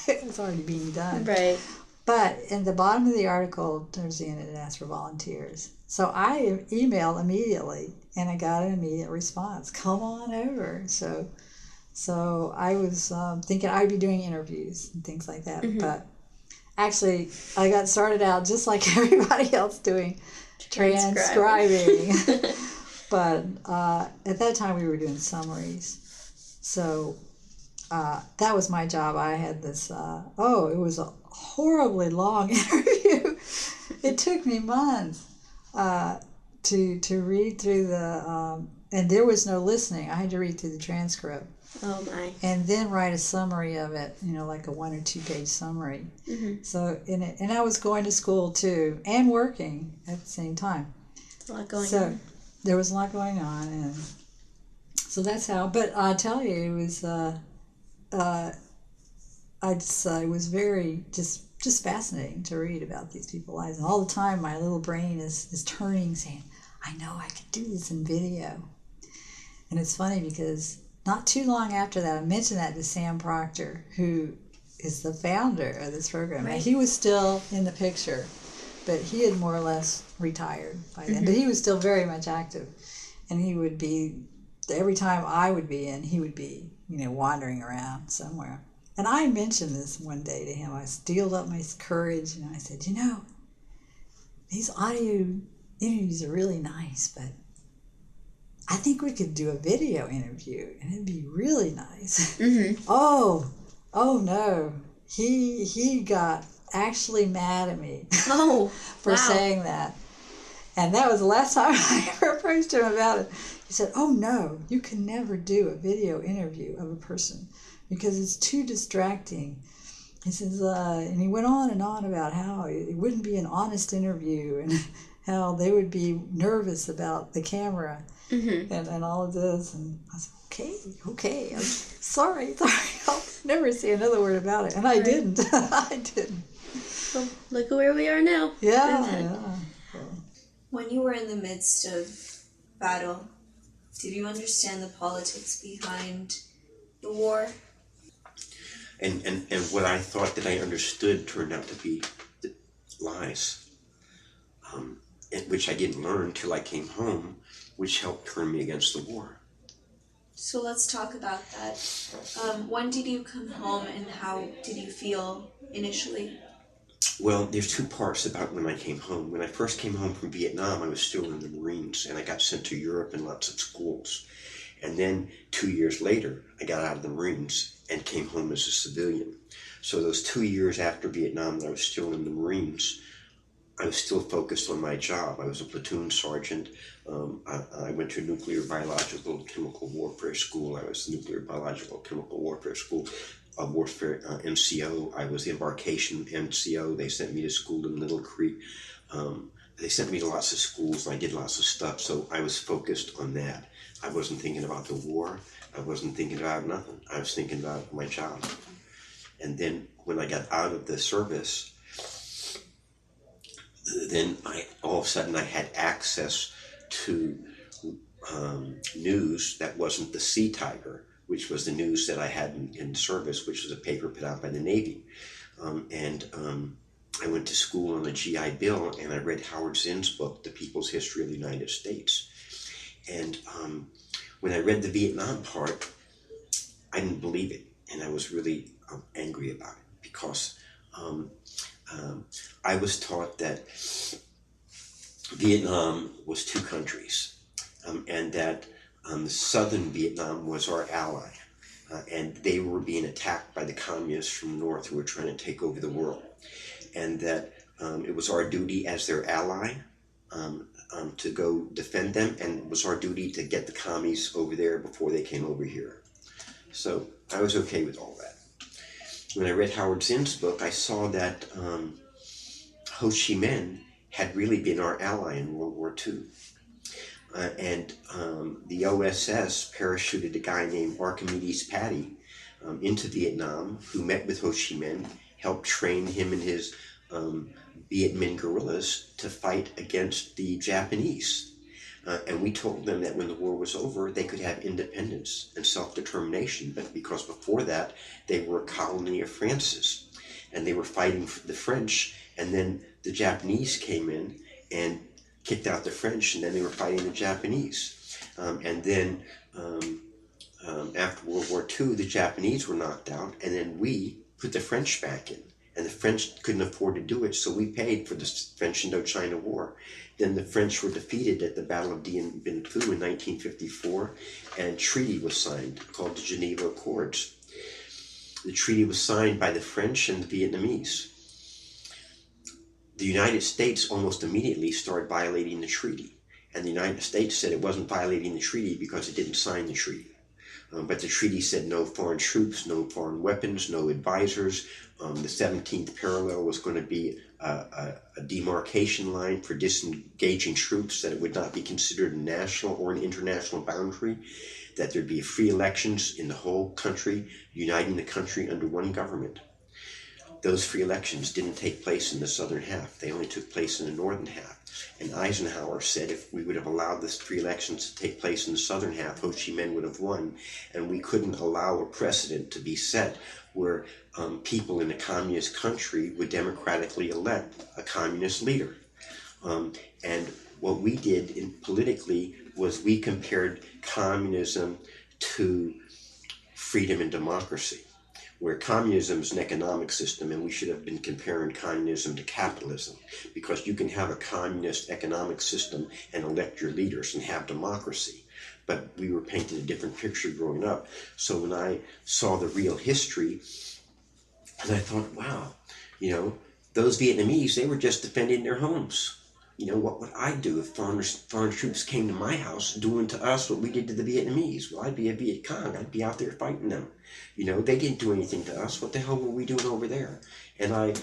it was already being done. Right. But in the bottom of the article, towards the end, it asked for volunteers. So I emailed immediately, and I got an immediate response. Come on over. So I was thinking I'd be doing interviews and things like that. Mm-hmm. But actually, I got started out just like everybody else doing transcribing. But at that time, we were doing summaries. So that was my job. I had this, it was a horribly long interview. It took me months to read through the, and there was no listening. I had to read through the transcript. Oh my. And then write a summary of it, like a 1 or 2 page summary. Mm-hmm. So and I was going to school too and working at the same time. A lot going on. So there was a lot going on, and so that's how. But I tell you, it was it was very just fascinating to read about these people's lives. And all the time, my little brain is turning, saying, "I know I could do this in video." And it's funny because not too long after that, I mentioned that to Sam Proctor, who is the founder of this program. Right. He was still in the picture, but he had more or less retired by then. Mm-hmm. But he was still very much active, and he would be, every time I would be in, he would be, wandering around somewhere. And I mentioned this one day to him. I steeled up my courage, and I said, these audio interviews are really nice, but I think we could do a video interview, and it'd be really nice. Mm-hmm. Oh no. He got actually mad at me for saying that. And that was the last time I ever approached him about it. He said, "Oh no, you can never do a video interview of a person because it's too distracting." He says, and he went on and on about how it wouldn't be an honest interview and how they would be nervous about the camera. Mm-hmm. And all of this, and I said, okay, I'm sorry, I'll never say another word about it. And I didn't. I didn't. Well, look at where we are now. Yeah. When you were in the midst of battle, did you understand the politics behind the war? And what I thought that I understood turned out to be lies, which I didn't learn till I came home, which helped turn me against the war. So let's talk about that. When did you come home and how did you feel initially? Well, there's two parts about when I came home. When I first came home from Vietnam, I was still in the Marines, and I got sent to Europe and lots of schools. And then 2 years later, I got out of the Marines and came home as a civilian. So those 2 years after Vietnam that I was still in the Marines, I was still focused on my job. I was a platoon sergeant. I went to nuclear biological chemical warfare school. I was nuclear biological chemical warfare school. Warfare NCO. I was the embarkation NCO. They sent me to school in Little Creek. They sent me to lots of schools and I did lots of stuff. So I was focused on that. I wasn't thinking about the war. I wasn't thinking about nothing. I was thinking about my job. And then when I got out of the service, then all of a sudden I had access to news that wasn't the Sea Tiger, which was the news that I had in service, which was a paper put out by the Navy. I went to school on the GI Bill and I read Howard Zinn's book, The People's History of the United States. And when I read the Vietnam part, I didn't believe it. And I was really angry about it because I was taught that Vietnam was two countries and that southern Vietnam was our ally, and they were being attacked by the communists from the north who were trying to take over the world, and that it was our duty as their ally to go defend them, and it was our duty to get the commies over there before they came over here. So I was okay with all that. When I read Howard Zinn's book, I saw that Ho Chi Minh had really been our ally in World War II. And the OSS parachuted a guy named Archimedes Patty into Vietnam, who met with Ho Chi Minh, helped train him and his Viet Minh guerrillas to fight against the Japanese. And we told them that when the war was over, they could have independence and self-determination, but because before that, they were a colony of France's, and they were fighting for the French, and then the Japanese came in and kicked out the French, and then they were fighting the Japanese. And then after World War II, the Japanese were knocked out, and then we put the French back in. And the French couldn't afford to do it, so we paid for the French Indochina War. Then the French were defeated at the Battle of Dien Bien Phu in 1954, and a treaty was signed called the Geneva Accords. The treaty was signed by the French and the Vietnamese. The United States almost immediately started violating the treaty, and the United States said it wasn't violating the treaty because it didn't sign the treaty. But the treaty said no foreign troops, no foreign weapons, no advisors. The 17th parallel was going to be a demarcation line for disengaging troops, that it would not be considered a national or an international boundary, that there'd be free elections in the whole country, uniting the country under one government. Those free elections didn't take place in the southern half. They only took place in the northern half. And Eisenhower said if we would have allowed this free elections to take place in the southern half, Ho Chi Minh would have won. And we couldn't allow a precedent to be set where people in a communist country would democratically elect a communist leader. And what we did politically was we compared communism to freedom and democracy, where communism is an economic system, and we should have been comparing communism to capitalism, because you can have a communist economic system and elect your leaders and have democracy. But we were painted a different picture growing up. So when I saw the real history, and I thought, wow, those Vietnamese, they were just defending their homes. What would I do if foreign troops came to my house doing to us what we did to the Vietnamese? Well, I'd be a Viet Cong. I'd be out there fighting them. They didn't do anything to us. What the hell were we doing over there? And I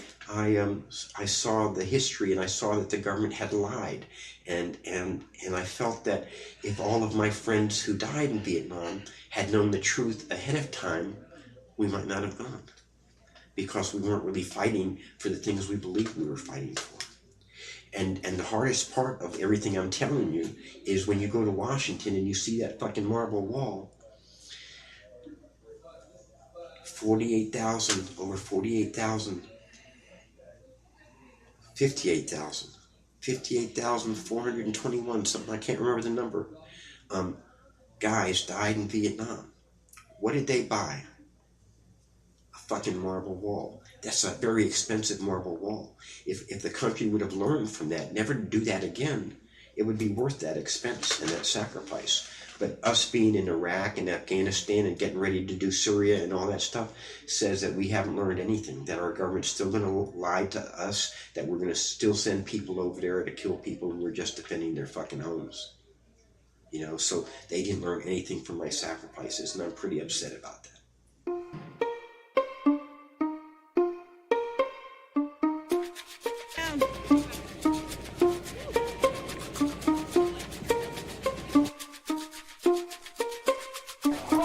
saw the history, and I saw that the government had lied. And I felt that if all of my friends who died in Vietnam had known the truth ahead of time, we might not have gone, because we weren't really fighting for the things we believed we were fighting for. And the hardest part of everything I'm telling you is when you go to Washington and you see that fucking marble wall. 48,000, over 48,000, 58,000, 58,421, something, I can't remember the number, guys died in Vietnam. What did they buy? A fucking marble wall. That's a very expensive marble wall. If the country would have learned from that, never to do that again, it would be worth that expense and that sacrifice. But us being in Iraq and Afghanistan and getting ready to do Syria and all that stuff says that we haven't learned anything, that our government's still going to lie to us, that we're going to still send people over there to kill people who are just defending their fucking homes. You know, so they didn't learn anything from my sacrifices, and I'm pretty upset about that.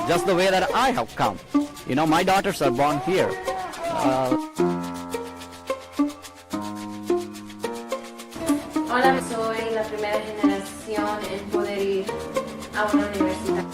Just the way that I have come. You know, my daughters are born here. Hola, soy la primera generación en poder ir a una universidad.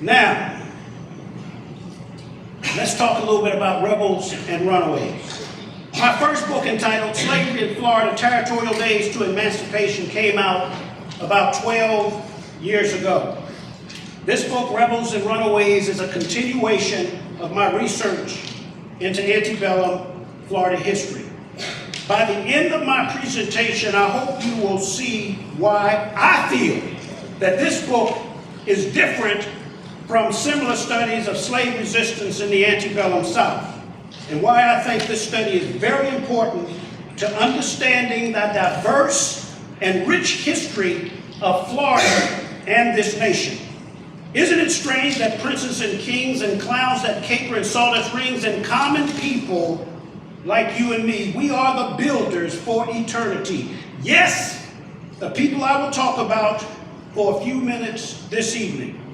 Now, let's talk a little bit about rebels and runaways. My first book, entitled Slavery in Florida, Territorial Days to Emancipation, came out about 12 years ago. This book, Rebels and Runaways, is a continuation of my research into antebellum Florida history. By the end of my presentation, I hope you will see why I feel that this book is different from similar studies of slave resistance in the antebellum South, and why I think this study is very important to understanding the diverse and rich history of Florida and this nation. Isn't it strange that princes and kings and clowns that caper in sawdust rings and common people like you and me, we are the builders for eternity. Yes, the people I will talk about for a few minutes this evening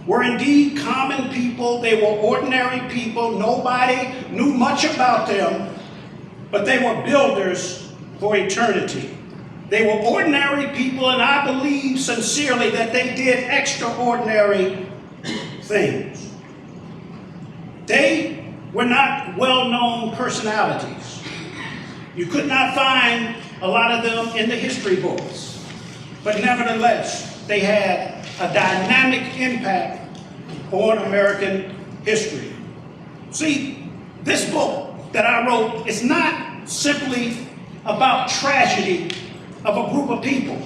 were indeed common people. They were ordinary people. Nobody knew much about them, but they were builders for eternity. They were ordinary people, and I believe sincerely that they did extraordinary things. They were not well-known personalities. You could not find a lot of them in the history books, but nevertheless, they had a dynamic impact on American history. See, this book that I wrote is not simply about tragedy of a group of people.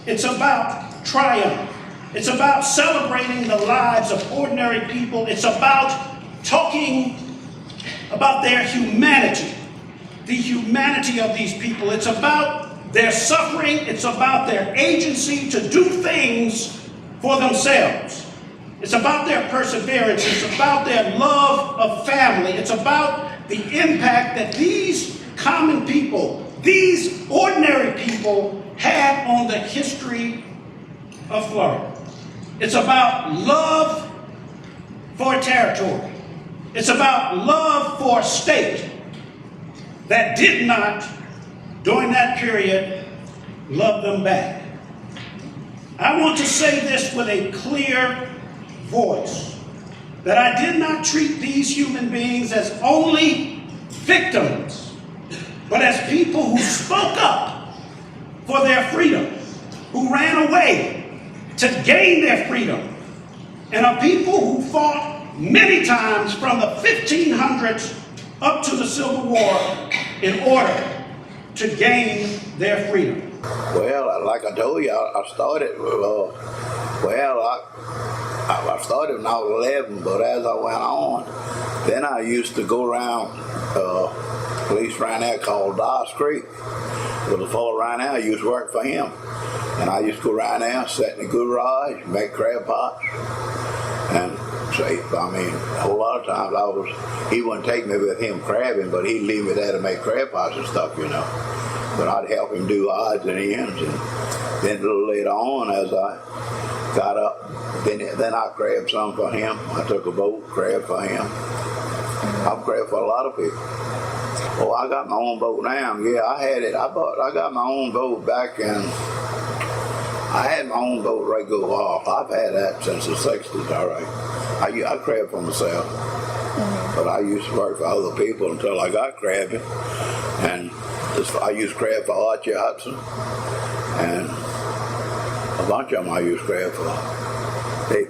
It's about triumph. It's about celebrating the lives of ordinary people. It's about talking about their humanity, the humanity of these people. It's about their suffering. It's about their agency to do things for themselves. It's about their perseverance. It's about their love of family. It's about the impact that these common people, these ordinary people, had on the history of Florida. It's about love for territory. It's about love for a state that did not, during that period, love them back. I want to say this with a clear voice. that I did not treat these human beings as only victims, but as people who spoke up for their freedom, who ran away to gain their freedom, and are people who fought many times from the 1500s up to the Civil War in order to gain their freedom. Well, like I told you, I started, I started when I was 11, but as I went on, then I used to go around, police ran there called Dawes Creek. There was a fellow around there, I used to work for him. And I used to go around there, sit in the garage, make crab pots. And say, I mean, a whole lot of times he wouldn't take me with him crabbing, but he'd leave me there to make crab pots and stuff, you know. But I'd help him do odds and ends. And then a little later on, as I got up, then I crabbed some for him. I took a boat, crabbed for him. I've crabbed for a lot of people. Oh, I got my own boat now. Yeah, I had it. I got my own boat back in. I had my own boat right go off. I've had that since the 60s, all right. I crab for myself. But I used to work for other people until I got crabbing. And I used to crab for Archie Hudson. And a bunch of them I used to crab for.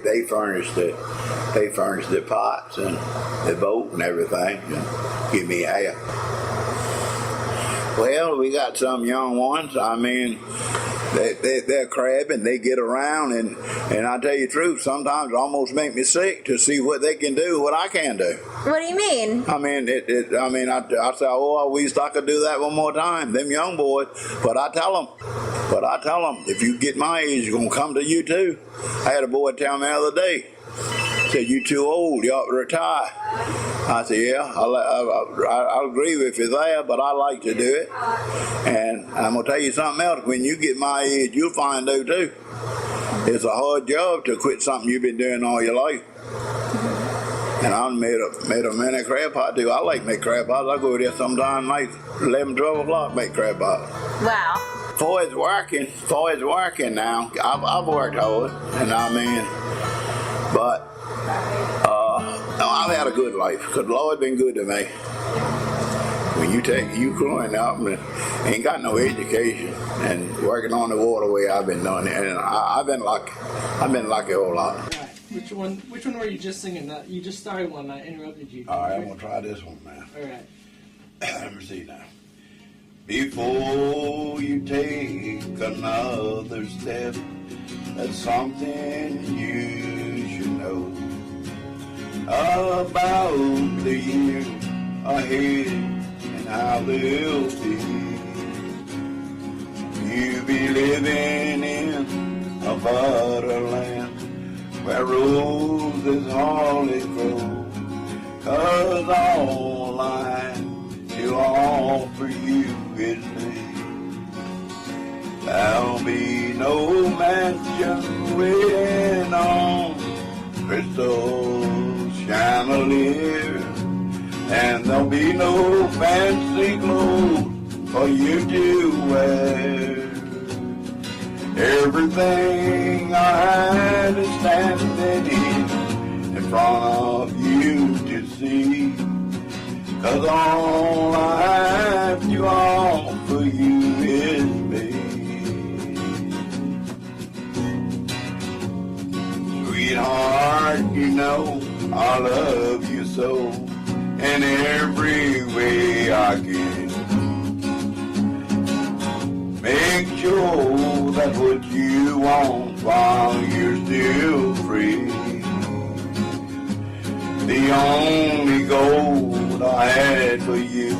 They furnished the pots and the boat and everything and give me half. Well, we got some young ones. I mean, they're crabbing, they get around, and I tell you the truth, sometimes it almost make me sick to see what they can do, what I can do. What do you mean? I mean, I say, oh, I wish I could do that one more time, them young boys. But I tell them, if you get my age, it's going to come to you too. I had a boy tell me the other day, said, you too old, you ought to retire. I said, yeah, I'll agree with you there, but I like to do it. And I'm going to tell you something else. When you get my age, you'll find out too. It's a hard job to quit something you've been doing all your life. And I made a mini crab pot too. I like to make crab pots. I go there sometime night, 11, 12 o'clock, make crab pots. Wow. For it's working now. I've worked hard, and I mean, but no, I've had a good life, because the Lord been good to me. When you growing up and ain't got no education and working on the waterway, I've been doing it, and I've been lucky. I've been lucky a whole lot. Which one were you just singing? You just started one. I interrupted you. All right, I'm gonna try this one now. All right. Let me see now. Before you take another step, that's something you should know about the year ahead and how they'll be. You be living in a butterland where roses hardly grow, 'cause all I do offer you is me. There'll be no mansion waiting on crystal chandelier, and there'll be no fancy clothes for you to wear. Everything I have is standing in front of you to see, 'cause all I have to offer you is me. Sweetheart, you know I love you so, in every way I can. Make sure that's what you want while you're still free. The only gold I had for you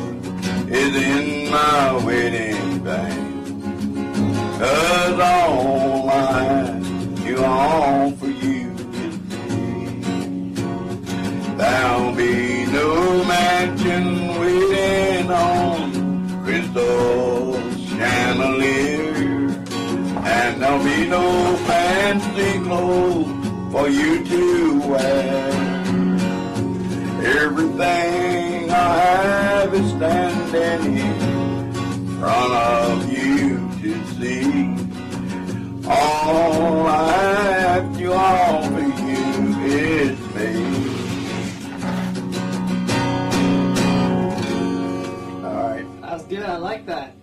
is in my wedding band, 'cause all I do offer you is me. There'll be no mansion waiting on crystal chandelier, and there'll be no fancy clothes for you to wear. Everything I have is standing in front of you to see. All I have to offer you is me. I like that.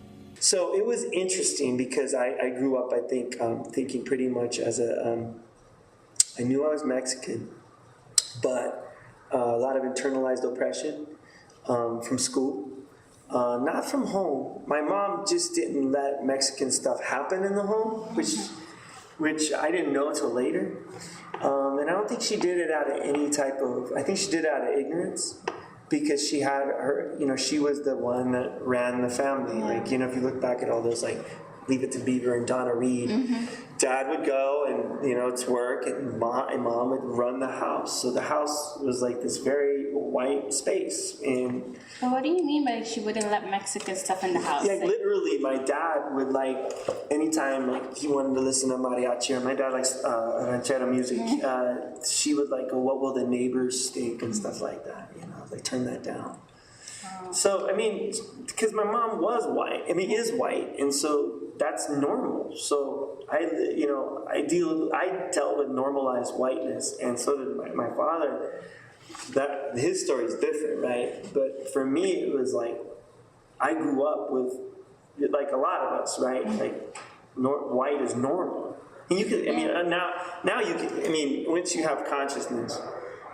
So it was interesting because I grew up, I think, thinking pretty much as I knew I was Mexican, but a lot of internalized oppression from school, not from home. My mom just didn't let Mexican stuff happen in the home, which I didn't know till later. And I don't think she did it out of any type of, I think she did it out of ignorance. Because she had her, she was the one that ran the family. Like, if you look back at all those, like, Leave It to Beaver and Donna Reed, Dad would go and, to work, and Mom would run the house. So the house was like this very white space. And But what do you mean by she wouldn't let Mexican stuff in the house? like literally, my dad would anytime he wanted to listen to mariachi, or my dad likes ranchero music, she would go, what will the neighbors think and stuff like that, turn that down. So, because my mom was white, is white, and so that's normal. So I dealt with normalized whiteness, and so did my father. That his story is different, right? But for me, it was I grew up with a lot of us, right? White is normal, and you can. Now you can. Once you have consciousness,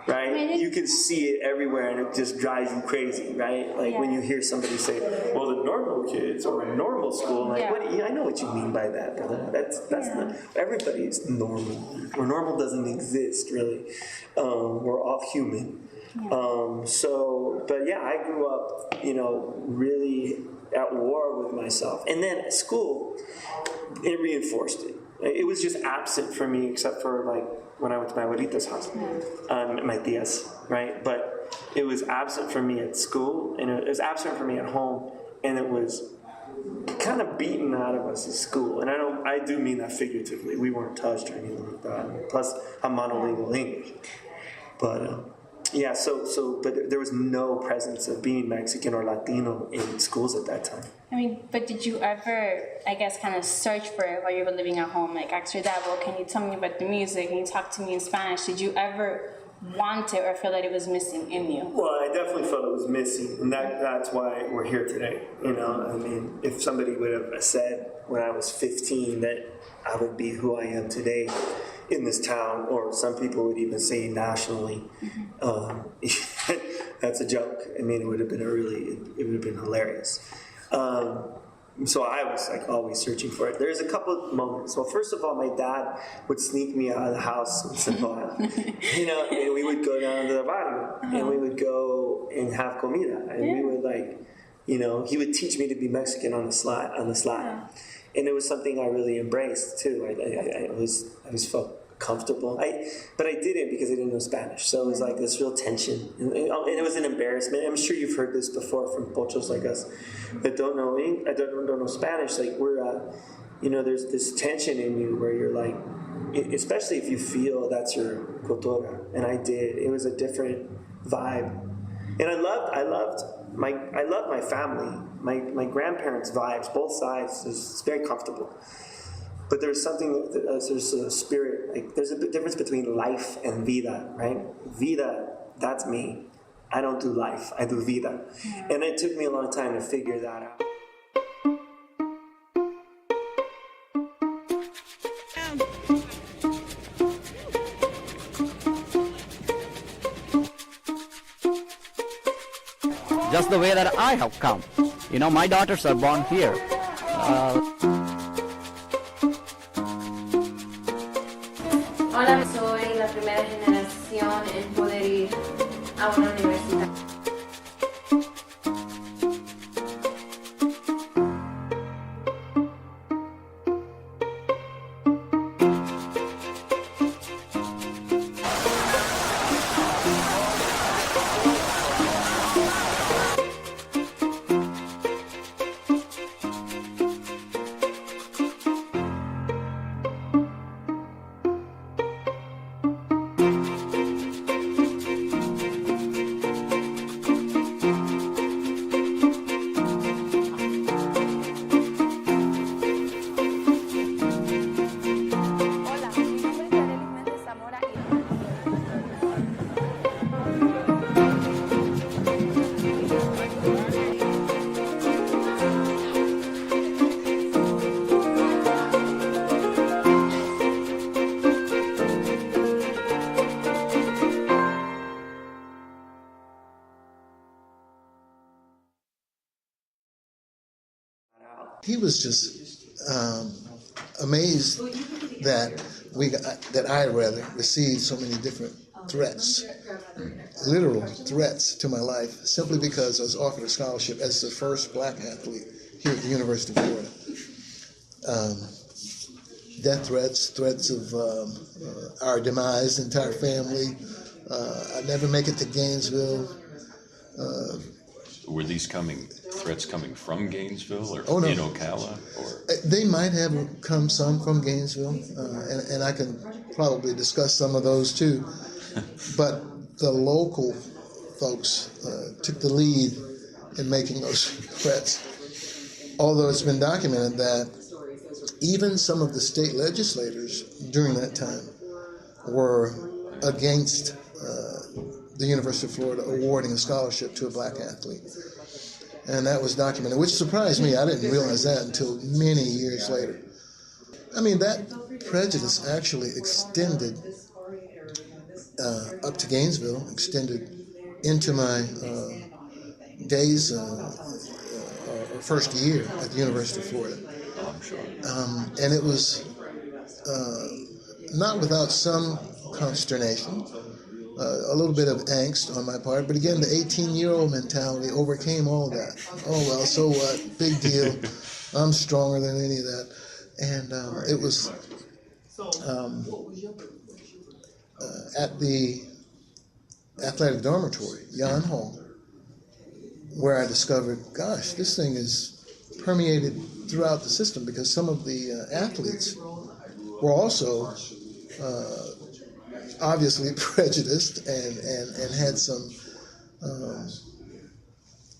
right? You can see it everywhere, and it just drives you crazy, right? When you hear somebody say, "Well, the normal kids or a normal school," I know what you mean by that, brother. That's not everybody's normal. Or normal doesn't exist, really. We're all human. But I grew up, really at war with myself, and then at school, it reinforced it. It was just absent for me, except for when I went to my abuelita's house, my tias, right? But it was absent for me at school, and it was absent for me at home, and it was kind of beaten out of us at school. And I do mean that figuratively. We weren't touched or anything like that. Plus, I'm monolingual English. But but there was no presence of being Mexican or Latino in schools at that time. But did you ever, kind of search for it while you were living at home? Ask your dad, well, can you tell me about the music? Can you talk to me in Spanish? Did you ever want it or feel that it was missing in you? Well, I definitely felt it was missing, and that's why we're here today. If somebody would have said when I was 15 that I would be who I am today in this town, or some people would even say nationally, that's a joke. It would have been it would have been hilarious. So I was always searching for it. There's a couple of moments. Well, first of all, my dad would sneak me out of the house in Sonora, and we would go down to the barrio, and we would go and have comida, and we would he would teach me to be Mexican on the slide. And it was something I really embraced too. I always felt comfortable. But I didn't because I didn't know Spanish. So it was this real tension. And it was an embarrassment. I'm sure you've heard this before from pochos like us that don't know Spanish. There's this tension in you where you're especially if you feel that's your cultura. And I did. It was a different vibe. And I loved my family. My grandparents' vibes, both sides, it's very comfortable. But there's something, there's a spirit, there's a big difference between life and vida, right? Vida, that's me. I don't do life, I do vida. And it took me a long time to figure that out. Just the way that I have come. My daughters are born here. Hola, soy la primera generación en poder ir a una universidad. he was just amazed that I received so many different threats, literal threats to my life, simply because I was offered a scholarship as the first black athlete here at the University of Florida. Death threats, threats of our demise, the entire family. I'd never make it to Gainesville. Were these threats coming from Gainesville or Oh, no. in Ocala? Or They might have come some from Gainesville, and I can probably discuss some of those too. But the local folks took the lead in making those threats. Although it's been documented that even some of the state legislators during that time were against the University of Florida awarding a scholarship to a black athlete. And that was documented, which surprised me. I didn't realize that until many years later. I mean, that prejudice actually extended up to Gainesville, extended into my days, or first year at the University of Florida. And it was not without some consternation, a little bit of angst on my part, but again, the 18-year-old mentality overcame all that. Oh, well, so what? Big deal. I'm stronger than any of that. And it was at the athletic dormitory, Yon Hall, where I discovered, gosh, this thing is permeated throughout the system, because some of the athletes were also obviously prejudiced and had some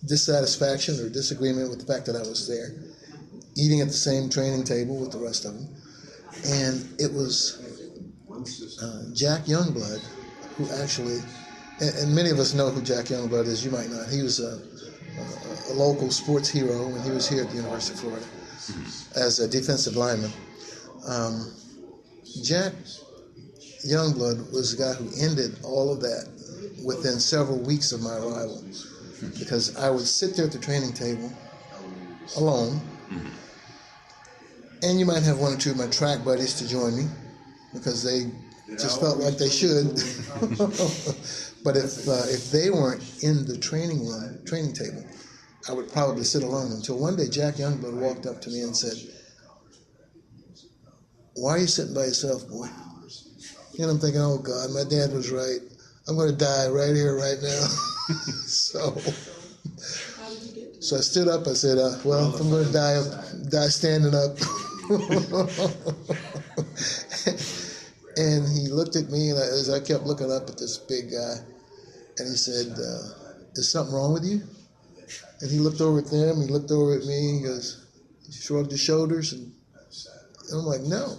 dissatisfaction or disagreement with the fact that I was there, eating at the same training table with the rest of them. And it was Jack Youngblood who actually, and many of us know who Jack Youngblood is, you might not. He was a local sports hero when he was here at the University of Florida as a defensive lineman. Jack Youngblood was the guy who ended all of that within several weeks of my arrival, because I would sit there at the training table alone, and you might have one or two of my track buddies to join me because they just felt like they should. But if they weren't in the training table, I would probably sit alone until one day Jack Youngblood walked up to me and said, "Why are you sitting by yourself, boy?" And I'm thinking, oh God, my dad was right. I'm going to die right here, right now. So I stood up. I said, well, if I'm going to die standing up. And he looked at me, and as I kept looking up at this big guy, and he said, is something wrong with you? And he looked over at them, he looked over at me, he shrugged his shoulders, and I'm like, no.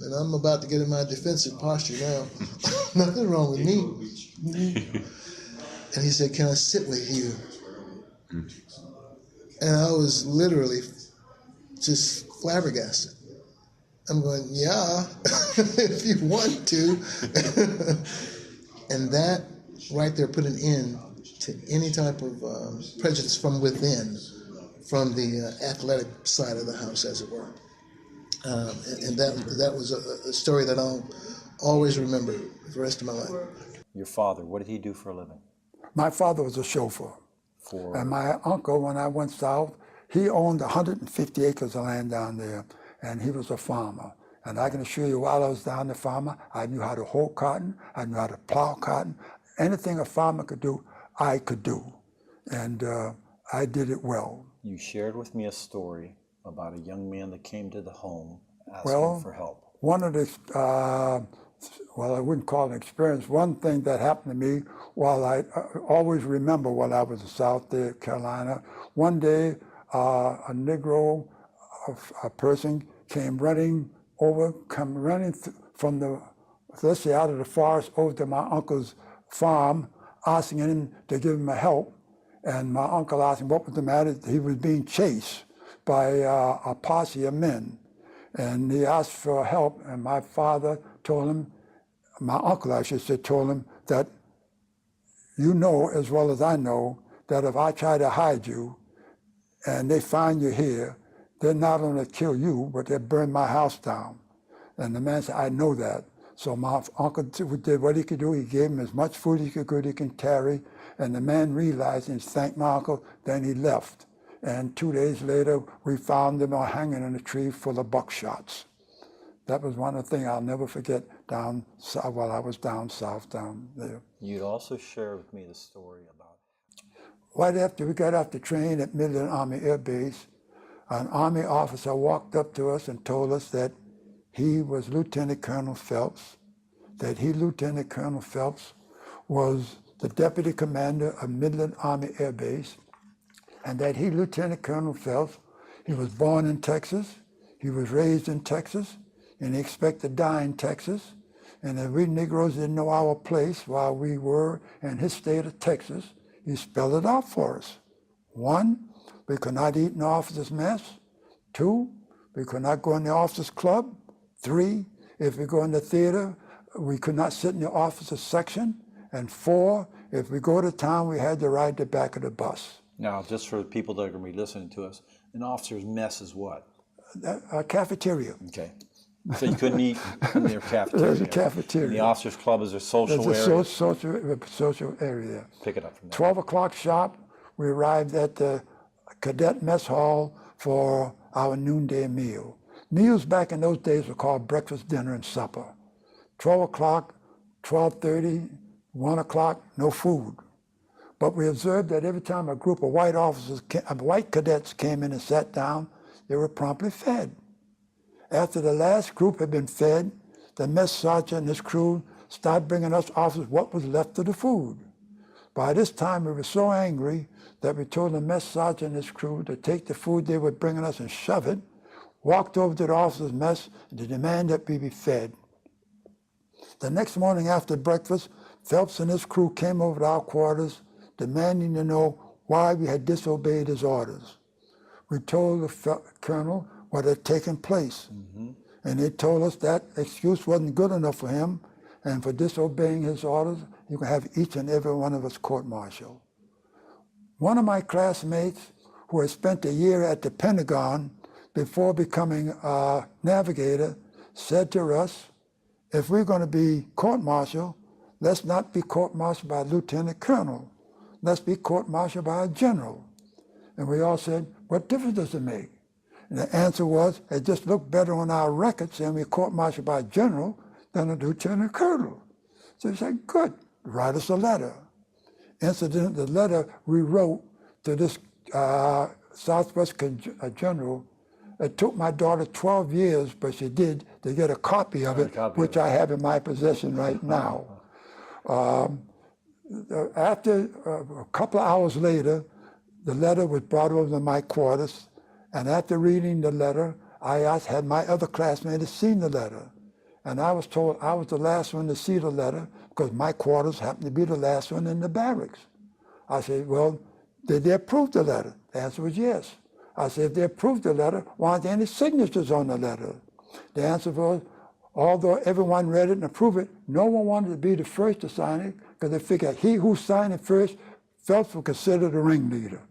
And I'm about to get in my defensive posture now. Nothing wrong with me. And he said, can I sit with you? And I was literally just flabbergasted. I'm going, yeah, if you want to. And that right there put an end to any type of prejudice from within, from the athletic side of the house, as it were. And that was a story that I'll always remember for the rest of my life. Your father, what did he do for a living? My father was a chauffeur. And my uncle, when I went south, he owned 150 acres of land down there, and he was a farmer. And I can assure you, while I was down there farmer, I knew how to hoe cotton, I knew how to plow cotton. Anything a farmer could do, I could do. And I did it well. You shared with me a story about a young man that came to the home asking for help. One of the, well, I wouldn't call it an experience. One thing that happened to me while I always remember while I was in South Carolina, one day a Negro, a person came running from the, let's say, out of the forest over to my uncle's farm, asking him to give him a help. And my uncle asked him what was the matter. He was being chased by a posse of men. And he asked for help, and my father told him, my uncle, I should say, told him that you know as well as I know that if I try to hide you and they find you here, they'll not only kill you, but they'll burn my house down. And the man said, I know that. So my uncle did what he could do. He gave him as much food he can carry. And the man realized and thanked my uncle. Then he left. And 2 days later, we found him hanging in a tree full of buckshots. That was one of the things I'll never forget down south, while I was down south down there. You'd also share with me the story about. Right after we got off the train at Midland Army Air Base, an Army officer walked up to us and told us that he was Lieutenant Colonel Phelps, Lieutenant Colonel Phelps was the deputy commander of Midland Army Air Base, and that he, Lieutenant Colonel Phelps, he was born in Texas, he was raised in Texas, and he expected to die in Texas, and if we Negroes didn't know our place while we were in his state of Texas, he spelled it out for us. 1, we could not eat in the officers' mess. 2, we could not go in the officers' club. 3, if we go in the theater, we could not sit in the officers' section. And 4, if we go to town, we had to ride the back of the bus. Now, just for the people that are going to be listening to us, an officer's mess is what? A cafeteria. Okay. So you couldn't eat in their cafeteria. There's a cafeteria. And the officers' club is a social There's area. social area. Pick it up from there. 12 o'clock sharp, we arrived at the cadet mess hall for our noonday meal. Meals back in those days were called breakfast, dinner, and supper. 12 o'clock, 12:30, 1 o'clock, no food. But we observed that every time a group of white cadets came in and sat down, they were promptly fed. After the last group had been fed, the mess sergeant and his crew started bringing us officers what was left of the food. By this time, we were so angry that we told the mess sergeant and his crew to take the food they were bringing us and shove it, walked over to the officers' mess and to demand that we be fed. The next morning after breakfast, Phelps and his crew came over to our quarters, demanding to know why we had disobeyed his orders. We told the colonel what had taken place, and they told us that excuse wasn't good enough for him, and for disobeying his orders, you can have each and every one of us court-martialed. One of my classmates, who had spent a year at the Pentagon before becoming a navigator, said to us, if we're going to be court-martialed, let's not be court-martialed by a lieutenant colonel. Let's be court-martialed by a general. And we all said, what difference does it make? And the answer was, it just looked better on our records saying we're court-martialed by a general than a lieutenant colonel. So we said, good, write us a letter. Incidentally, the letter we wrote to this Southwest general, it took my daughter 12 years, but she did, to get a copy of it, which I have in my possession right now. After a couple of hours later, the letter was brought over to my quarters, and after reading the letter, I had my other classmates seen the letter. And I was told I was the last one to see the letter because my quarters happened to be the last one in the barracks. I said, well, did they approve the letter? The answer was yes. I said, if they approved the letter, why aren't there any signatures on the letter? The answer was, although everyone read it and approved it, no one wanted to be the first to sign it because they figured he who signed it first Phelps was considered the ringleader.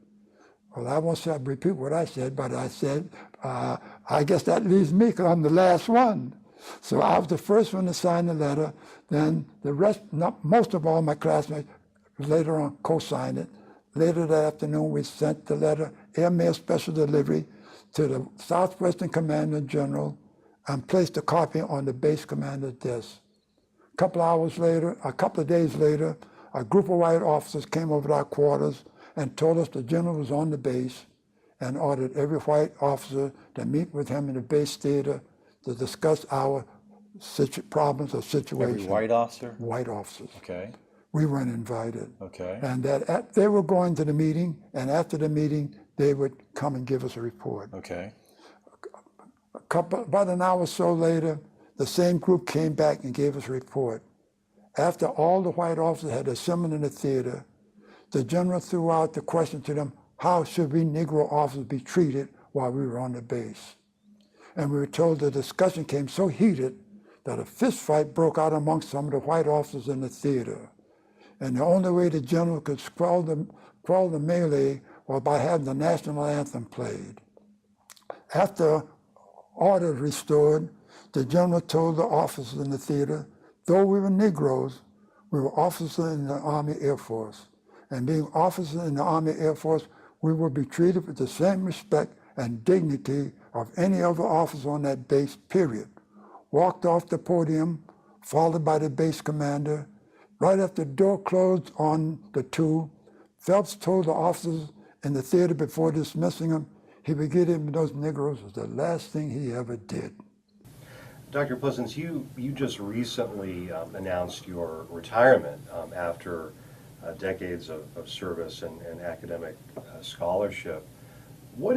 Well, I won't repeat what I said, but I said, I guess that leaves me because I'm the last one. So I was the first one to sign the letter. Then the rest, most of all my classmates, later on co-signed it. Later that afternoon, we sent the letter, airmail special delivery, to the Southwestern Commander General and placed a copy on the base commander's desk. A couple of days later, a group of white officers came over to our quarters and told us the general was on the base and ordered every white officer to meet with him in the base theater to discuss our problems or situations. Every white officer? White officers. Okay. We weren't invited. Okay. And that they were going to the meeting, and after the meeting, they would come and give us a report. Okay. About an hour or so later, the same group came back and gave us a report. After all the white officers had assembled in the theater, the general threw out the question to them, how should we Negro officers be treated while we were on the base? And we were told the discussion came so heated that a fist fight broke out amongst some of the white officers in the theater. And the only way the general could quell the melee was by having the national anthem played. After order restored, the general told the officers in the theater, though we were Negroes, we were officers in the Army Air Force. And being officers in the Army Air Force, we will be treated with the same respect and dignity of any other officer on that base, period. Walked off the podium, followed by the base commander. Right after the door closed on the two, Phelps told the officers in the theater before dismissing them, he would get him those Negroes was the last thing he ever did. Dr. Pleasance, you just recently announced your retirement after decades of service and academic scholarship. What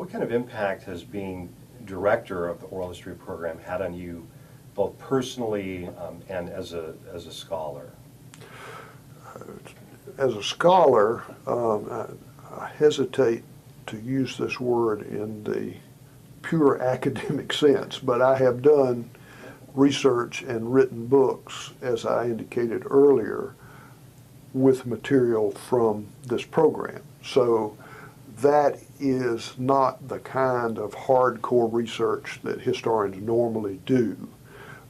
kind of impact has being director of the oral history program had on you, both personally and as a scholar? As a scholar, I hesitate to use this word in the pure academic sense, but I have done research and written books, as I indicated earlier, with material from this program. So that is not the kind of hardcore research that historians normally do,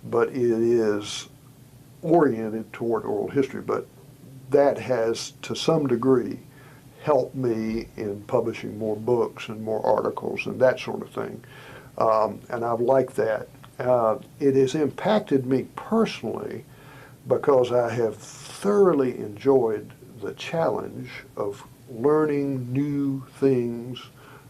but it is oriented toward oral history. But that has, to some degree, helped me in publishing more books and more articles and that sort of thing. And I've liked that. It has impacted me personally because I have thoroughly enjoyed the challenge of learning new things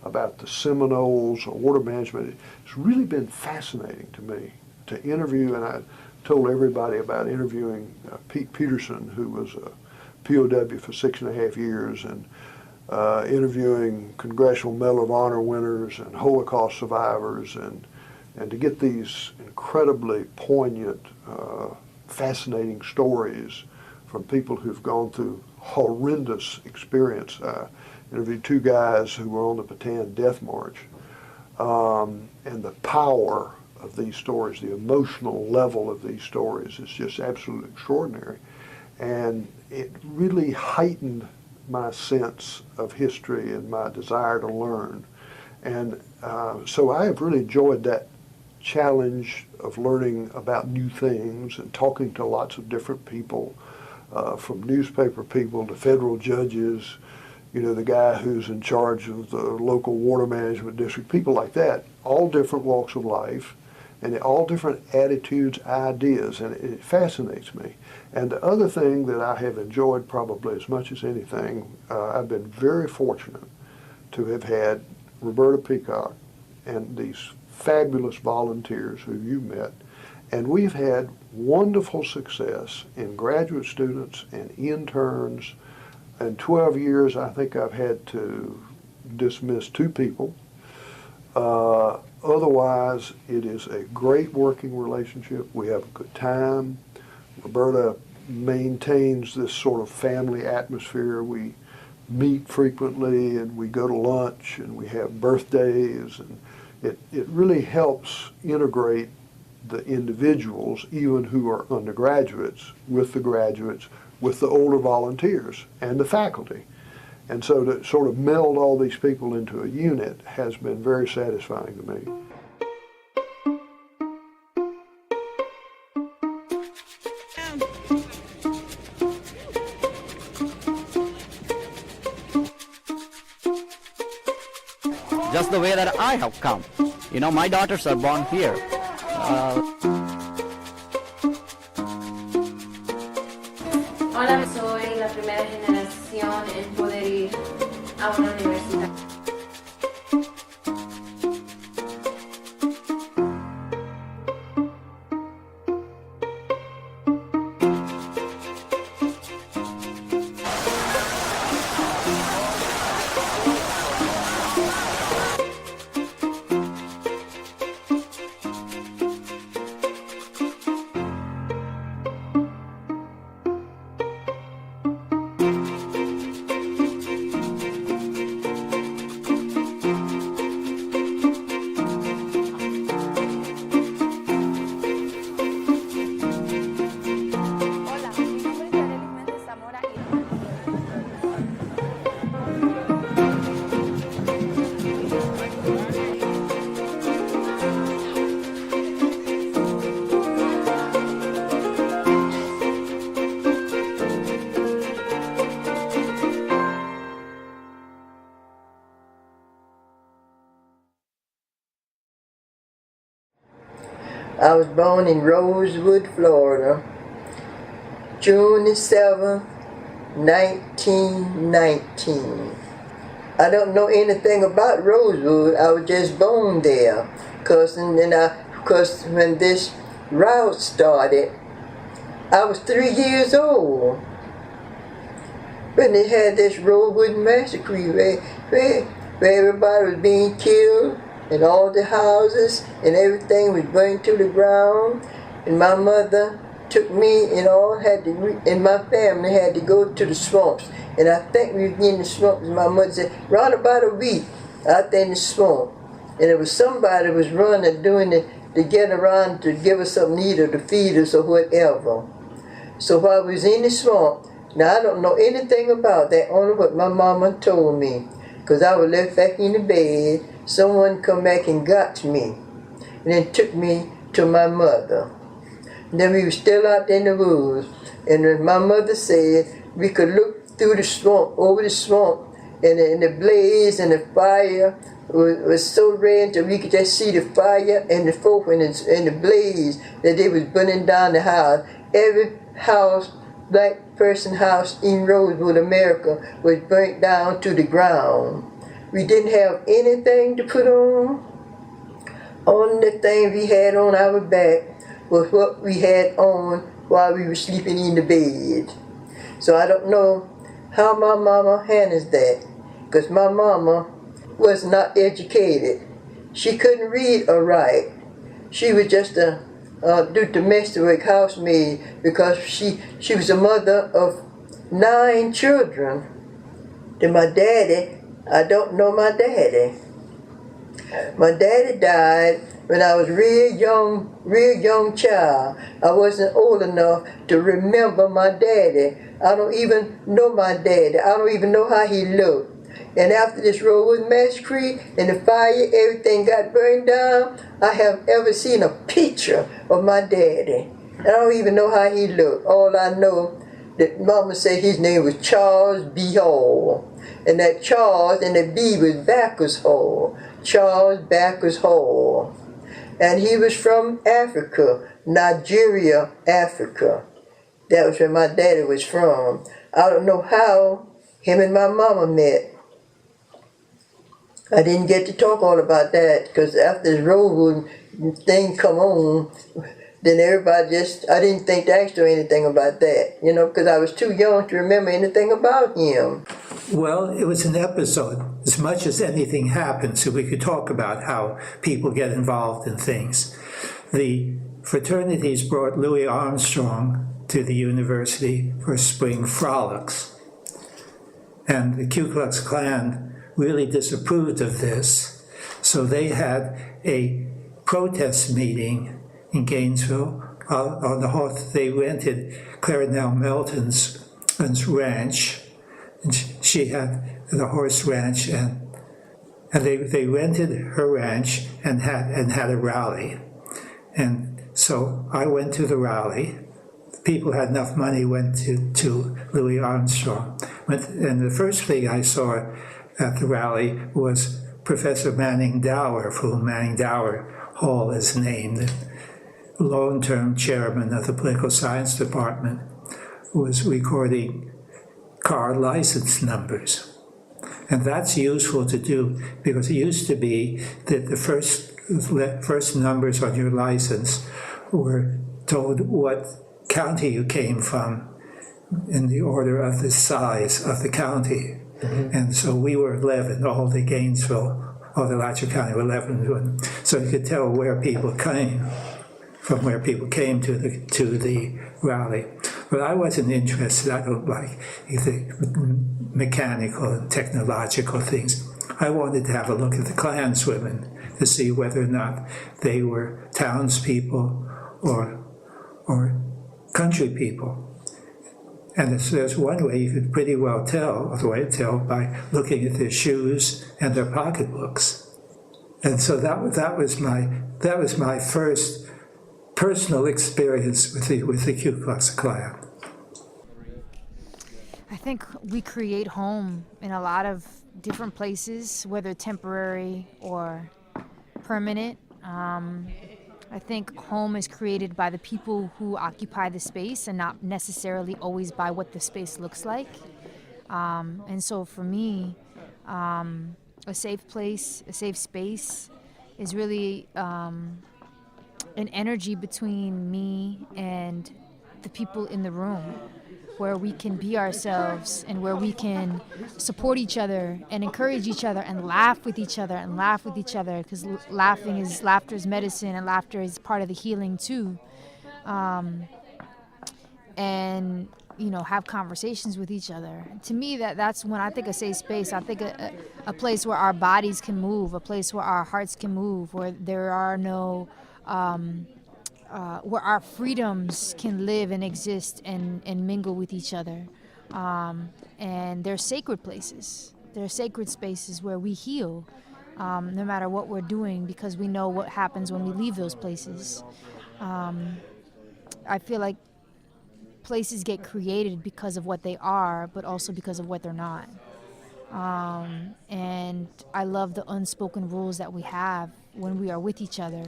about the Seminoles or water management. It's really been fascinating to me to interview, and I told everybody about interviewing Pete Peterson, who was a POW for 6.5 years, and interviewing Congressional Medal of Honor winners and Holocaust survivors, and to get these incredibly poignant, fascinating stories from people who've gone through horrendous experience. I interviewed 2 guys who were on the Bataan Death March, and the power of these stories, the emotional level of these stories is just absolutely extraordinary. And it really heightened my sense of history and my desire to learn. And so I have really enjoyed that challenge of learning about new things and talking to lots of different people, from newspaper people to federal judges, the guy who's in charge of the local water management district, people like that, all different walks of life, and all different attitudes, ideas, and it fascinates me. And the other thing that I have enjoyed probably as much as anything, I've been very fortunate to have had Roberta Peacock and these fabulous volunteers who you met, and we've had wonderful success in graduate students and interns. In 12 years, I think I've had to dismiss 2 people. Otherwise, it is a great working relationship. We have a good time. Roberta maintains this sort of family atmosphere. We meet frequently, and we go to lunch, and we have birthdays, and it really helps integrate the individuals, even who are undergraduates, with the graduates, with the older volunteers and the faculty. And so to sort of meld all these people into a unit has been very satisfying to me. Just the way that I have come. My daughters are born here. Hola, soy la primera generación en poder ir a una universidad. I was born in Rosewood, Florida, June the 7th, 1919. I don't know anything about Rosewood. I was just born there. Cause when this route started, I was 3 years old. When they had this Rosewood massacre where everybody was being killed and all the houses and everything was burned to the ground, and my mother took me and my family had to go to the swamps. And I think we were in the swamps. My mother said, round about a week out there in the swamp. And it was somebody was running, to get around to give us something to eat or to feed us or whatever. So while I was in the swamp, now I don't know anything about that, only what my mama told me. Because I was left back in the bed, someone come back and got me. And then took me to my mother. And then we were still out there in the woods. And then my mother said we could look through the swamp, over the swamp, and the blaze and the fire was so red until we could just see the fire and the smoke and the blaze that they was burning down the house. Every house, black person house in Rosewood, America, was burnt down to the ground. We didn't have anything to put on. Only thing we had on our back was what we had on while we were sleeping in the bed. So I don't know how my mama handles that, because my mama was not educated. She couldn't read or write. She was just a do domestic work housemaid, because she was a mother of 9 children. Then my daddy, I don't know my daddy. My daddy died when I was real young child. I wasn't old enough to remember my daddy. I don't even know my daddy. I don't even know how he looked. And after this Rosewood massacre and the fire, everything got burned down, I have ever seen a picture of my daddy. I don't even know how he looked. All I know that Mama said his name was Charles B. Hall. And that Charles and the B was Backus Hall. Charles Backus Hall. And he was from Africa, Nigeria, Africa. That was where my daddy was from. I don't know how him and my mama met. I didn't get to talk all about that, because after this Rosewood thing come on, then everybody I didn't think to ask her anything about that, because I was too young to remember anything about him. Well, it was an episode. As much as anything happened, so we could talk about how people get involved in things. The fraternities brought Louis Armstrong to the university for spring frolics. And the Ku Klux Klan really disapproved of this. So they had a protest meeting in Gainesville on the horse. They rented Clarendelle Melton's ranch. And she had the horse ranch, and they rented her ranch and had a rally. And so I went to the rally. People had enough money, went to Louis Armstrong. And the first thing I saw at the rally was Professor Manning Dower, for whom Manning Dower Hall is named, long-term chairman of the Political Science Department, was recording car license numbers. And that's useful to do, because it used to be that the first numbers on your license were told what county you came from in the order of the size of the county. Mm-hmm. And so we were 11, all the Gainesville, all the Alachua County were 11. So you could tell where people came, from where people came to the rally. But I wasn't interested. I don't like the mechanical and technological things. I wanted to have a look at the Klanswomen to see whether or not they were townspeople or country people. And there's one way you could pretty well tell, the way to tell, by looking at their shoes and their pocketbooks. And so that was my first personal experience with the Ku Klux Klan. I think we create home in a lot of different places, whether temporary or permanent. I think home is created by the people who occupy the space and not necessarily always by what the space looks like. And so for me, a safe place, a safe space is really an energy between me and the people in the room, where we can be ourselves and where we can support each other and encourage each other and laugh with each other because laughter is medicine, and laughter is part of the healing too. And have conversations with each other. To me, that's when I think of safe space. I think a place where our bodies can move, a place where our hearts can move, where there are no where our freedoms can live and exist and mingle with each other. And they're sacred places. They're sacred spaces where we heal, no matter what we're doing, because we know what happens when we leave those places. I feel like places get created because of what they are, but also because of what they're not. And I love the unspoken rules that we have when we are with each other.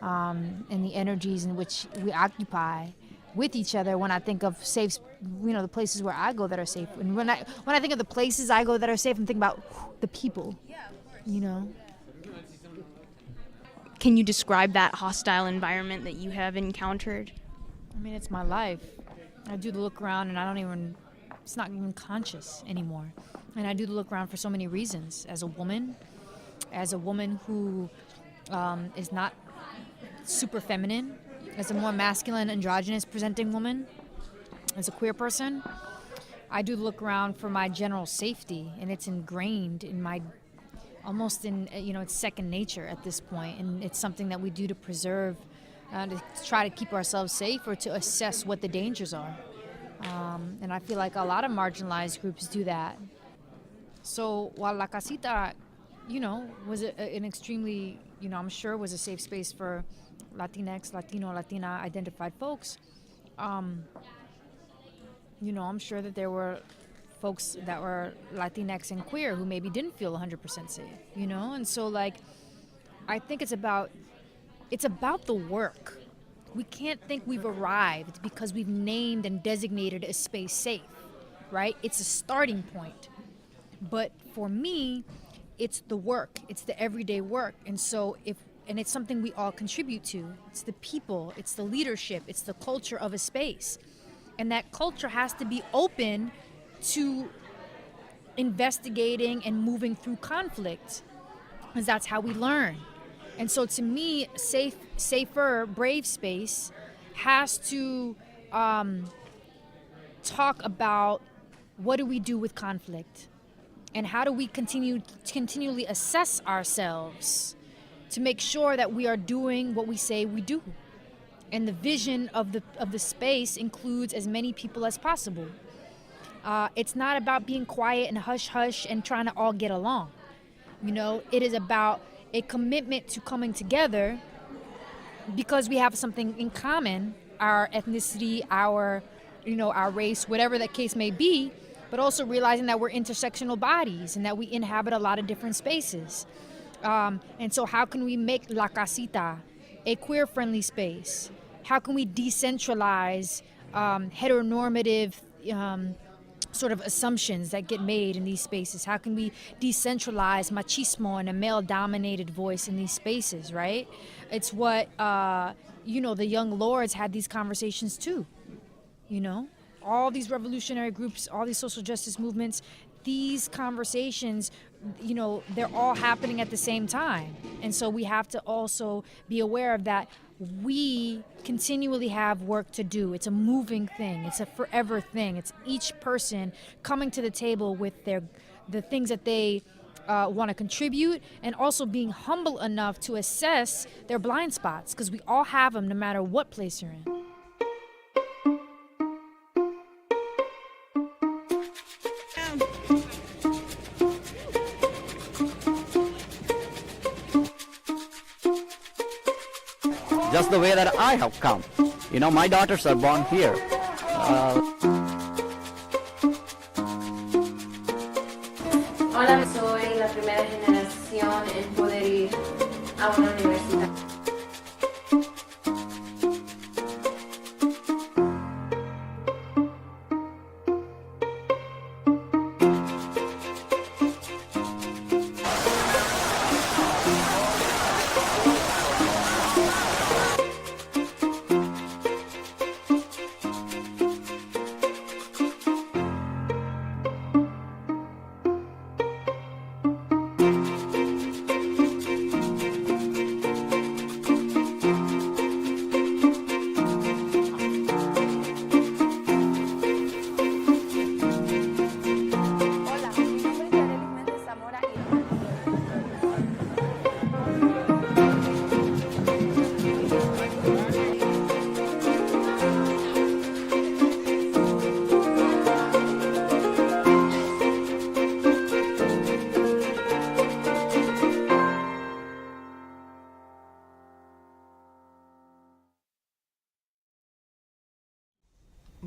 And the energies in which we occupy with each other. When I think of safe, the places where I go that are safe. And when I think of the places I go that are safe, I'm thinking about the people, Can you describe that hostile environment that you have encountered? I mean, it's my life. I do the look around and it's not even conscious anymore. And I do the look around for so many reasons. As a woman who is not super feminine, as a more masculine, androgynous presenting woman, as a queer person, I do look around for my general safety, and it's ingrained in my, almost in, it's second nature at this point, and it's something that we do to preserve, to try to keep ourselves safe or to assess what the dangers are. And I feel like a lot of marginalized groups do that. So while La Casita, was an extremely, I'm sure was a safe space for Latinx, Latino, Latina identified folks, I'm sure that there were folks that were Latinx and queer who maybe didn't feel 100% safe, And so, I think it's about the work. We can't think we've arrived because we've named and designated a space safe, right? It's a starting point. But for me, it's the work. It's the everyday work. And so and it's something we all contribute to. It's the people, it's the leadership, it's the culture of a space. And that culture has to be open to investigating and moving through conflict, because that's how we learn. And so to me, safer, brave space has to talk about what do we do with conflict, and how do we continually assess ourselves to make sure that we are doing what we say we do. And the vision of the space includes as many people as possible. It's not about being quiet and hush-hush and trying to all get along. It is about a commitment to coming together because we have something in common, our ethnicity, our race, whatever that case may be, but also realizing that we're intersectional bodies and that we inhabit a lot of different spaces. And so how can we make La Casita a queer-friendly space? How can we decentralize heteronormative sort of assumptions that get made in these spaces? How can we decentralize machismo and a male-dominated voice in these spaces, right? It's what, the Young Lords had these conversations too, All these revolutionary groups, all these social justice movements, these conversations, they're all happening at the same time. And so we have to also be aware of that. We continually have work to do. It's a moving thing. It's a forever thing. It's each person coming to the table with the things that they want to contribute, and also being humble enough to assess their blind spots, because we all have them no matter what place you're in. Just the way that I have come. My daughters are born here. Hola, soy la primera generación en poder ir a una universidad.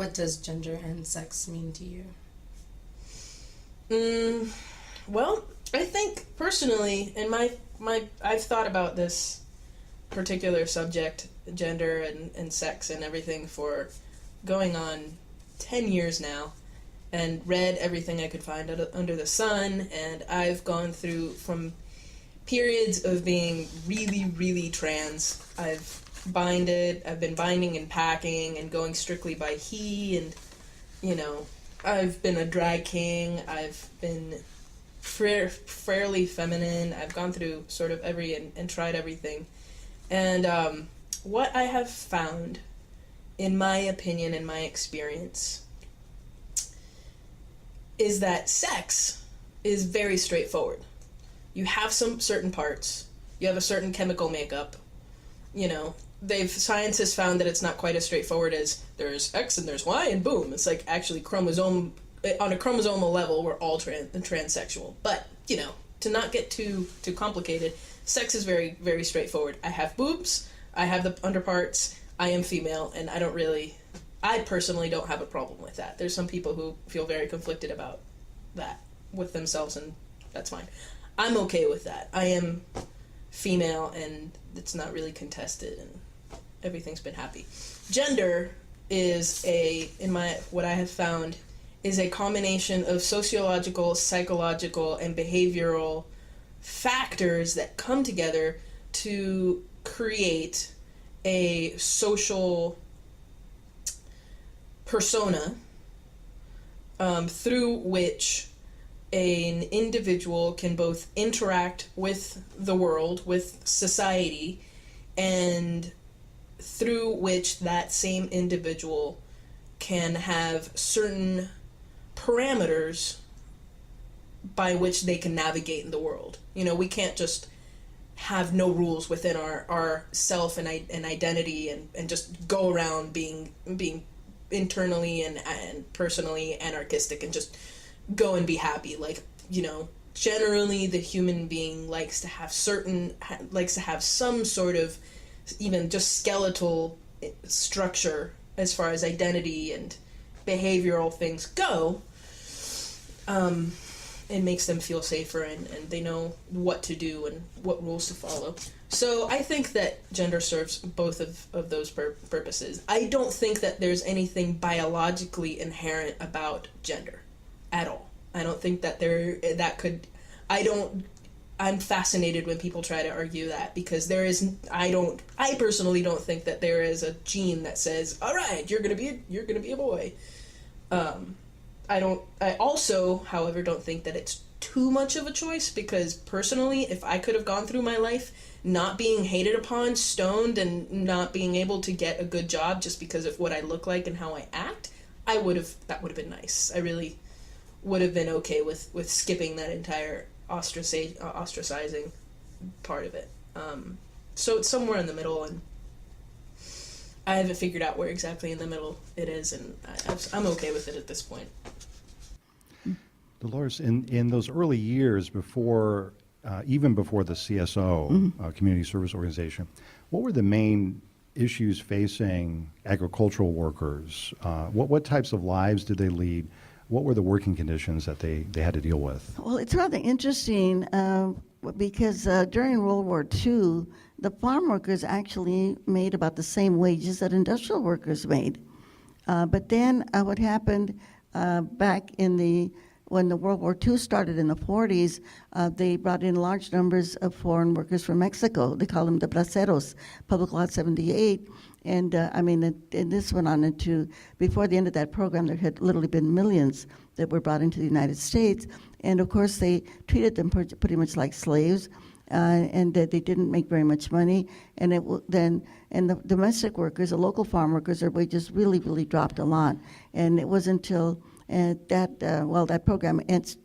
What does gender and sex mean to you? Well, I think personally, and I've thought about this particular subject, gender and sex and everything, for going on 10 years now, and read everything I could find under the sun, and I've gone through from periods of being really, really trans. I've been binding and packing and going strictly by he, and, you know, I've been a drag king, I've been fairly feminine, I've gone through sort of and tried everything. And what I have found, in my opinion and my experience, is that sex is very straightforward. You have some certain parts, you have a certain chemical makeup, you know, science has found that it's not quite as straightforward as there's X and there's Y and boom. It's like actually on a chromosomal level, we're all transsexual. But, you know, to not get too complicated, sex is very, very straightforward. I have boobs, I have the underparts, I am female, and I personally don't have a problem with that. There's some people who feel very conflicted about that with themselves, and that's fine. I'm okay with that. I am female, and it's not really contested, and everything's been happy. Gender is what I have found is a combination of sociological, psychological, and behavioral factors that come together to create a social persona through which an individual can both interact with the world, with society, and through which that same individual can have certain parameters by which they can navigate in the world. You know, we can't just have no rules within our self and identity and just go around being internally and personally anarchistic and just go and be happy. Like, you know, generally the human being likes to have some sort of even just skeletal structure as far as identity and behavioral things go. It makes them feel safer and they know what to do and what rules to follow. So I think that gender serves both of those purposes. I don't think that there's anything biologically inherent about gender at all. I don't think that I'm fascinated when people try to argue that, because I personally don't think that there is a gene that says, all right, you're gonna be a boy. I also, however, don't think that it's too much of a choice, because personally, if I could have gone through my life not being hated upon, stoned, and not being able to get a good job just because of what I look like and how I act, that would have been nice. I really would have been okay with skipping that entire ostracizing part of it. So it's somewhere in the middle, and I haven't figured out where exactly in the middle it is, and I'm okay with it at this point. Dolores, in those early years even before the CSO, Community Service Organization, what were the main issues facing agricultural workers? What types of lives did they lead? What were the working conditions that they had to deal with? Well, it's rather interesting because during World War II, the farm workers actually made about the same wages that industrial workers made. But then what happened back when the World War II started in the 40s, they brought in large numbers of foreign workers from Mexico. They call them the braceros, Public Law 78. And and this went on into, before the end of that program, there had literally been millions that were brought into the United States. And of course, they treated them pretty much like slaves, and that they didn't make very much money. And the domestic workers, the local farm workers, their wages really, really dropped a lot. And it wasn't until that program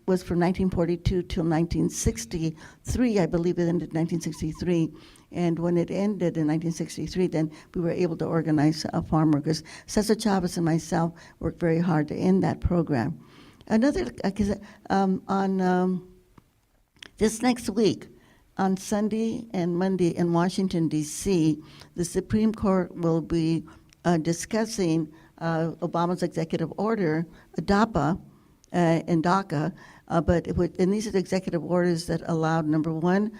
was from 1942 till 1963. I believe it ended in 1963. And when it ended in 1963, then we were able to organize farm workers. Cesar Chavez and myself worked very hard to end that program. On this next week, on Sunday and Monday in Washington, D.C., the Supreme Court will be discussing Obama's executive order, DAPA, and DACA, and these are the executive orders that allowed, number one,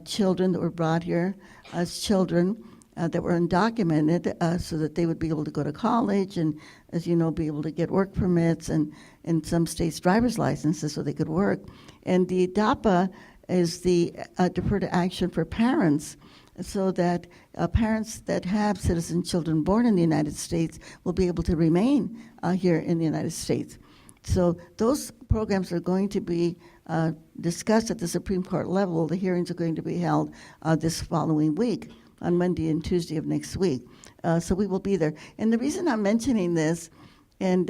children that were brought here as children that were undocumented so that they would be able to go to college and, as you know, be able to get work permits and in some states driver's licenses so they could work. And the DAPA is the deferred action for parents, so that parents that have citizen children born in the United States will be able to remain here in the United States. So those programs are going to be discussed at the Supreme Court level. The hearings are going to be held this following week, on Monday and Tuesday of next week. So we will be there. And the reason I'm mentioning this, and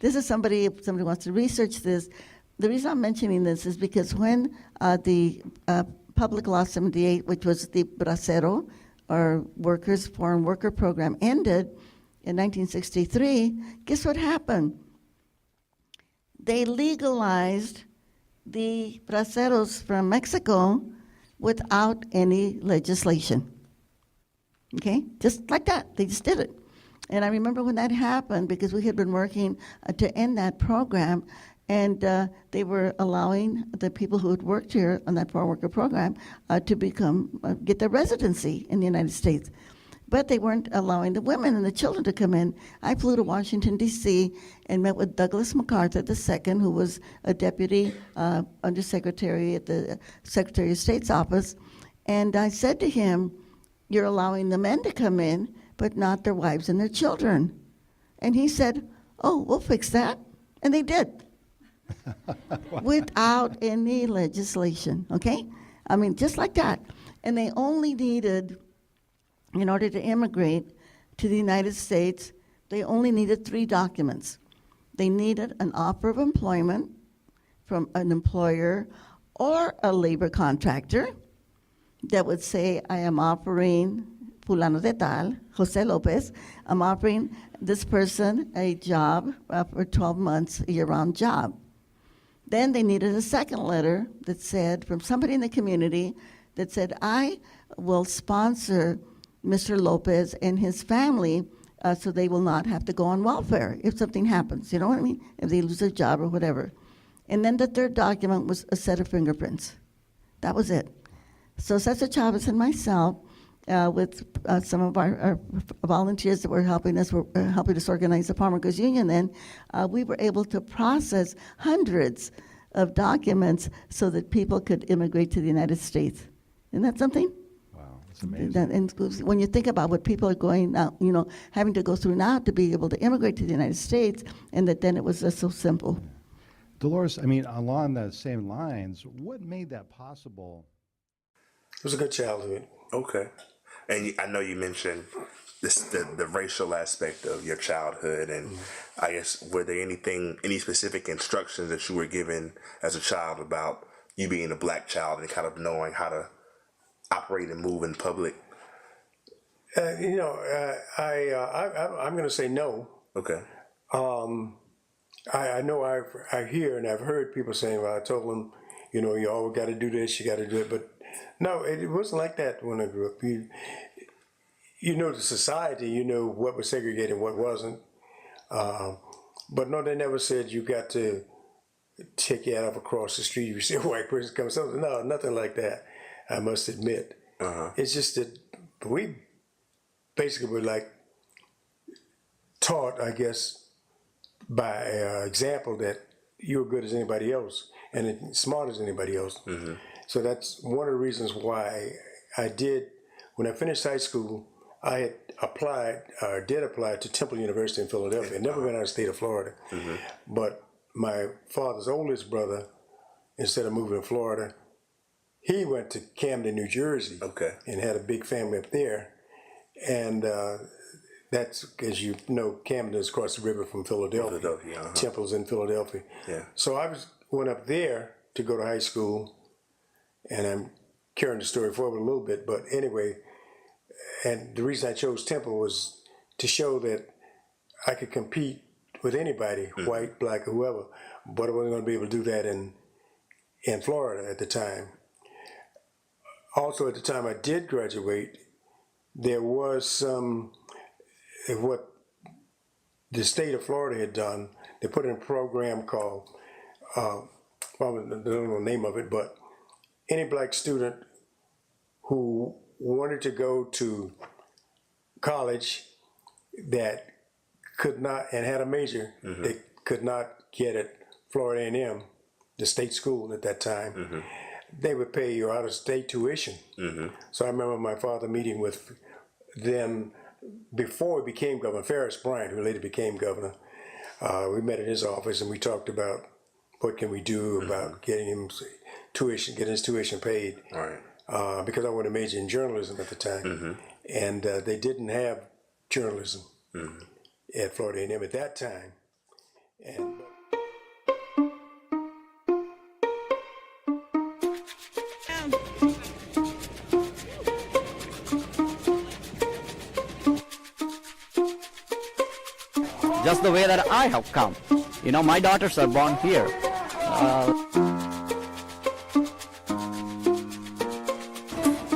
this is somebody, if somebody wants to research this, the reason I'm mentioning this is because when the Public Law 78, which was the Bracero, or Foreign Worker Program, ended in 1963, guess what happened? They legalized the braceros from Mexico without any legislation. Okay, just like that, they just did it. And I remember when that happened, because we had been working to end that program, and they were allowing the people who had worked here on that Foreign Worker Program to get their residency in the United States. But they weren't allowing the women and the children to come in. I flew to Washington, D.C., and met with Douglas MacArthur II, who was a deputy undersecretary at the Secretary of State's office. And I said to him, "You're allowing the men to come in, but not their wives and their children." And he said, "Oh, we'll fix that." And they did. Without any legislation, okay? I mean, just like that. And they only needed, in order to immigrate to the United States, they only needed 3 documents. They needed an offer of employment from an employer or a labor contractor that would say, "I am offering fulano de tal, Jose Lopez, I'm offering this person a job for 12 months, a year-round job." Then they needed a second letter that said, from somebody in the community, that said, "I will sponsor Mr. Lopez and his family so they will not have to go on welfare if something happens." You know what I mean? If they lose their job or whatever. And then the third document was a set of fingerprints. That was it. So Cesar Chavez and myself, with some of our volunteers that were helping us organize the Farm Workers Union then, we were able to process hundreds of documents so that people could immigrate to the United States. Isn't that something? Wow, that's amazing. And when you think about what people are going now, having to go through now to be able to immigrate to the United States, and that then it was just so simple. Dolores, I mean, along the same lines, what made that possible? It was a good childhood. Okay. And I know you mentioned the racial aspect of your childhood, and I guess were there any specific instructions that you were given as a child about you being a black child and kind of knowing how to operate and move in public? I'm going to say no. Okay. I know I hear and I've heard people saying, "Well, I told them, you always got to do this, you got to do it," but no, it wasn't like that when I grew up. You know the society, you know what was segregated and what wasn't. But no, they never said you got to take your hat off across the street if you see a white person come. Something. No, nothing like that, I must admit. It's just that we basically were like taught, I guess, by example that you're good as anybody else and smart as anybody else. So that's one of the reasons why I did, when I finished high school, I had did apply to Temple University in Philadelphia. I'd never been out of the state of Florida. But my father's oldest brother, instead of moving to Florida, he went to Camden, New Jersey, and had a big family up there. And that's, as you know, Camden is across the river from Philadelphia. Temple's in Philadelphia. So I went up there to go to high school, and I'm carrying the story forward a little bit, but anyway, and the reason I chose Temple was to show that I could compete with anybody, white, black, or whoever, but I wasn't going to be able to do that in Florida at the time. Also, at the time I did graduate, there was some, what the state of Florida had done. They put in a program called, well, I don't know the name of it, but any black student who wanted to go to college that could not, and had a major, they could not get at Florida A&M, the state school at that time, they would pay you out-of-state tuition. So I remember my father meeting with them before he became governor, Ferris Bryant, who later became governor. We met in his office and we talked about what can we do about getting him tuition, getting his tuition paid. Right. Because I wanted to major in journalism at the time, and they didn't have journalism at Florida A&M at that time. And just the way that I have come. You know, my daughters are born here.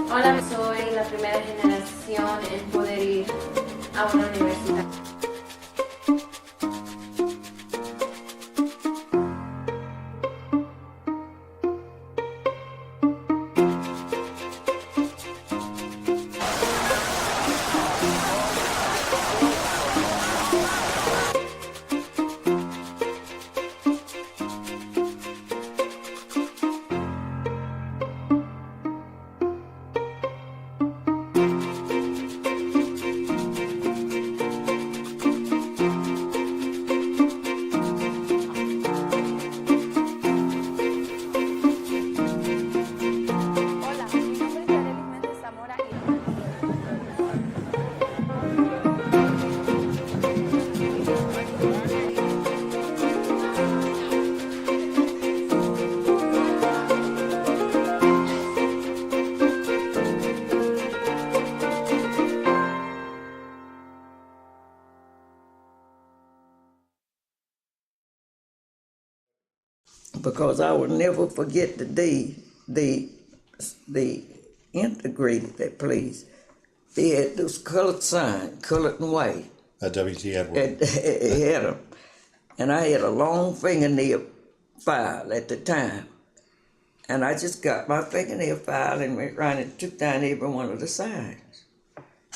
Hola, soy la primera generación en poder ir a una universidad. Because I will never forget the day they integrated that place. They had those colored signs, colored and white. W.T. Edwards. Had them. And I had a long fingernail file at the time. And I just got my fingernail file and went around and took down every one of the signs.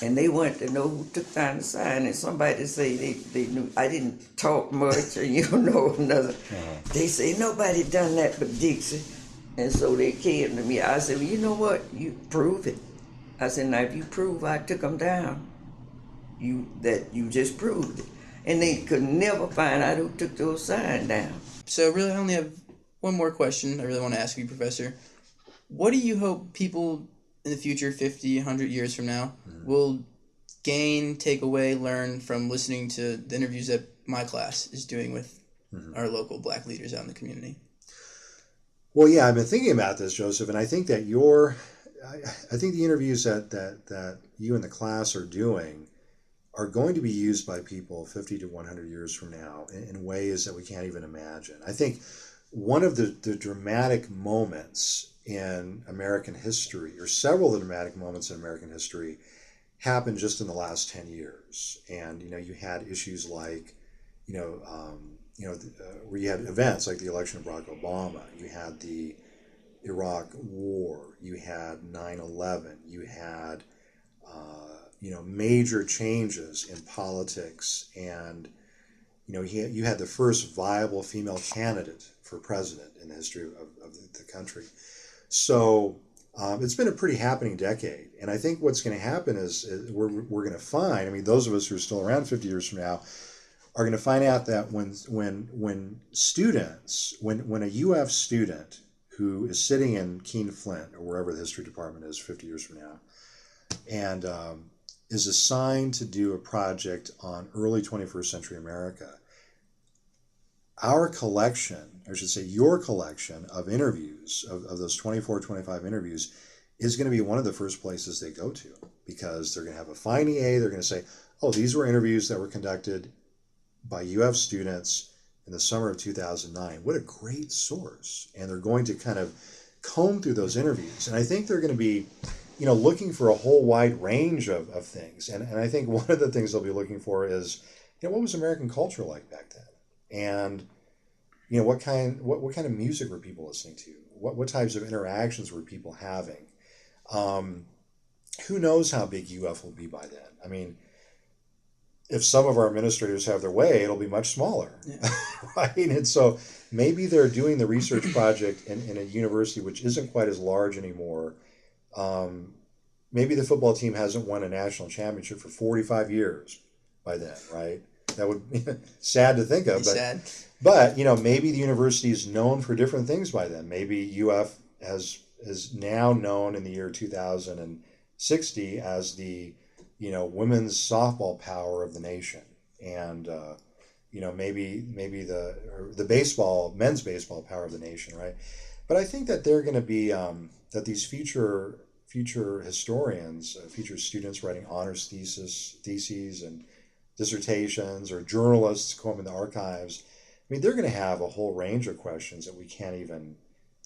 And they wanted to know who took down the sign, and somebody say they knew. I didn't talk much, or nothing. They say nobody done that but Dixie, and so they came to me. I said, well, you know what? You prove it. I said, now if you prove I took them down, you just proved it. And they could never find out who took those signs down. So really, I only have one more question I really want to ask you, Professor. What do you hope people in the future, 50, 100 years from now, will gain, take away, learn from listening to the interviews that my class is doing with our local black leaders out in the community? Well, yeah, I've been thinking about this, Joseph, and I think that I think the interviews that you and the class are doing are going to be used by people 50 to 100 years from now in ways that we can't even imagine. I think one of the dramatic moments in American history, or several of the dramatic moments in American history, happened just in the last 10 years. And, you had issues like, where you had events like the election of Barack Obama, you had the Iraq War, you had 9/11, you had, major changes in politics, and, you had the first viable female candidate for president in the history of the country. So it's been a pretty happening decade. And I think what's going to happen is we're going to find, those of us who are still around 50 years from now are going to find out that when students, when a UF student who is sitting in Keene Flint or wherever the history department is 50 years from now, and is assigned to do a project on early 21st century America, our collection, I should say your collection of interviews, of those 24, 25 interviews, is going to be one of the first places they go to, because they're going to have a finding A. They're going to say, oh, these were interviews that were conducted by UF students in the summer of 2009. What a great source. And they're going to kind of comb through those interviews. And I think they're going to be, looking for a whole wide range of things. And I think one of the things they'll be looking for is what was American culture like back then? And, what kind of music were people listening to? What types of interactions were people having? Who knows how big UF will be by then? I mean, if some of our administrators have their way, it'll be much smaller, right? And so maybe they're doing the research project in a university which isn't quite as large anymore. Maybe the football team hasn't won a national championship for 45 years by then, right? That would be sad to think of. But maybe the university is known for different things by then. Maybe UF is now known in the year 2060 as the women's softball power of the nation, and maybe the men's baseball power of the nation, right? But I think that they're going to be that these future historians, future students writing honors theses and dissertations, or journalists combing the archives, I mean, they're going to have a whole range of questions that we can't even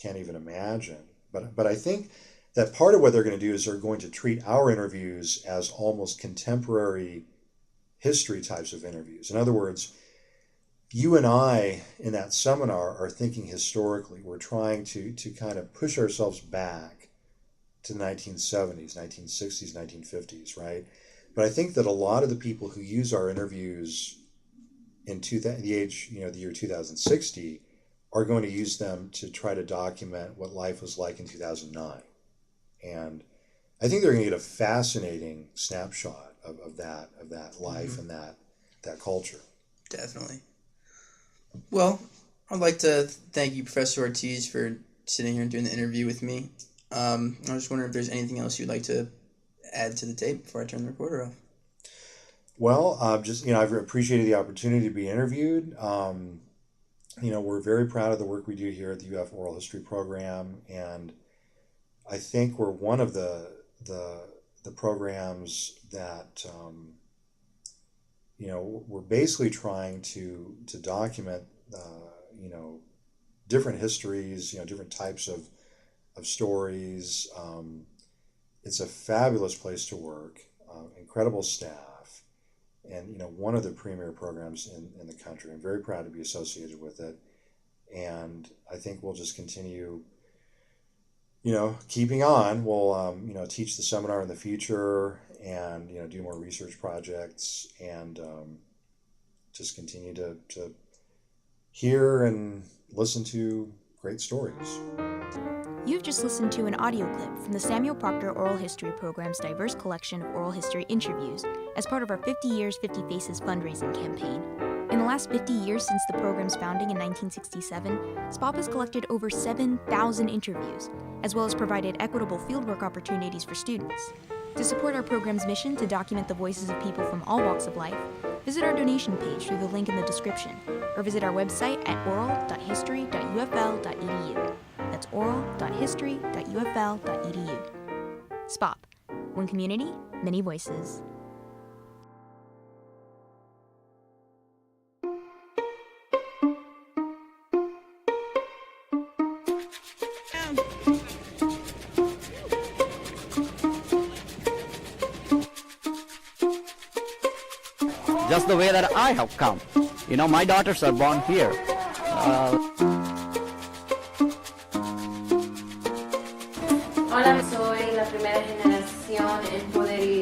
imagine. But I think that part of what they're going to do is they're going to treat our interviews as almost contemporary history types of interviews. In other words, you and I in that seminar are thinking historically. We're trying to kind of push ourselves back to the 1970s, 1960s, 1950s, right? But I think that a lot of the people who use our interviews in the year 2060 are going to use them to try to document what life was like in 2009. And I think they're going to get a fascinating snapshot of that life and that culture. Definitely. Well, I'd like to thank you, Professor Ortiz, for sitting here and doing the interview with me. I was just wondering if there's anything else you'd like to add to the tape before I turn the recorder off. Well, I've appreciated the opportunity to be interviewed. We're very proud of the work we do here at the UF Oral History Program, and I think we're one of the programs that we're basically trying to document different histories, different types of stories. It's a fabulous place to work, incredible staff, and one of the premier programs in the country. I'm very proud to be associated with it, and I think we'll just continue keeping on. We'll teach the seminar in the future, and do more research projects, and just continue to hear and listen to great stories. You've just listened to an audio clip from the Samuel Proctor Oral History Program's diverse collection of oral history interviews as part of our 50 Years, 50 Faces fundraising campaign. In the last 50 years since the program's founding in 1967, SPOP has collected over 7,000 interviews, as well as provided equitable fieldwork opportunities for students. To support our program's mission to document the voices of people from all walks of life, visit our donation page through the link in the description, or visit our website at oral.history.ufl.edu. That's oral.history.ufl.edu. SPOP. One community, many voices. Just the way that I have come. My daughters are born here. Hola, soy la primera generación en poder ir